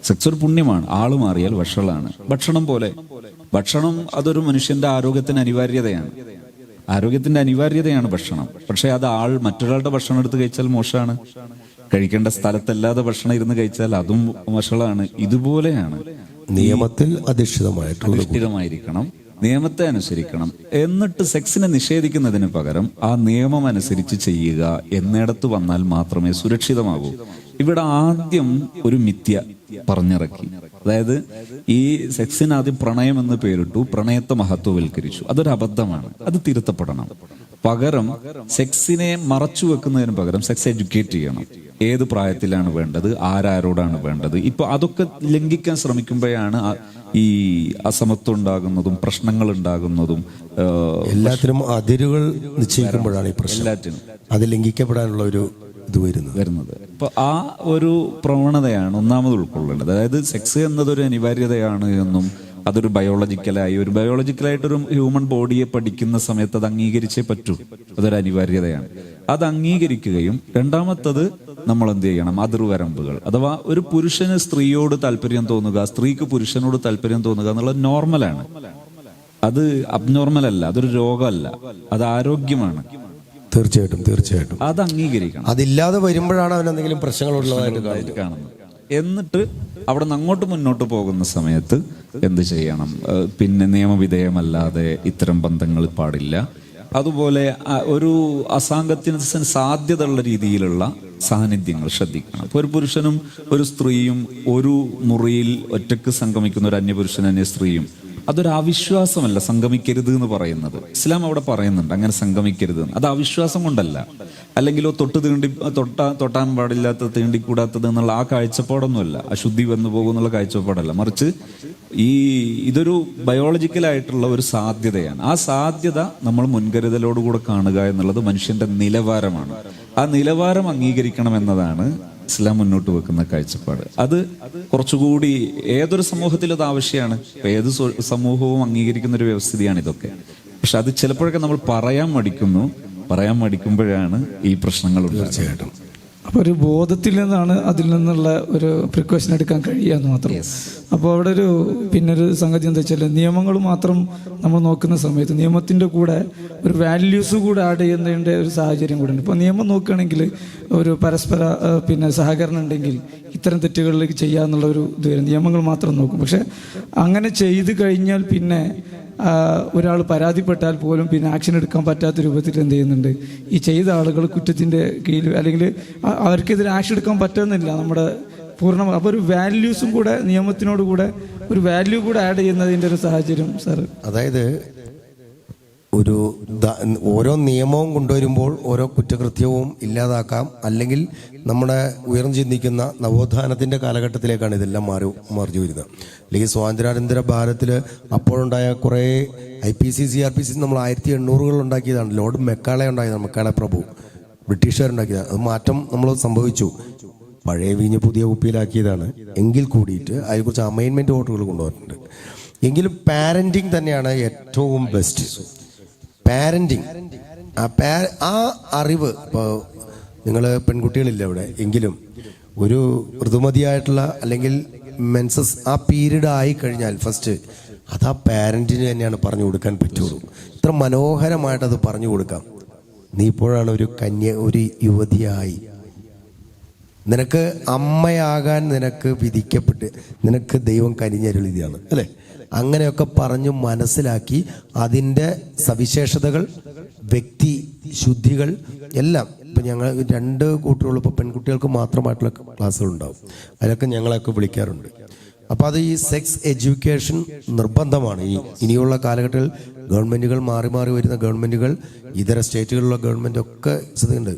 സെക്സ് ഒരു പുണ്യമാണ്, ആള് മാറിയാൽ വഷളാണ്. ഭക്ഷണം പോലെ, ഭക്ഷണം അതൊരു മനുഷ്യന്റെ ആരോഗ്യത്തിന് അനിവാര്യതയാണ്. ആരോഗ്യത്തിന്റെ അനിവാര്യതയാണ് ഭക്ഷണം. പക്ഷെ അത് മറ്റൊരാളുടെ ഭക്ഷണം എടുത്ത് കഴിച്ചാൽ മോശമാണ്. കഴിക്കേണ്ട സ്ഥലത്തല്ലാതെ ഭക്ഷണം ഇരുന്ന് കഴിച്ചാൽ അതും വഷളാണ്. ഇതുപോലെയാണ് നിയമത്തിൽ അധിഷ്ഠിതമായിരിക്കണം, നിയമത്തെ അനുസരിക്കണം. എന്നിട്ട് സെക്സിനെ നിഷേധിക്കുന്നതിന് പകരം ആ നിയമം അനുസരിച്ച് ചെയ്യുക എന്നിടത്ത് വന്നാൽ മാത്രമേ സുരക്ഷിതമാകൂ. ഇവിടെ ആദ്യം ഒരു മിഥ്യ പറഞ്ഞിറക്കി. അതായത് ഈ സെക്സിന് ആദ്യം പ്രണയം എന്ന് പേരിട്ടു, പ്രണയത്തെ മഹത്വവൽക്കരിച്ചു. അതൊരു അബദ്ധമാണ്, അത് തിരുത്തപ്പെടണം. പകരം സെക്സിനെ മറച്ചു വെക്കുന്നതിന് പകരം സെക്സ് എഡ്യൂക്കേറ്റ് ചെയ്യണം. ഏത് പ്രായത്തിലാണ് വേണ്ടത്, ആരാരോടാണ് വേണ്ടത്. ഇപ്പൊ അതൊക്കെ ലംഘിക്കാൻ ശ്രമിക്കുമ്പോഴാണ് ഈ അസമത്വം ഉണ്ടാകുന്നതും പ്രശ്നങ്ങൾ ഉണ്ടാകുന്നതും. എല്ലാത്തിനും അതിരുകൾ നിശ്ചയിക്കുമ്പോഴാണ് ഈ പ്രശ്നം, എല്ലാറ്റിനും അത് ലംഘിക്കപ്പെടാനുള്ള ഒരു ഇത് വരുന്നത്. അപ്പൊ ആ ഒരു പ്രവണതയാണ് ഒന്നാമത് ഉൾക്കൊള്ളേണ്ടത്. അതായത് സെക്സ് എന്നതൊരു അനിവാര്യതയാണ് എന്നും, അതൊരു ബയോളജിക്കലായിട്ടൊരു ഹ്യൂമൻ ബോഡിയെ പഠിക്കുന്ന സമയത്ത് അത് അംഗീകരിച്ചേ പറ്റൂ. അതൊരു അനിവാര്യതയാണ്. അത് അംഗീകരിക്കുകയും, രണ്ടാമത്തത് നമ്മൾ എന്ത് ചെയ്യണം? അതിർവരമ്പുകൾ. അഥവാ ഒരു പുരുഷന് സ്ത്രീയോട് താല്പര്യം തോന്നുക, സ്ത്രീക്ക് പുരുഷനോട് താല്പര്യം തോന്നുക എന്നുള്ളത് നോർമലാണ്. അത് അബ്നോർമൽ അല്ല, അതൊരു രോഗമല്ല, അത് ആരോഗ്യമാണ്. തീർച്ചയായിട്ടും അത് അംഗീകരിക്കണം. അതില്ലാതെ വരുമ്പോഴാണ് അവൻ എന്തെങ്കിലും പ്രശ്നങ്ങളുള്ളതായിട്ട് കാണുന്നത്. എന്നിട്ട് അവിടെ നിന്ന് അങ്ങോട്ട് മുന്നോട്ട് പോകുന്ന സമയത്ത് എന്ത് ചെയ്യണം? പിന്നെ നിയമവിധേയമല്ലാതെ ഇത്തരം ബന്ധങ്ങൾ പാടില്ല. അതുപോലെ ഒരു അസാംഗത്യത്തിന് സാധ്യതയുള്ള രീതിയിലുള്ള സാന്നിധ്യങ്ങൾ ശ്രദ്ധിക്കണം. അപ്പോൾ ഒരു പുരുഷനും ഒരു സ്ത്രീയും ഒരു മുറിയിൽ ഒറ്റക്ക് സംഗമിക്കുന്ന ഒരു അന്യപുരുഷൻ അന്യ സ്ത്രീയും, അതൊരു അവിശ്വാസമല്ല സംഗമിക്കരുത് എന്ന് പറയുന്നത്. ഇസ്ലാം അവിടെ പറയുന്നുണ്ട് അങ്ങനെ സംഗമിക്കരുത്. അത് അവിശ്വാസം കൊണ്ടല്ല, അല്ലെങ്കിലോ തൊട്ടാൻ പാടില്ലാത്തത്, തീണ്ടിക്കൂടാത്തത് എന്നുള്ള ആ കാഴ്ചപ്പാടൊന്നുമല്ല, അശുദ്ധി വന്നു പോകുന്നുള്ള കാഴ്ചപ്പാടല്ല. മറിച്ച് ഇതൊരു ബയോളജിക്കലായിട്ടുള്ള ഒരു സാധ്യതയാണ്. ആ സാധ്യത നമ്മൾ മുൻകരുതലോടുകൂടെ കാണുക എന്നുള്ളത് മനുഷ്യന്റെ നിലവാരമാണ്. ആ നിലവാരം അംഗീകരിക്കണം എന്നതാണ് ഇസ്ലാം മുന്നോട്ട് വെക്കുന്ന കാഴ്ചപ്പാട്. അത് കുറച്ചുകൂടി ഏതൊരു സമൂഹത്തിൽ അത് ആവശ്യമാണ്. ഏത് സമൂഹവും അംഗീകരിക്കുന്ന ഒരു വ്യവസ്ഥിതിയാണ് ഇതൊക്കെ. പക്ഷെ അത് ചിലപ്പോഴൊക്കെ നമ്മൾ പറയാൻ മടിക്കുമ്പോഴാണ് ഈ പ്രശ്നങ്ങൾ തീർച്ചയായിട്ടും. അപ്പോൾ ഒരു ബോധത്തിൽ നിന്നാണ് അതിൽ നിന്നുള്ള ഒരു പ്രിക്കോഷൻ എടുക്കാൻ കഴിയുക എന്ന് മാത്രം. അപ്പോൾ അവിടെ ഒരു സംഗതി എന്താ വെച്ചാൽ, നിയമങ്ങൾ മാത്രം നമ്മൾ നോക്കുന്ന സമയത്ത് നിയമത്തിൻ്റെ കൂടെ ഒരു വാല്യൂസ് കൂടെ ആഡ് ചെയ്യുന്നതിൻ്റെ ഒരു സാഹചര്യം കൂടെ ഉണ്ട്. ഇപ്പോൾ നിയമം നോക്കുകയാണെങ്കിൽ ഒരു പരസ്പര സഹകരണം ഉണ്ടെങ്കിൽ ഇത്തരം തെറ്റുകളിലേക്ക് ചെയ്യാന്നുള്ള ഒരു ഇത് വരും. നിയമങ്ങൾ മാത്രം നോക്കും. പക്ഷെ അങ്ങനെ ചെയ്ത് കഴിഞ്ഞാൽ പിന്നെ ഒരാൾ പരാതിപ്പെട്ടാൽ പോലും പിന്നെ ആക്ഷൻ എടുക്കാൻ പറ്റാത്ത രൂപത്തിൽ എന്ത് ചെയ്യുന്നുണ്ട്, ഈ ചെയ്ത ആളുകൾ കുറ്റത്തിൻ്റെ കീഴിൽ, അല്ലെങ്കിൽ അവർക്കെതിരെ ആക്ഷൻ എടുക്കാൻ പറ്റുന്നില്ല നമ്മുടെ പൂർണ്ണമായി. അപ്പോൾ ഒരു വാല്യൂസും കൂടെ, നിയമത്തിനോട് കൂടെ ഒരു വാല്യൂ കൂടെ ആഡ് ചെയ്യുന്നതിൻ്റെ ഒരു സാഹചര്യം സാർ. അതായത് ഓരോ നിയമവും കൊണ്ടുവരുമ്പോൾ ഓരോ കുറ്റകൃത്യവും ഇല്ലാതാക്കാം. അല്ലെങ്കിൽ നമ്മുടെ ഉയർന്നു ചിന്തിക്കുന്ന നവോത്ഥാനത്തിൻ്റെ കാലഘട്ടത്തിലേക്കാണ് ഇതെല്ലാം മാറി വരുന്നത്. അല്ലെങ്കിൽ സ്വാതന്ത്ര്യാനന്തര ഭാരതത്തിൽ അപ്പോഴുണ്ടായ കുറേ IPC CRPC നമ്മൾ 1800 ഉണ്ടാക്കിയതാണ്. ലോർഡ് മെക്കാളെ ഉണ്ടാക്കിയതാണ്, മെക്കാളെ പ്രഭു, ബ്രിട്ടീഷുകാരുണ്ടാക്കിയതാണ്. അത് മാറ്റം നമ്മൾ സംഭവിച്ചു. പഴയ വീഞ്ഞ് പുതിയ കുപ്പിയിലാക്കിയതാണ്. എങ്കിൽ കൂടിയിട്ട് അതിനെക്കുറിച്ച് അമൈൻമെൻറ്റ് വോട്ടുകൾ കൊണ്ടുവന്നിട്ടുണ്ട്. എങ്കിലും പാരൻറ്റിങ് തന്നെയാണ് ഏറ്റവും ബെസ്റ്റ്. പാരൻറ്റിങ്, ആ അറിവ്. ഇപ്പോൾ നിങ്ങൾ പെൺകുട്ടികളില്ല ഇവിടെ, എങ്കിലും ഒരു ഋതുമതിയായിട്ടുള്ള അല്ലെങ്കിൽ മെൻസസ് ആ പീരീഡ് ആയി കഴിഞ്ഞാൽ ഫസ്റ്റ് അത് ആ പാരൻറ്റിന് തന്നെയാണ് പറഞ്ഞു കൊടുക്കാൻ പറ്റുള്ളൂ. ഇത്ര മനോഹരമായിട്ടത് പറഞ്ഞു കൊടുക്കാം. നീ ഇപ്പോഴാണ് ഒരു യുവതിയായി, നിനക്ക് അമ്മയാകാൻ നിനക്ക് വിധിക്കപ്പെട്ട് നിനക്ക് ദൈവം കനിഞ്ഞരുളിയതാണ് അല്ലേ? അങ്ങനെയൊക്കെ പറഞ്ഞു മനസ്സിലാക്കി അതിൻ്റെ സവിശേഷതകൾ, വ്യക്തി ശുദ്ധികൾ എല്ലാം ഇപ്പം ഞങ്ങൾ 2 കൂട്ടരുള്ളൂ. ഇപ്പോൾ പെൺകുട്ടികൾക്ക് മാത്രമായിട്ടുള്ള ക്ലാസ്സുകളുണ്ടാവും. അതിലൊക്കെ ഞങ്ങളൊക്കെ വിളിക്കാറുണ്ട്. അപ്പോൾ അത് ഈ സെക്സ് എഡ്യൂക്കേഷൻ നിർബന്ധമാണ്. ഇനിയുള്ള കാലഘട്ടത്തിൽ ഗവൺമെൻറ്റുകൾ മാറി വരുന്ന ഗവൺമെൻറ്റുകൾ, ഇതര സ്റ്റേറ്റുകളിലുള്ള ഗവൺമെൻറ് ഒക്കെ ഉണ്ട്.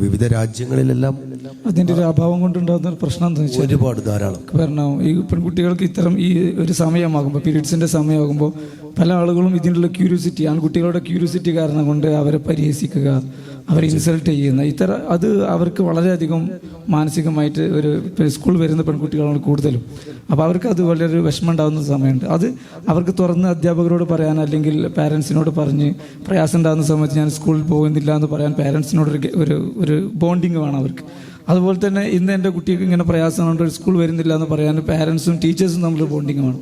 വിവിധ രാജ്യങ്ങളിലെല്ലാം അതിൻ്റെ ഒരു അഭാവം കൊണ്ടുണ്ടാകുന്ന ഒരു പ്രശ്നം എന്താ വെച്ചാൽ ഒരുപാട് ധാരാളം. കാരണം ഈ പെൺകുട്ടികൾക്ക് ഇത്തരം ഈ ഒരു സമയമാകുമ്പോൾ, പീരീഡ്സിൻ്റെ സമയമാകുമ്പോൾ പല ആളുകളും ഇതിനുള്ള ക്യൂരിയോസിറ്റി, ആൺകുട്ടികളുടെ ക്യൂരിയോസിറ്റി കാരണം കൊണ്ട് അവരെ പരിഹസിക്കുക, അവരെ ഇൻസൾട്ട് ചെയ്യുന്ന അത് അവർക്ക് വളരെയധികം മാനസികമായിട്ട് ഒരു സ്കൂൾ വരുന്ന പെൺകുട്ടികളാണ് കൂടുതലും. അപ്പോൾ അവർക്ക് അത് വളരെ വിഷമം ഉണ്ടാകുന്ന സമയമുണ്ട്. അത് അവർക്ക് തുറന്ന് അധ്യാപകരോട് പറയാൻ, അല്ലെങ്കിൽ പാരൻസിനോട് പറഞ്ഞ് പ്രയാസം ഉണ്ടാകുന്ന സമയത്ത് ഞാൻ സ്കൂളിൽ പോകുന്നില്ല എന്ന് പറയാൻ പാരൻസിനോട് ഒരു ബോണ്ടിങ് വേണം അവർക്ക്. അതുപോലെ തന്നെ ഇന്ന് എൻ്റെ കുട്ടിക്ക് ഇങ്ങനെ പ്രയാസമുണ്ട്, ഒരു സ്കൂൾ വരുന്നില്ല എന്ന് പറയാൻ പാരൻസും ടീച്ചേഴ്സും തമ്മിൽ ബോണ്ടിങ് വേണം.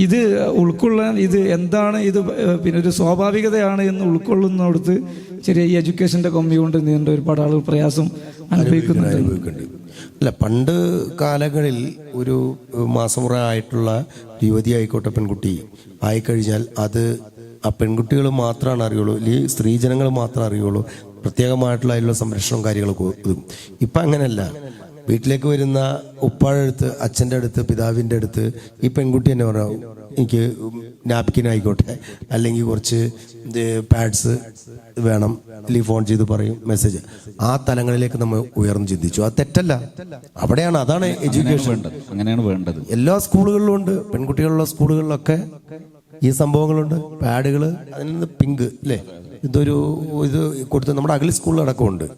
ഇത് ഉൾക്കൊള്ളാൻ, ഇത് എന്താണ്, ഇത് പിന്നെ ഒരു സ്വാഭാവികതയാണ് എന്ന് ഉൾക്കൊള്ളുന്നിടത്ത് ചെറിയ ഈ എഡ്യൂക്കേഷൻ്റെ കമ്മി കൊണ്ട് നീണ്ട ഒരുപാട് ആളുകൾ പ്രയാസം അനുഭവിക്കുന്നുണ്ട്. അല്ല, പണ്ട് കാലങ്ങളിൽ ഒരു മാസമുറ ആയിട്ടുള്ള യുവതി ആയിക്കോട്ടെ പെൺകുട്ടി ആയിക്കഴിഞ്ഞാൽ അത് ആ പെൺകുട്ടികൾ മാത്രമാണ് അറിയുള്ളൂ, അല്ലെങ്കിൽ സ്ത്രീജനങ്ങൾ മാത്രമേ അറിയുള്ളൂ. പ്രത്യേകമായിട്ടുള്ള അതിലുള്ള സംരക്ഷണവും കാര്യങ്ങളൊക്കെ ഒതുക്കും. ഇപ്പം അങ്ങനെയല്ല. വീട്ടിലേക്ക് വരുന്ന ഉപ്പാടെ അടുത്ത്, അച്ഛൻ്റെ അടുത്ത്, പിതാവിൻ്റെ അടുത്ത് ഈ പെൺകുട്ടി തന്നെ പറയാം, എനിക്ക് നാപ്കിൻ ആയിക്കോട്ടെ, അല്ലെങ്കിൽ കുറച്ച് പാഡ്സ് വേണം, അല്ലെങ്കിൽ ഫോൺ ചെയ്ത് പറയും, മെസ്സേജ്. ആ തലങ്ങളിലേക്ക് നമ്മൾ ഉയർന്നു ചിന്തിച്ചു. അത് തെറ്റല്ല, അവിടെയാണ്, അതാണ് എഡ്യൂക്കേഷൻ. അങ്ങനെയാണ് വേണ്ടത്. എല്ലാ സ്കൂളുകളിലും ഉണ്ട്, പെൺകുട്ടികളുള്ള സ്കൂളുകളിലൊക്കെ ഈ സംഭവങ്ങളുണ്ട്. പാഡുകൾ, അതിൽ നിന്ന് പിങ്ക് അല്ലേ, ഇത് കൊടുത്ത് നമ്മുടെ അകലി സ്കൂളിലടക്കം ഉണ്ട്.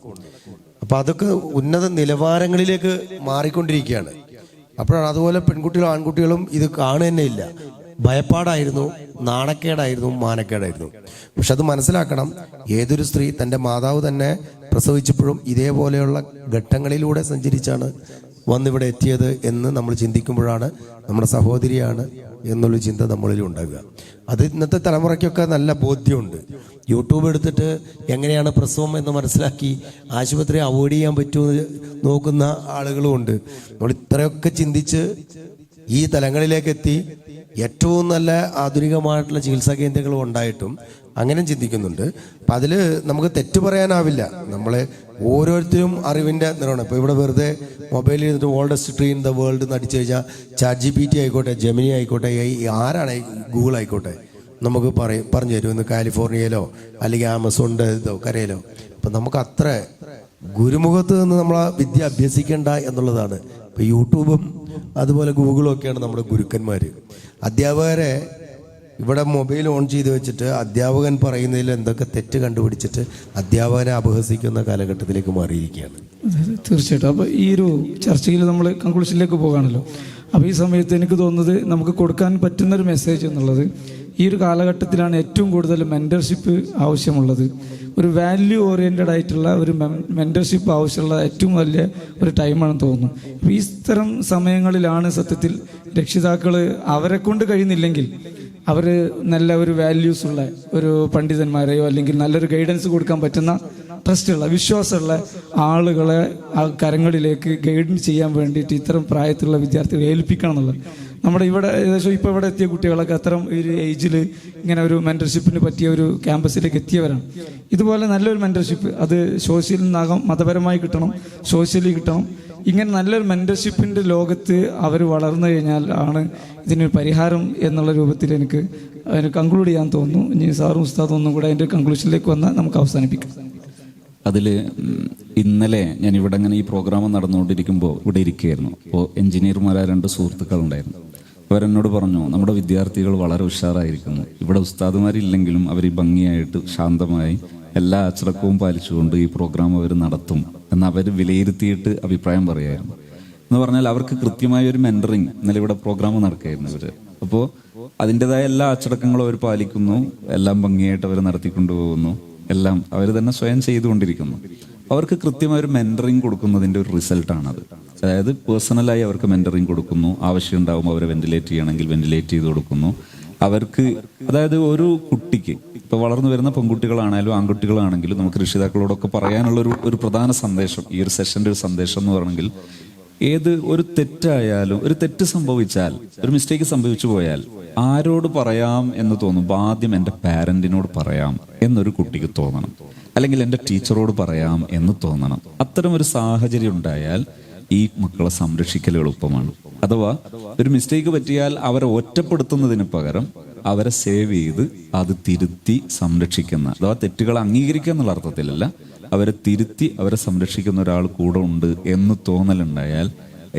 അപ്പം അതൊക്കെ ഉന്നത നിലവാരങ്ങളിലേക്ക് മാറിക്കൊണ്ടിരിക്കുകയാണ്. അപ്പോഴാണ് അതുപോലെ പെൺകുട്ടികളും ആൺകുട്ടികളും ഇത് കാണുക തന്നെ ഇല്ല. ഭയപ്പാടായിരുന്നു, നാണക്കേടായിരുന്നു, മാനക്കേടായിരുന്നു. പക്ഷെ അത് മനസ്സിലാക്കണം, ഏതൊരു സ്ത്രീ തൻ്റെ മാതാവ് തന്നെ പ്രസവിച്ചപ്പോഴും ഇതേപോലെയുള്ള ഘട്ടങ്ങളിലൂടെ സഞ്ചരിച്ചാണ് വന്നിവിടെ എത്തിയത് എന്ന് നമ്മൾ ചിന്തിക്കുമ്പോഴാണ് നമ്മുടെ സഹോദരിയാണ് എന്നുള്ള ചിന്ത നമ്മളിൽ ഉണ്ടാകുക. അത് ഇന്നത്തെ തലമുറയ്ക്കൊക്കെ നല്ല ബോധ്യമുണ്ട്. യൂട്യൂബ് എടുത്തിട്ട് എങ്ങനെയാണ് പ്രസവം എന്ന് മനസ്സിലാക്കി ആശുപത്രി അവോയ്ഡ് ചെയ്യാൻ പറ്റുമെന്ന് നോക്കുന്ന ആളുകളുമുണ്ട്. നമ്മൾ ഇത്രയൊക്കെ ചിന്തിച്ച് ഈ തലങ്ങളിലേക്ക് എത്തി ഏറ്റവും നല്ല ആധുനികമായിട്ടുള്ള ചികിത്സാ കേന്ദ്രങ്ങളും ഉണ്ടായിട്ടും അങ്ങനെ ചിന്തിക്കുന്നുണ്ട്. അപ്പം അതിൽ നമുക്ക് തെറ്റ് പറയാനാവില്ല. നമ്മളെ ഓരോരുത്തരും അറിവിൻ്റെ നിറമാണ്. ഇപ്പോൾ ഇവിടെ വെറുതെ മൊബൈലിൽ ഇരുന്നിട്ട് oldest tree in the world എന്ന് അടിച്ചു കഴിഞ്ഞാൽ ChatGPT ആയിക്കോട്ടെ, ജെമിനി ആയിക്കോട്ടെ, ആരാണ് ഗൂഗിൾ ആയിക്കോട്ടെ, നമുക്ക് പറഞ്ഞു തരും. ഇന്ന് കാലിഫോർണിയയിലോ അല്ലെങ്കിൽ ആമസോണിൻ്റെ ഇതോ കരയിലോ. അപ്പം നമുക്ക് അത്ര ഗുരുമുഖത്ത് നിന്ന് നമ്മൾ ആ വിദ്യ അഭ്യസിക്കേണ്ട എന്നുള്ളതാണ്. ഇപ്പം യൂട്യൂബും അതുപോലെ ഗൂഗിളും ഒക്കെയാണ് നമ്മുടെ ഗുരുക്കന്മാർ. അധ്യാപകരെ ഇവിടെ മൊബൈൽ ഓൺ ചെയ്ത് വെച്ചിട്ട് അധ്യാപകൻ പറയുന്നതിൽ എന്തൊക്കെ തെറ്റ് കണ്ടുപിടിച്ചിട്ട് അധ്യാപകനെ അപഹസിക്കുന്ന കാലഘട്ടത്തിലേക്ക് മാറിയിരിക്കുകയാണ്. തീർച്ചയായിട്ടും. അപ്പോൾ ഈ ഒരു ചർച്ചയിൽ നമ്മൾ കൺക്ലൂഷനിലേക്ക് പോകാണല്ലോ. അപ്പോൾ ഈ സമയത്ത് എനിക്ക് തോന്നുന്നത് നമുക്ക് കൊടുക്കാൻ പറ്റുന്നൊരു മെസ്സേജ് എന്നുള്ളത്, ഈ ഒരു കാലഘട്ടത്തിലാണ് ഏറ്റവും കൂടുതൽ മെൻറ്റർഷിപ്പ് ആവശ്യമുള്ളത്. ഒരു വാല്യൂ ഓറിയൻറ്റഡ് ആയിട്ടുള്ള ഒരു മെൻറ്റർഷിപ്പ് ആവശ്യമുള്ള ഏറ്റവും വലിയ ഒരു ടൈമാണെന്ന് തോന്നുന്നു. അപ്പോൾ ഈ ഇത്തരം സമയങ്ങളിലാണ് സത്യത്തിൽ രക്ഷിതാക്കൾ അവരെ കൊണ്ട് കഴിയുന്നില്ലെങ്കിൽ അവർ നല്ല ഒരു വാല്യൂസ് ഉള്ള ഒരു പണ്ഡിതന്മാരെയോ അല്ലെങ്കിൽ നല്ലൊരു ഗൈഡൻസ് കൊടുക്കാൻ പറ്റുന്ന ട്രസ്റ്റുള്ള, വിശ്വാസമുള്ള ആളുകളെ ആ കരങ്ങളിലേക്ക് ഗൈഡ് ചെയ്യാൻ വേണ്ടിയിട്ട് ഇത്തരം പ്രായത്തിലുള്ള വിദ്യാർത്ഥികളെ ഏൽപ്പിക്കണം എന്നുള്ളത്. നമ്മുടെ ഇവിടെ ഏകദേശം ഇപ്പോൾ ഇവിടെ എത്തിയ കുട്ടികളൊക്കെ അത്തരം ഒരു ഏജിൽ ഇങ്ങനെ ഒരു മെൻറ്റർഷിപ്പിന് പറ്റിയ ഒരു ക്യാമ്പസിലേക്ക് എത്തിയവരാണ്. ഇതുപോലെ നല്ലൊരു മെൻറ്റർഷിപ്പ് അത് സോഷ്യലിൽ നിന്നാകാം, മതപരമായി കിട്ടണം, സോഷ്യലി കിട്ടണം. ഇങ്ങനെ നല്ലൊരു മെൻറ്റർഷിപ്പിൻ്റെ ലോകത്ത് അവർ വളർന്നു കഴിഞ്ഞാൽ ആണ് ഇതിനൊരു പരിഹാരം എന്നുള്ള രൂപത്തിൽ എനിക്ക് കൺക്ലൂഡ് ചെയ്യാൻ തോന്നുന്നു. ഇനി സാറും ഉസ്താദും ഒന്നും കൂടെ അതിൻ്റെ കൺക്ലൂഷനിലേക്ക് വന്നാൽ നമുക്ക് അവസാനിപ്പിക്കാം. അതിൽ ഇന്നലെ ഞാൻ ഇവിടെ അങ്ങനെ ഈ പ്രോഗ്രാം നടന്നുകൊണ്ടിരിക്കുമ്പോൾ ഇവിടെ ഇരിക്കുകയായിരുന്നു. അപ്പോൾ എഞ്ചിനീയർമാരായ 2 സുഹൃത്തുക്കളുണ്ടായിരുന്നു. അവരെന്നോട് പറഞ്ഞു, നമ്മുടെ വിദ്യാർത്ഥികൾ വളരെ ഉഷാറായിരിക്കുന്നു, ഇവിടെ ഉസ്താദുമാരില്ലെങ്കിലും അവർ ഈ ഭംഗിയായിട്ട് ശാന്തമായി എല്ലാ അച്ചടക്കവും പാലിച്ചുകൊണ്ട് ഈ പ്രോഗ്രാം അവർ നടത്തും എന്ന് അവർ വിലയിരുത്തിയിട്ട് അഭിപ്രായം പറയായിരുന്നു. എന്ന് പറഞ്ഞാൽ അവർക്ക് കൃത്യമായ ഒരു മെന്ററിങ്, ഇന്നലെ ഇവിടെ പ്രോഗ്രാം നടക്കുകയായിരുന്നു ഇവർ. അപ്പോൾ അതിൻ്റെതായ എല്ലാ അച്ചടക്കങ്ങളും അവർ പാലിക്കുന്നു, എല്ലാം ഭംഗിയായിട്ട് അവർ നടത്തിക്കൊണ്ടുപോകുന്നു, എല്ലാം അവർ തന്നെ സ്വയം ചെയ്തുകൊണ്ടിരിക്കുന്നു. അവർക്ക് കൃത്യമായ ഒരു മെന്ററിങ് കൊടുക്കുന്നതിൻ്റെ ഒരു റിസൾട്ടാണത്. അതായത് പേഴ്സണലായി അവർക്ക് മെന്ററിങ് കൊടുക്കുന്നു, ആവശ്യം ഉണ്ടാകുമ്പോൾ അവരെ വെന്റിലേറ്റ് ചെയ്യണമെങ്കിൽ വെന്റിലേറ്റ് ചെയ്ത് കൊടുക്കുന്നു. അവർക്ക്, അതായത് ഒരു കുട്ടിക്ക് ഇപ്പോൾ വളർന്നു വരുന്ന പെൺകുട്ടികളാണെങ്കിലും ആൺകുട്ടികളാണെങ്കിലും നമുക്ക് രക്ഷിതാക്കളോടൊക്കെ പറയാനുള്ള ഒരു പ്രധാന സന്ദേശം, ഈ ഒരു സെഷൻ്റെ ഒരു സന്ദേശം എന്ന് പറയണമെങ്കിൽ, ഒരു തെറ്റായാലും, ഒരു തെറ്റ് സംഭവിച്ചാൽ, ഒരു മിസ്റ്റേക്ക് സംഭവിച്ചു പോയാൽ ആരോട് പറയാം എന്ന് തോന്നുമ്പോൾ ആദ്യം എൻ്റെ പാരന്റിനോട് പറയാം എന്നൊരു കുട്ടിക്ക് തോന്നണം, അല്ലെങ്കിൽ എൻ്റെ ടീച്ചറോട് പറയാം എന്ന് തോന്നണം. അത്തരം ഒരു സാഹചര്യം ഉണ്ടായാൽ ഈ മക്കളെ സംരക്ഷിക്കൽ എളുപ്പമാണ്. അഥവാ ഒരു മിസ്റ്റേക്ക് പറ്റിയാൽ അവരെ ഒറ്റപ്പെടുത്തുന്നതിന് പകരം അവരെ സേവ് ചെയ്ത് അത് തിരുത്തി സംരക്ഷിക്കുന്ന, അഥവാ തെറ്റുകൾ അംഗീകരിക്കുക എന്നുള്ള അർത്ഥത്തിലല്ല, അവരെ തിരുത്തി അവരെ സംരക്ഷിക്കുന്ന ഒരാൾ കൂടെ ഉണ്ട് എന്ന് തോന്നലുണ്ടായാൽ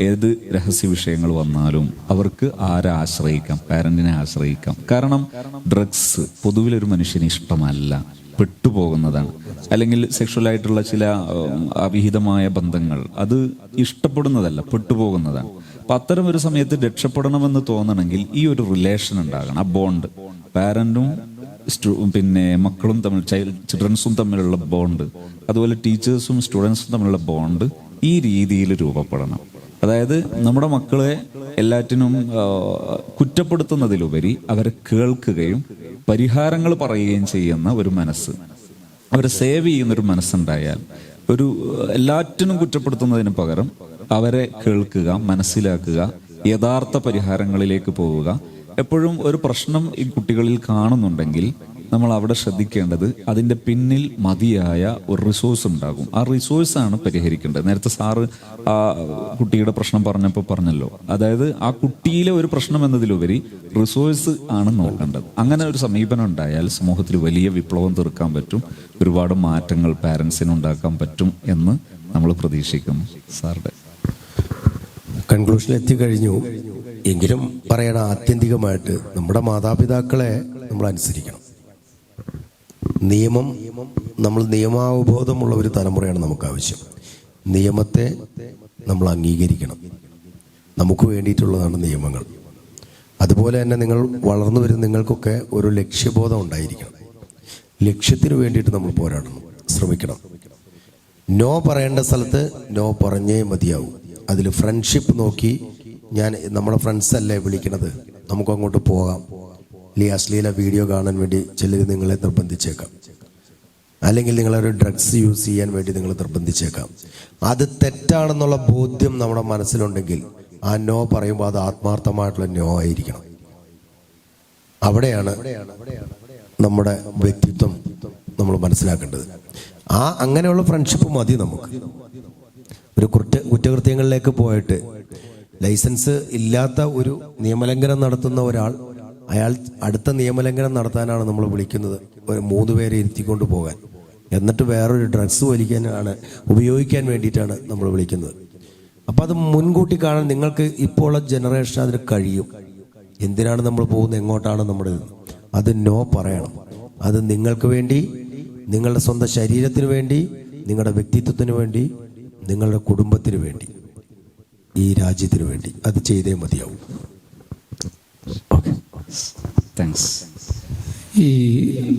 ഏത് രഹസ്യ വിഷയങ്ങൾ വന്നാലും അവർക്ക് ആരെ ആശ്രയിക്കാം? പാരന്റിനെ ആശ്രയിക്കാം. കാരണം ഡ്രഗ്സ് പൊതുവിലൊരു മനുഷ്യന് ഇഷ്ടമല്ല, പെട്ടുപോകുന്നതാണ്. അല്ലെങ്കിൽ സെക്ഷുവലായിട്ടുള്ള ചില അവിഹിതമായ ബന്ധങ്ങൾ അത് ഇഷ്ടപ്പെടുന്നതല്ല, പെട്ടുപോകുന്നതാണ്. അപ്പൊ അത്തരം ഒരു സമയത്ത് രക്ഷപ്പെടണമെന്ന് തോന്നണമെങ്കിൽ ഈ ഒരു റിലേഷൻ ഉണ്ടാകണം. ആ ബോണ്ട്, പാരന്റും പിന്നെ മക്കളും തമ്മിൽ, ചിൽഡ്രൻസും തമ്മിലുള്ള ബോണ്ട്, അതുപോലെ ടീച്ചേഴ്സും സ്റ്റുഡൻസും തമ്മിലുള്ള ബോണ്ട് ഈ രീതിയിൽ രൂപപ്പെടണം. അതായത് നമ്മുടെ മക്കളെ എല്ലാറ്റിനും കുറ്റപ്പെടുത്തുന്നതിലുപരി അവരെ കേൾക്കുകയും പരിഹാരങ്ങൾ പറയുകയും ചെയ്യുന്ന ഒരു മനസ്സ്, അവരെ സേവ് ചെയ്യുന്നൊരു മനസ്സുണ്ടായാൽ, എല്ലാറ്റിനും കുറ്റപ്പെടുത്തുന്നതിന് പകരം അവരെ കേൾക്കുക, മനസ്സിലാക്കുക, യഥാർത്ഥ പരിഹാരങ്ങളിലേക്ക് പോവുക. എപ്പോഴും ഒരു പ്രശ്നം ഈ കുട്ടികളിൽ കാണുന്നുണ്ടെങ്കിൽ നമ്മൾ അവിടെ ശ്രദ്ധിക്കേണ്ടത് അതിൻ്റെ പിന്നിൽ മതിയായ ഒരു റിസോഴ്സ് ഉണ്ടാകും. ആ റിസോഴ്സാണ് പരിഹരിക്കേണ്ടത്. നേരത്തെ സാറ് ആ കുട്ടിയുടെ പ്രശ്നം പറഞ്ഞല്ലോ, അതായത് ആ കുട്ടിയിലെ ഒരു പ്രശ്നം എന്നതിലുപരി റിസോഴ്സ് ആണ് നോക്കേണ്ടത്. അങ്ങനെ ഒരു സമീപനം ഉണ്ടായാൽ സമൂഹത്തിൽ വലിയ വിപ്ലവം തീർക്കാൻ പറ്റും, ഒരുപാട് മാറ്റങ്ങൾ പാരൻസിന് ഉണ്ടാക്കാൻ പറ്റും എന്ന് നമ്മൾ പ്രതീക്ഷിക്കുന്നു. സാറുടെ കൺക്ലൂഷനിൽ എത്തിക്കഴിഞ്ഞു. എങ്കിലും പറയണ, ആത്യന്തികമായിട്ട് നമ്മുടെ മാതാപിതാക്കളെ നമ്മൾ അനുസരിക്കണം. നമ്മൾ നിയമാവബോധമുള്ള ഒരു തലമുറയാണ് നമുക്ക് ആവശ്യം. നിയമത്തെ നമ്മൾ അംഗീകരിക്കണം. നമുക്ക് വേണ്ടിയിട്ടുള്ളതാണ് നിയമങ്ങൾ. അതുപോലെ തന്നെ നിങ്ങൾ വളർന്നു വരുന്ന നിങ്ങൾക്കൊക്കെ ഒരു ലക്ഷ്യബോധം ഉണ്ടായിരിക്കണം. ലക്ഷ്യത്തിന് വേണ്ടിയിട്ട് നമ്മൾ പോരാടണം, ശ്രമിക്കണം. നോ പറയേണ്ട സ്ഥലത്ത് നോ പറഞ്ഞേ മതിയാവും. അതിൽ ഫ്രണ്ട്ഷിപ്പ് നോക്കി, നമ്മുടെ ഫ്രണ്ട്സ് അല്ലേ വിളിക്കണത്, നമുക്ക് അങ്ങോട്ട് പോകാം, അശ്ലീല വീഡിയോ കാണാൻ വേണ്ടി ചിലർ നിങ്ങളെ നിർബന്ധിച്ചേക്കാം, അല്ലെങ്കിൽ നിങ്ങളൊരു ഡ്രഗ്സ് യൂസ് ചെയ്യാൻ വേണ്ടി നിങ്ങൾ നിർബന്ധിച്ചേക്കാം. അത് തെറ്റാണെന്നുള്ള ബോധ്യം നമ്മുടെ മനസ്സിലുണ്ടെങ്കിൽ ആ നോ പറയുമ്പോൾ അത് ആത്മാർത്ഥമായിട്ടുള്ള നോ ആയിരിക്കണം. അവിടെയാണ് നമ്മുടെ വ്യക്തിത്വം നമ്മൾ മനസ്സിലാക്കേണ്ടത്. അങ്ങനെയുള്ള ഫ്രണ്ട്ഷിപ്പ് മതി നമുക്ക്. ഒരു കുറ്റകൃത്യങ്ങളിലേക്ക് പോയിട്ട് ലൈസൻസ് ഇല്ലാത്ത ഒരു നിയമലംഘനം നടത്തുന്ന ഒരാൾ, അയാൾ അടുത്ത നിയമലംഘനം നടത്താനാണ് നമ്മൾ വിളിക്കുന്നത്, 3 പേരെ ഇരുത്തിക്കൊണ്ട് പോകാൻ. എന്നിട്ട് വേറൊരു ഡ്രഗ്സ് ഉപയോഗിക്കാൻ വേണ്ടിയിട്ടാണ് നമ്മൾ വിളിക്കുന്നത്. അപ്പം അത് മുൻകൂട്ടി കാണാൻ നിങ്ങൾക്ക് ഇപ്പോൾ ഉള്ള ജനറേഷൻ അതിന് കഴിയും. എന്തിനാണ് നമ്മൾ പോകുന്നത്, എങ്ങോട്ടാണ് നമ്മുടെ, അത് നോ പറയണം. അത് നിങ്ങൾക്ക് വേണ്ടി, നിങ്ങളുടെ സ്വന്തം ശരീരത്തിന് വേണ്ടി, നിങ്ങളുടെ വ്യക്തിത്വത്തിന് വേണ്ടി, നിങ്ങളുടെ കുടുംബത്തിന് വേണ്ടി, ഈ രാജ്യത്തിന് വേണ്ടി അത് ചെയ്തേ മതിയാവും. Okay, thanks. ഈ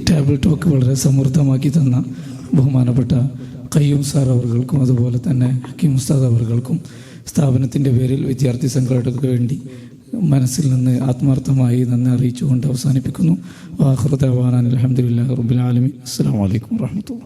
ടേബിൾ ടോക്ക് വളരെ സമൃദ്ധമാക്കി തന്ന ബഹുമാനപ്പെട്ട ഖയ്യൂം സാർ അവർക്കും അതുപോലെ തന്നെ ഹക്കീം ഉസ്താദ് അവർക്കും സ്ഥാപനത്തിൻ്റെ പേരിൽ വിദ്യാർത്ഥി സംഘടനകൾക്ക് വേണ്ടി മനസ്സിൽ നിന്ന് ആത്മാർത്ഥമായി നന്ദി അറിയിച്ചുകൊണ്ട് അവസാനിപ്പിക്കുന്നു. വാഖിറു ദഅ്വാനാ അൽഹംദുലില്ലാഹി റബ്ബിൽ ആലമീൻ. അസ്സലാമു അലൈക്കും വറഹ്മത്തുള്ളാഹി.